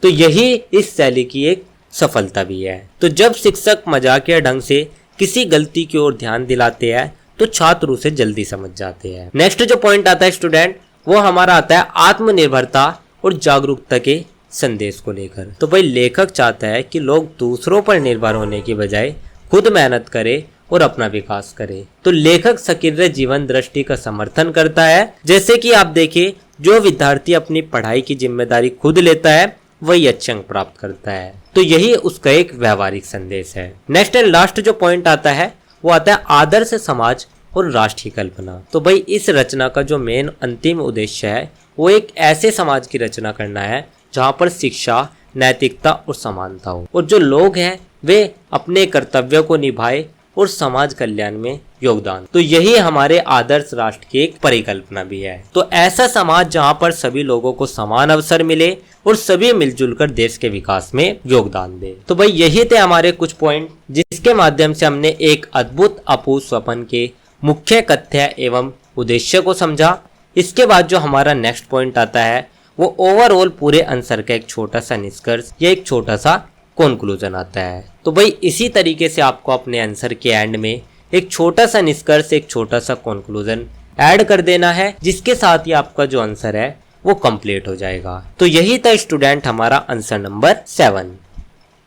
तो यही इस शैली की एक सफलता भी है। तो जब शिक्षक मजाकिया ढंग से किसी गलती की ओर ध्यान दिलाते हैं तो छात्र उसे जल्दी समझ जाते हैं। नेक्स्ट जो पॉइंट आता है स्टूडेंट वो हमारा आता है आत्मनिर्भरता और जागरूकता के संदेश को लेकर। तो भाई लेखक चाहता है कि लोग दूसरों पर निर्भर होने की बजाय खुद मेहनत करें और अपना विकास करे। तो लेखक सक्रिय जीवन दृष्टि का समर्थन करता है। जैसे कि आप देखिए, जो विद्यार्थी अपनी पढ़ाई की जिम्मेदारी खुद लेता है वही अच्छे अंक प्राप्त करता है। तो यही उसका एक व्यवहारिक संदेश है। नेक्स्ट एंड लास्ट जो पॉइंट आता है वो आता है आदर्श समाज और राष्ट्र की कल्पना। तो भाई इस रचना का जो मेन अंतिम उद्देश्य है वो एक ऐसे समाज की रचना करना है जहाँ पर शिक्षा, नैतिकता और समानता हो, और जो लोग हैं वे अपने कर्तव्यों को निभाए और समाज कल्याण में योगदान। तो यही हमारे आदर्श राष्ट्र की एक परिकल्पना भी है। तो ऐसा समाज जहाँ पर सभी लोगों को समान अवसर मिले और सभी मिलजुल कर देश के विकास में योगदान दे। तो भाई यही थे हमारे कुछ पॉइंट जिसके माध्यम से हमने एक अद्भुत अपूर्व स्वप्न के मुख्य कथ्य एवं उद्देश्य को समझा। इसके बाद जो हमारा नेक्स्ट पॉइंट आता है वो ओवरऑल पूरे आंसर का एक छोटा सा निष्कर्ष या एक छोटा सा कंक्लूजन आता है। तो भाई इसी तरीके से आपको अपने आंसर के एंड में एक छोटा सा निष्कर्ष, एक छोटा सा कंक्लूजन ऐड कर देना है, जिसके साथ ही आपका जो आंसर है वो कंप्लीट हो जाएगा। तो यही था स्टूडेंट हमारा आंसर नंबर 7।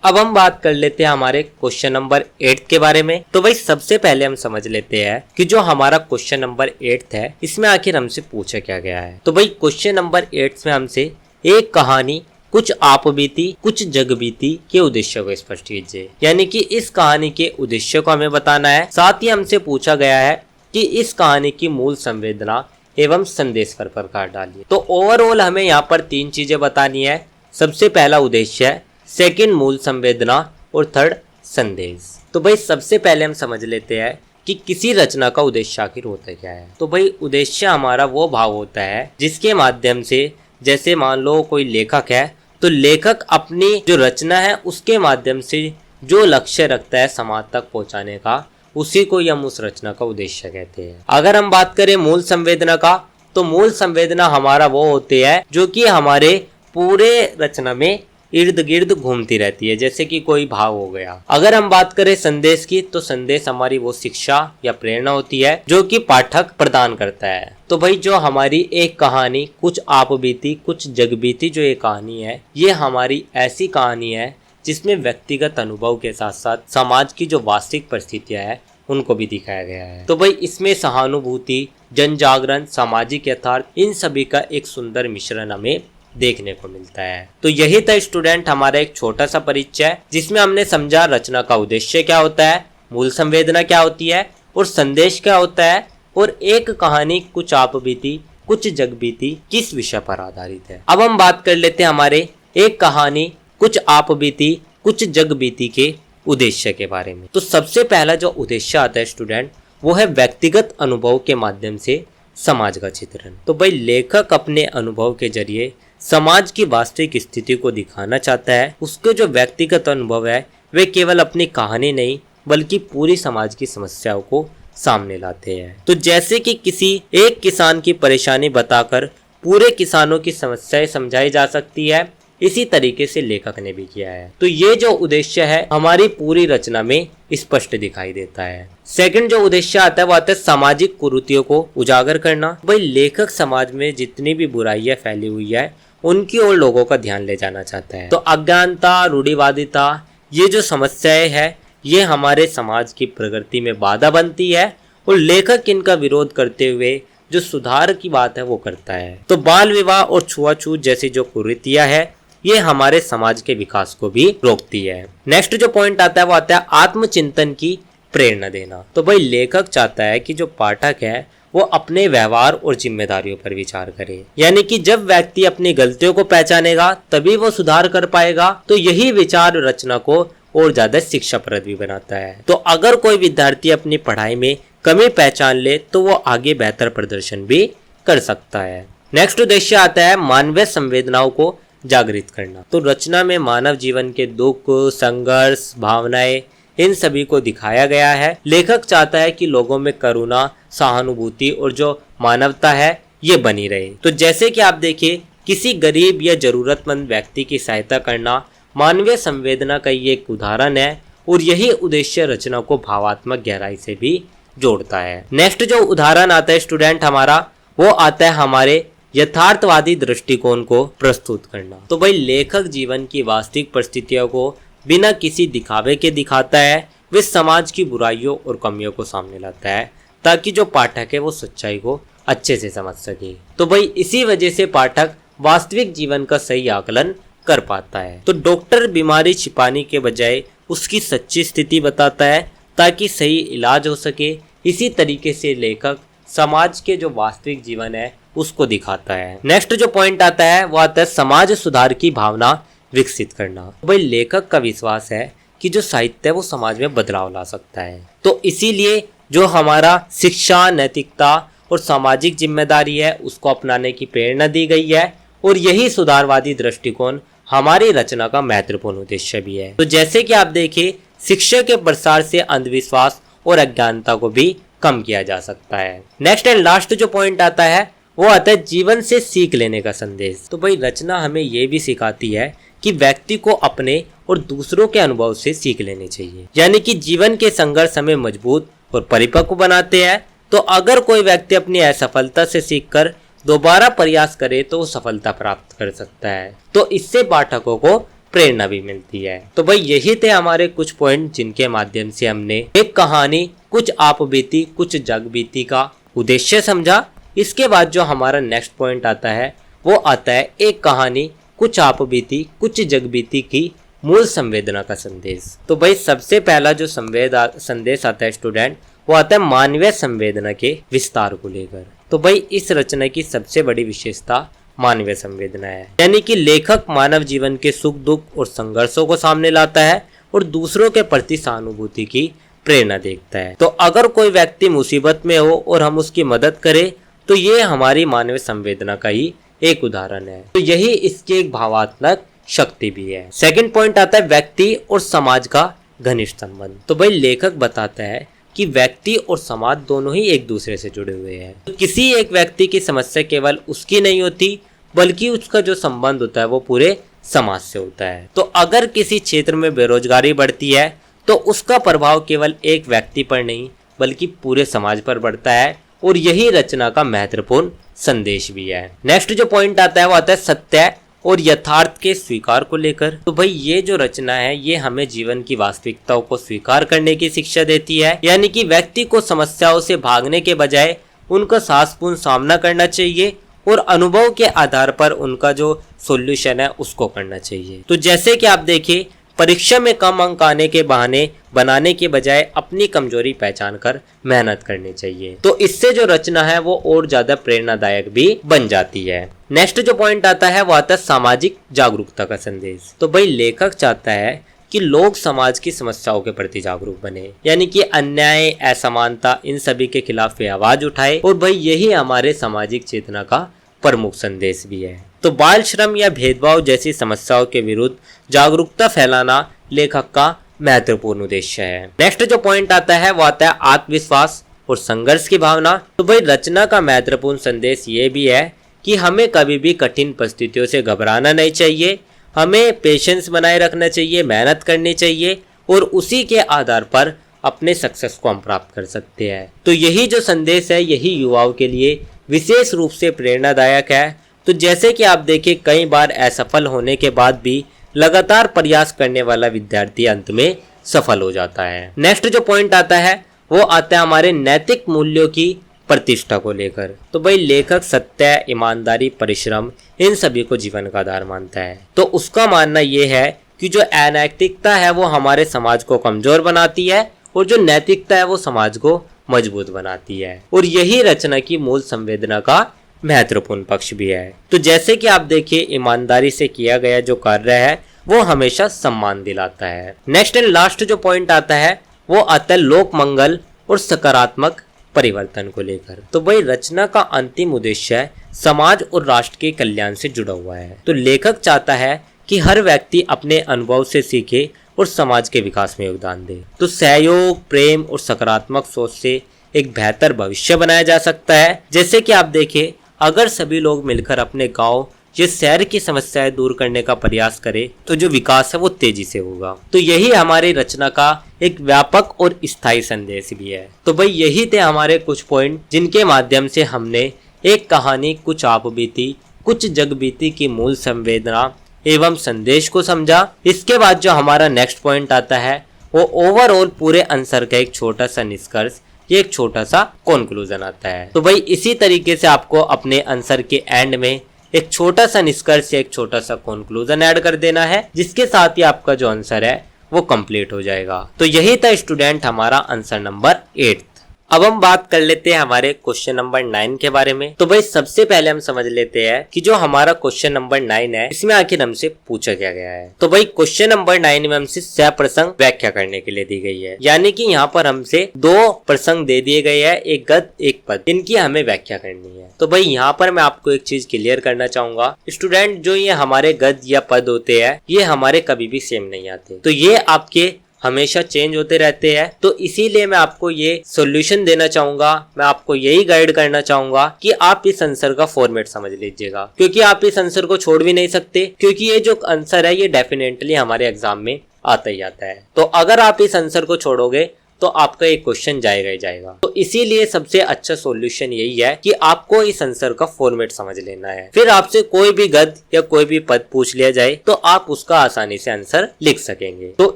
अब हम बात कर लेते हैं हमारे क्वेश्चन नंबर 8 के बारे में। तो भाई सबसे पहले हम समझ लेते हैं कि जो हमारा क्वेश्चन नंबर 8 है इसमें आखिर हमसे पूछा क्या गया है। तो भाई क्वेश्चन नंबर 8 में हमसे एक कहानी, कुछ आप बीती, कुछ जग बीती के उद्देश्य को स्पष्ट कीजिए। यानी कि इस कहानी के उद्देश्य को हमें बताना है। साथ ही हमसे पूछा गया है कि इस कहानी की मूल संवेदना एवं संदेश पर प्रकाश डालिए। तो ओवरऑल हमें यहाँ पर 3 चीजें बतानी है। सबसे पहला उद्देश्य है, सेकंड मूल संवेदना और थर्ड संदेश। तो भाई सबसे पहले हम समझ लेते हैं कि किसी रचना का उद्देश्य आखिर होता क्या है। तो भाई उद्देश्य हमारा वो भाव होता है जिसके माध्यम से, जैसे मान लो कोई लेखक है तो लेखक अपनी जो रचना है उसके माध्यम से जो लक्ष्य रखता है समाज तक पहुंचाने का, उसी को हम उस रचना का उद्देश्य कहते हैं। अगर हम बात करें मूल संवेदना का, तो मूल संवेदना हमारा वो होती है जो कि हमारे पूरे रचना में इर्द गिर्द घूमती रहती है, जैसे कि कोई भाव हो गया। अगर हम बात करें संदेश की, तो संदेश हमारी वो शिक्षा या प्रेरणा होती है जो कि पाठक प्रदान करता है। तो भाई जो हमारी एक कहानी, कुछ आप बीती कुछ जग बीती, जो ये कहानी है ये हमारी ऐसी कहानी है जिसमें व्यक्तिगत अनुभव के साथ साथ समाज की जो वास्तविक परिस्थितियां है उनको भी दिखाया गया है। तो भाई इसमें सहानुभूति, जन जागरण, सामाजिक यथार्थ, इन सभी का एक सुंदर मिश्रण हमें देखने को मिलता है। तो यही था स्टूडेंट हमारा एक छोटा सा परिचय, जिसमें हमने समझा रचना का उद्देश्य क्या होता है, मूल संवेदना क्या होती है और संदेश क्या होता है, और एक कहानी कुछ आप बीती कुछ जग बीती किस विषय पर आधारित है। अब हम बात कर लेते हैं हमारे एक कहानी कुछ आप बीती कुछ जग बीती के उद्देश्य के बारे में। तो सबसे पहला जो उद्देश्य आता है स्टूडेंट, वो है व्यक्तिगत अनुभव के माध्यम से समाज का चित्रण। तो भाई लेखक अपने अनुभव के जरिए समाज की वास्तविक स्थिति को दिखाना चाहता है। उसके जो व्यक्तिगत अनुभव है वे केवल अपनी कहानी नहीं बल्कि पूरी समाज की समस्याओं को सामने लाते हैं। तो जैसे कि किसी एक किसान की परेशानी बताकर पूरे किसानों की समस्याएं समझाई जा सकती है, इसी तरीके से लेखक ने भी किया है। तो ये जो उद्देश्य है हमारी पूरी रचना में स्पष्ट दिखाई देता है। सेकंड जो उद्देश्य आता है वो आता है सामाजिक कुरीतियों को उजागर करना। भाई लेखक समाज में जितनी भी बुराइयां फैली हुई है उनकी ओर लोगों का ध्यान ले जाना चाहता है। तो अज्ञानता, रूढ़िवादिता, ये जो समस्याएं है ये हमारे समाज की प्रगति में बाधा बनती है और लेखक इनका विरोध करते हुए जो सुधार की बात है वो करता है। तो बाल विवाह और छुआछूत जैसी जो कुरीतियां है ये हमारे समाज के विकास को भी रोकती है। नेक्स्ट जो पॉइंट आता है वो आता है आत्मचिंतन की प्रेरणा देना। तो भाई लेखक चाहता है कि जो पाठक है वो अपने व्यवहार और जिम्मेदारियों पर विचार करे। यानी कि जब व्यक्ति अपनी गलतियों को पहचानेगा तभी वो सुधार कर पाएगा। तो यही विचार रचना को और ज्यादा शिक्षाप्रद भी बनाता है। तो अगर कोई विद्यार्थी अपनी पढ़ाई में कमी पहचान ले तो वो आगे बेहतर प्रदर्शन भी कर सकता है। नेक्स्ट उद्देश्य आता है मानवीय संवेदनाओं को जागृत करना। तो रचना में मानव जीवन के दुख, संघर्ष, भावनाएं, इन सभी को दिखाया गया है। लेखक चाहता है कि लोगों में करुणा, सहानुभूति और जो मानवता है ये बनी रहे। तो जैसे कि आप देखिए किसी गरीब या जरूरतमंद व्यक्ति की सहायता करना मानवीय संवेदना का ये एक उदाहरण है और यही उद्देश्य रचना को भावात्मक गहराई से भी जोड़ता है। नेक्स्ट जो उदाहरण आता है स्टूडेंट हमारा वो आता है हमारे यथार्थवादी दृष्टिकोण को प्रस्तुत करना। तो भाई लेखक जीवन की वास्तविक परिस्थितियों को बिना किसी दिखावे के दिखाता है। वे समाज की बुराइयों और कमियों को सामने लाता है ताकि जो पाठक है वो सच्चाई को अच्छे से समझ सके। तो भाई इसी वजह से पाठक वास्तविक जीवन का सही आकलन कर पाता है। तो डॉक्टर बीमारी छिपाने के बजाय उसकी सच्ची स्थिति बताता है ताकि सही इलाज हो सके। इसी तरीके से लेखक समाज के जो वास्तविक जीवन है उसको दिखाता है। नेक्स्ट जो पॉइंट आता है वो आता है समाज सुधार की भावना विकसित करना। भाई लेखक का विश्वास है कि जो साहित्य है वो समाज में बदलाव ला सकता है। तो इसीलिए जो हमारा शिक्षा, नैतिकता और सामाजिक जिम्मेदारी है उसको अपनाने की प्रेरणा दी गई है और यही सुधारवादी दृष्टिकोण हमारी रचना का महत्वपूर्ण उद्देश्य भी है। तो जैसे कि आप देखिए शिक्षा के प्रसार से अंधविश्वास और अज्ञानता को भी कम किया जा सकता है। नेक्स्ट एंड लास्ट जो पॉइंट आता है वो आता है जीवन से सीख लेने का संदेश। तो भाई रचना हमें ये भी सिखाती है कि व्यक्ति को अपने और दूसरों के अनुभव से सीख लेनी चाहिए। यानी कि जीवन के संघर्ष हमें मजबूत और परिपक्व बनाते हैं। तो अगर कोई व्यक्ति अपनी असफलता से सीखकर दोबारा प्रयास करे तो वो सफलता प्राप्त कर सकता है। तो इससे पाठकों को प्रेरणा भी मिलती है। तो भाई यही थे हमारे कुछ पॉइंट जिनके माध्यम से हमने एक कहानी कुछ आप बीती कुछ जग बीती का उद्देश्य समझा। इसके बाद जो हमारा नेक्स्ट पॉइंट आता है वो आता है एक कहानी कुछ आप बीती कुछ जग बीती की मूल संवेदना का संदेश। तो भाई सबसे पहला जो संदेश आता है स्टूडेंट, वो आता है मानवीय संवेदना के विस्तार को लेकर। तो भाई इस रचना की सबसे बड़ी विशेषता मानवीय संवेदना है, यानी कि लेखक मानव जीवन के सुख दुख और संघर्षों को सामने लाता है और दूसरों के प्रति सहानुभूति की प्रेरणा देखता है। तो अगर कोई व्यक्ति मुसीबत में हो और हम उसकी मदद करें तो ये हमारी मानवीय संवेदना का ही एक उदाहरण है। तो यही इसकी एक भावात्मक शक्ति भी है। सेकंड पॉइंट आता है व्यक्ति और समाज का घनिष्ठ संबंध। तो भाई लेखक बताता है कि व्यक्ति और समाज दोनों ही एक दूसरे से जुड़े हुए हैं। तो किसी एक व्यक्ति की समस्या केवल उसकी नहीं होती बल्कि उसका जो संबंध होता है वो पूरे समाज से होता है। तो अगर किसी क्षेत्र में बेरोजगारी बढ़ती है तो उसका प्रभाव केवल एक व्यक्ति पर नहीं बल्कि पूरे समाज पर बढ़ता है और यही रचना का महत्वपूर्ण संदेश भी है। नेक्स्ट जो पॉइंट आता है वो आता है सत्य और यथार्थ के स्वीकार को लेकर। तो भाई ये जो रचना है ये हमें जीवन की वास्तविकताओं को स्वीकार करने की शिक्षा देती है, यानी कि व्यक्ति को समस्याओं से भागने के बजाय उनका साहसपूर्ण सामना करना चाहिए और अनुभव के आधार पर उनका जो सॉल्यूशन है उसको करना चाहिए। तो जैसे कि आप देखिए परीक्षा में कम अंक आने के बहाने बनाने के बजाय अपनी कमजोरी पहचान कर मेहनत करनी चाहिए। तो इससे जो रचना है वो और ज्यादा प्रेरणादायक भी बन जाती है। नेक्स्ट जो पॉइंट आता है वो आता है सामाजिक जागरूकता का संदेश। तो भाई लेखक चाहता है कि लोग समाज की समस्याओं के प्रति जागरूक बने, यानी कि अन्याय असमानता इन सभी के खिलाफ वे आवाज उठाए और भाई यही हमारे सामाजिक चेतना का प्रमुख संदेश भी है। तो बाल श्रम या भेदभाव जैसी समस्याओं के विरुद्ध जागरूकता फैलाना लेखक का महत्वपूर्ण उद्देश्य है। नेक्स्ट जो पॉइंट आता है वो आता है आत्मविश्वास और संघर्ष की भावना। तो भाई रचना का महत्वपूर्ण संदेश ये भी है कि हमें कभी भी कठिन परिस्थितियों से घबराना नहीं चाहिए, हमें पेशेंस बनाए रखना चाहिए, मेहनत करनी चाहिए और उसी के आधार पर अपने सक्सेस को हम प्राप्त कर सकते हैं। तो यही जो संदेश है यही युवाओं के लिए विशेष रूप से प्रेरणादायक है। तो जैसे कि आप देखिए कई बार असफल होने के बाद भी लगातार प्रयास करने वाला विद्यार्थी अंत में सफल हो जाता है। नेक्स्ट जो पॉइंट आता है वो आता है हमारे नैतिक मूल्यों की प्रतिष्ठा को लेकर। तो भाई लेखक सत्य, ईमानदारी, परिश्रम इन सभी को जीवन का आधार मानता है। तो उसका मानना यह है कि जो अनैतिकता है वो हमारे समाज को कमजोर बनाती है और जो नैतिकता है वो समाज को मजबूत बनाती है और यही रचना की मूल संवेदना का महत्वपूर्ण पक्ष भी है। तो जैसे कि आप देखिए ईमानदारी से किया गया जो कार्य है वो हमेशा सम्मान दिलाता है। नेक्स्ट एंड लास्ट जो पॉइंट आता है वो आता है लोक मंगल और सकारात्मक परिवर्तन को लेकर। तो भाई रचना का अंतिम उद्देश्य है समाज और राष्ट्र के कल्याण से जुड़ा हुआ है। तो लेखक चाहता है कि हर व्यक्ति अपने अनुभव से सीखे और समाज के विकास में योगदान दे। तो सहयोग, प्रेम और सकारात्मक सोच से एक बेहतर भविष्य बनाया जा सकता है। जैसे कि आप देखें अगर सभी लोग मिलकर अपने गांव या शहर की समस्याएं दूर करने का प्रयास करें तो जो विकास है वो तेजी से होगा। तो यही हमारी रचना का एक व्यापक और स्थायी संदेश भी है। तो भाई यही थे हमारे कुछ पॉइंट जिनके माध्यम से हमने एक कहानी कुछ आप बीती कुछ जग बीती की मूल संवेदना एवं संदेश को समझा। इसके बाद जो हमारा नेक्स्ट पॉइंट आता है वो ओवरऑल पूरे आंसर का एक छोटा सा निष्कर्ष, ये एक छोटा सा कंक्लूजन आता है। तो भाई इसी तरीके से आपको अपने आंसर के एंड में एक छोटा सा निष्कर्ष या एक छोटा सा कंक्लूजन ऐड कर देना है, जिसके साथ ही आपका जो आंसर है वो कंप्लीट हो जाएगा। तो यही था स्टूडेंट हमारा आंसर नंबर 8। अब हम बात कर लेते हैं हमारे क्वेश्चन नंबर 9 के बारे में। तो भाई सबसे पहले हम समझ लेते हैं कि जो हमारा क्वेश्चन नंबर 9 है इसमें आखिर हमसे पूछा क्या गया है। तो भाई क्वेश्चन नंबर 9 में हमसे सह प्रसंग व्याख्या करने के लिए दी गई है, यानी कि यहाँ पर हमसे 2 प्रसंग दे दिए गए हैं, एक गद्य एक पद, इनकी हमें व्याख्या करनी है। तो भाई यहाँ पर मैं आपको एक चीज क्लियर करना चाहूंगा स्टूडेंट, जो ये हमारे गद्य या पद होते हैं ये हमारे कभी भी सेम नहीं आते, तो ये आपके हमेशा चेंज होते रहते हैं। तो इसीलिए मैं आपको ये सॉल्यूशन देना चाहूंगा, मैं आपको यही गाइड करना चाहूंगा कि आप इस आंसर का फॉर्मेट समझ लीजिएगा, क्योंकि आप इस आंसर को छोड़ भी नहीं सकते, क्योंकि ये जो आंसर है ये डेफिनेटली हमारे एग्जाम में आता ही आता है। तो अगर आप इस आंसर को छोड़ोगे तो आपका एक क्वेश्चन जाएगा ही जाएगा। तो इसीलिए सबसे अच्छा सॉल्यूशन यही है कि आपको इस आंसर का फॉर्मेट समझ लेना है। फिर आपसे कोई भी गद्य या कोई भी पद पूछ लिया जाए तो आप उसका आसानी से आंसर लिख सकेंगे। तो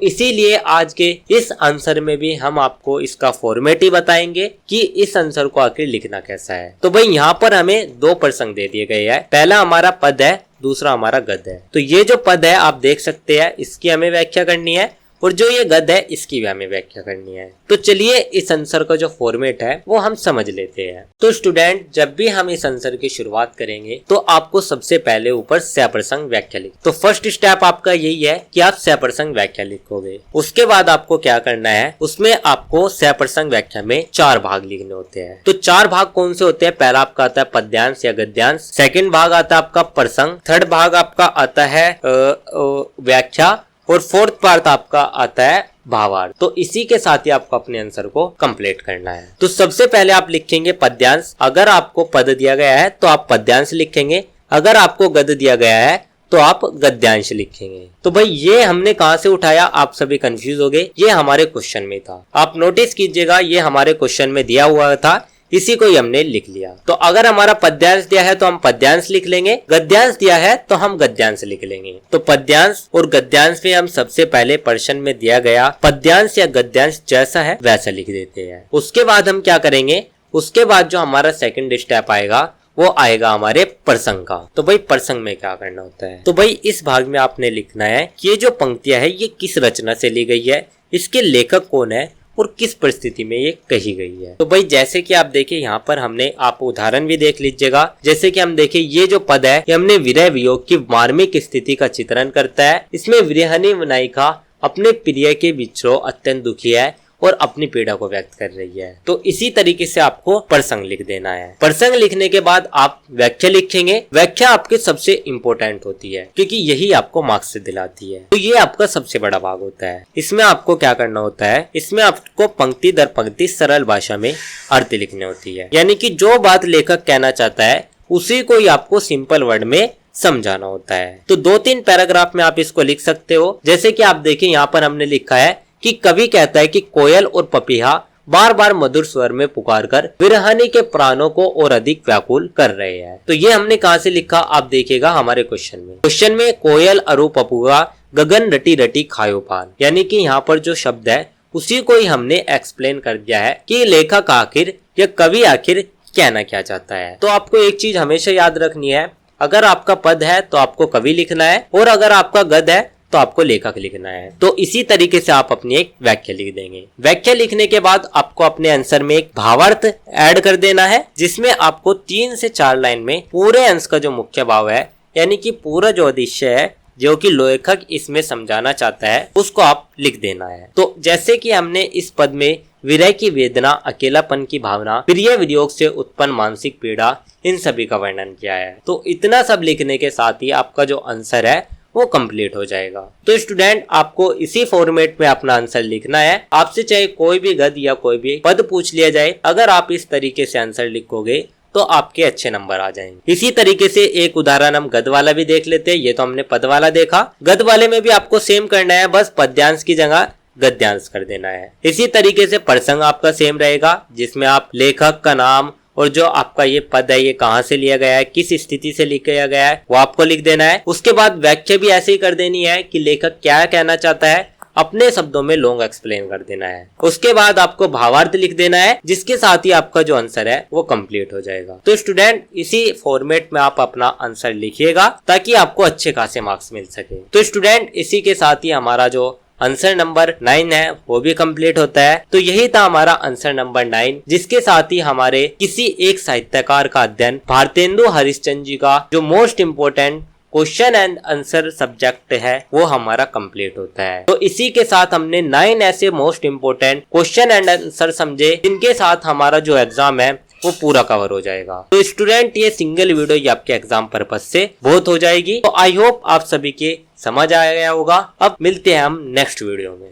इसीलिए आज के इस आंसर में भी हम आपको इसका फॉर्मेट ही बताएंगे कि इस आंसर को आखिर लिखना कैसा है। तो भाई यहाँ पर हमें दो प्रसंग दे दिए गए हैं, पहला हमारा पद है, दूसरा हमारा गद्य है। तो ये जो पद है आप देख सकते हैं, इसकी हमें व्याख्या करनी है और जो ये गद्य है इसकी भी हमें व्याख्या करनी है। तो चलिए इस आंसर का जो फॉर्मेट है वो हम समझ लेते हैं। तो स्टूडेंट, जब भी हम इस आंसर की शुरुआत करेंगे तो आपको सबसे पहले ऊपर सप्रसंग व्याख्या लिख, तो फर्स्ट स्टेप आपका यही है कि आप सप्रसंग व्याख्या लिखोगे। उसके बाद आपको क्या करना है, उसमें आपको सप्रसंग व्याख्या में 4 भाग लिखने होते हैं। तो 4 भाग कौन से होते हैं? पहला आपका आता है पद्यांश या गद्यांश, सेकंड भाग आता है आपका प्रसंग, थर्ड भाग आपका आता है व्याख्या और फोर्थ पार्ट आपका आता है भावार्थ। तो इसी के साथ ही आपको अपने आंसर को कंप्लीट करना है। तो सबसे पहले आप लिखेंगे पद्यांश। अगर आपको पद दिया गया है तो आप पद्यांश लिखेंगे, अगर आपको गद्य दिया गया है तो आप गद्यांश लिखेंगे। तो भाई ये हमने कहाँ से उठाया, आप सभी कंफ्यूज हो गए, ये हमारे क्वेश्चन में था। आप नोटिस कीजिएगा, ये हमारे क्वेश्चन में दिया हुआ था, इसी को ही हमने लिख लिया। तो अगर हमारा पद्यांश दिया है तो हम पद्यांश लिख लेंगे, गद्यांश दिया है तो हम गद्यांश लिख लेंगे। तो पद्यांश और गद्यांश में हम सबसे पहले प्रश्न में दिया गया पद्यांश या गद्यांश जैसा है वैसा लिख देते हैं। उसके बाद हम क्या करेंगे, उसके बाद जो हमारा सेकंड स्टेप आएगा वो आएगा हमारे प्रसंग का। तो भाई प्रसंग में क्या करना होता है, तो भाई इस भाग में आपने लिखना है कि ये जो पंक्तियां है ये किस रचना से ली गई है, इसके लेखक कौन है और किस परिस्थिति में ये कही गई है। तो भाई जैसे कि आप देखिए यहाँ पर हमने, आप उदाहरण भी देख लीजिएगा, जैसे कि हम देखिए ये जो पद है ये हमने विरह वियोग की मार्मिक स्थिति का चित्रण करता है। इसमें विरहनी नायिका अपने प्रिय के विछड़ो अत्यंत दुखी है और अपनी पीड़ा को व्यक्त कर रही है। तो इसी तरीके से आपको प्रसंग लिख देना है। प्रसंग लिखने के बाद आप व्याख्या लिखेंगे। व्याख्या आपके सबसे इम्पोर्टेंट होती है क्योंकि यही आपको मार्क्स से दिलाती है। तो ये आपका सबसे बड़ा भाग होता है। इसमें आपको क्या करना होता है, इसमें आपको पंक्ति दर पंक्ति सरल भाषा में अर्थ लिखनी होती है, यानी कि जो बात लेखक कहना चाहता है उसी को ही आपको सिंपल वर्ड में समझाना होता है। तो 2-3 पैराग्राफ में आप इसको लिख सकते हो। जैसे कि आप देखिए यहाँ पर हमने लिखा है कि कवि कहता है कि कोयल और पपीहा बार बार मधुर स्वर में पुकार कर विरहानी के प्राणों को और अधिक व्याकुल कर रहे हैं। तो ये हमने कहाँ से लिखा, आप देखिएगा हमारे क्वेश्चन में कोयल अरु पपुआ गगन रटी रटी खायो पान, यानी कि यहाँ पर जो शब्द है उसी को ही हमने एक्सप्लेन कर दिया है कि लेखक आखिर या कवि आखिर कहना क्या चाहता है। तो आपको एक चीज हमेशा याद रखनी है, अगर आपका पद है तो आपको कवि लिखना है और अगर आपका गद्य है तो आपको लेखक लिखना है। तो इसी तरीके से आप अपनी एक व्याख्या लिख देंगे। व्याख्या लिखने के बाद आपको अपने आंसर में एक भावार्थ ऐड कर देना है, जिसमें आपको 3 से 4 लाइन में पूरे अंश का जो मुख्य भाव है, यानी कि पूरा जो उद्देश्य है जो कि लेखक इसमें समझाना चाहता है, उसको आप लिख देना है। तो जैसे कि हमने इस पद में विरह की वेदना, अकेलापन की भावना, प्रिय वियोग से उत्पन्न मानसिक पीड़ा, इन सभी का वर्णन किया है। तो इतना सब लिखने के साथ ही आपका जो आंसर है वो कंप्लीट हो जाएगा। तो स्टूडेंट, आपको इसी फॉर्मेट में अपना आंसर लिखना है। आपसे चाहे कोई भी गद्य या कोई भी पद पूछ लिया जाए, अगर आप इस तरीके से आंसर लिखोगे तो आपके अच्छे नंबर आ जाएंगे। इसी तरीके से एक उदाहरण हम गद्य वाला भी देख लेते हैं। ये तो हमने पद वाला देखा, गद्य वाले में भी आपको सेम करना है, बस पद्यांश की जगह गद्यांश कर देना है। इसी तरीके से प्रसंग आपका सेम रहेगा, जिसमें आप लेखक का नाम और जो आपका ये पद है ये कहाँ से लिया गया है, किस स्थिति से लिखा गया है, वो आपको लिख देना है। उसके बाद व्याख्या भी ऐसे ही कर देनी है कि लेखक क्या कहना चाहता है, अपने शब्दों में लॉन्ग एक्सप्लेन कर देना है। उसके बाद आपको भावार्थ लिख देना है, जिसके साथ ही आपका जो आंसर है वो कंप्लीट हो जाएगा। तो स्टूडेंट, इसी फॉर्मेट में आप अपना आंसर लिखिएगा ताकि आपको अच्छे खासे मार्क्स मिल सके। तो स्टूडेंट, इसी के साथ ही हमारा जो आंसर नंबर 9 है वो भी कंप्लीट होता है। तो यही था हमारा आंसर नंबर 9, जिसके साथ ही हमारे किसी एक साहित्यकार का अध्ययन भारतेंदु हरिश्चंद्र जी का जो most important question and answer subject है वो हमारा कंप्लीट होता है। तो इसी के साथ हमने 9 ऐसे most important question and answer समझे, जिनके साथ हमारा जो एग्जाम है वो पूरा कवर हो जाएगा। तो स्टूडेंट, ये सिंगल वीडियो ये आपके एग्जाम पर्पस से बहुत हो जाएगी। तो आई होप आप सभी के समझ आ गया होगा। अब मिलते हैं हम नेक्स्ट वीडियो में।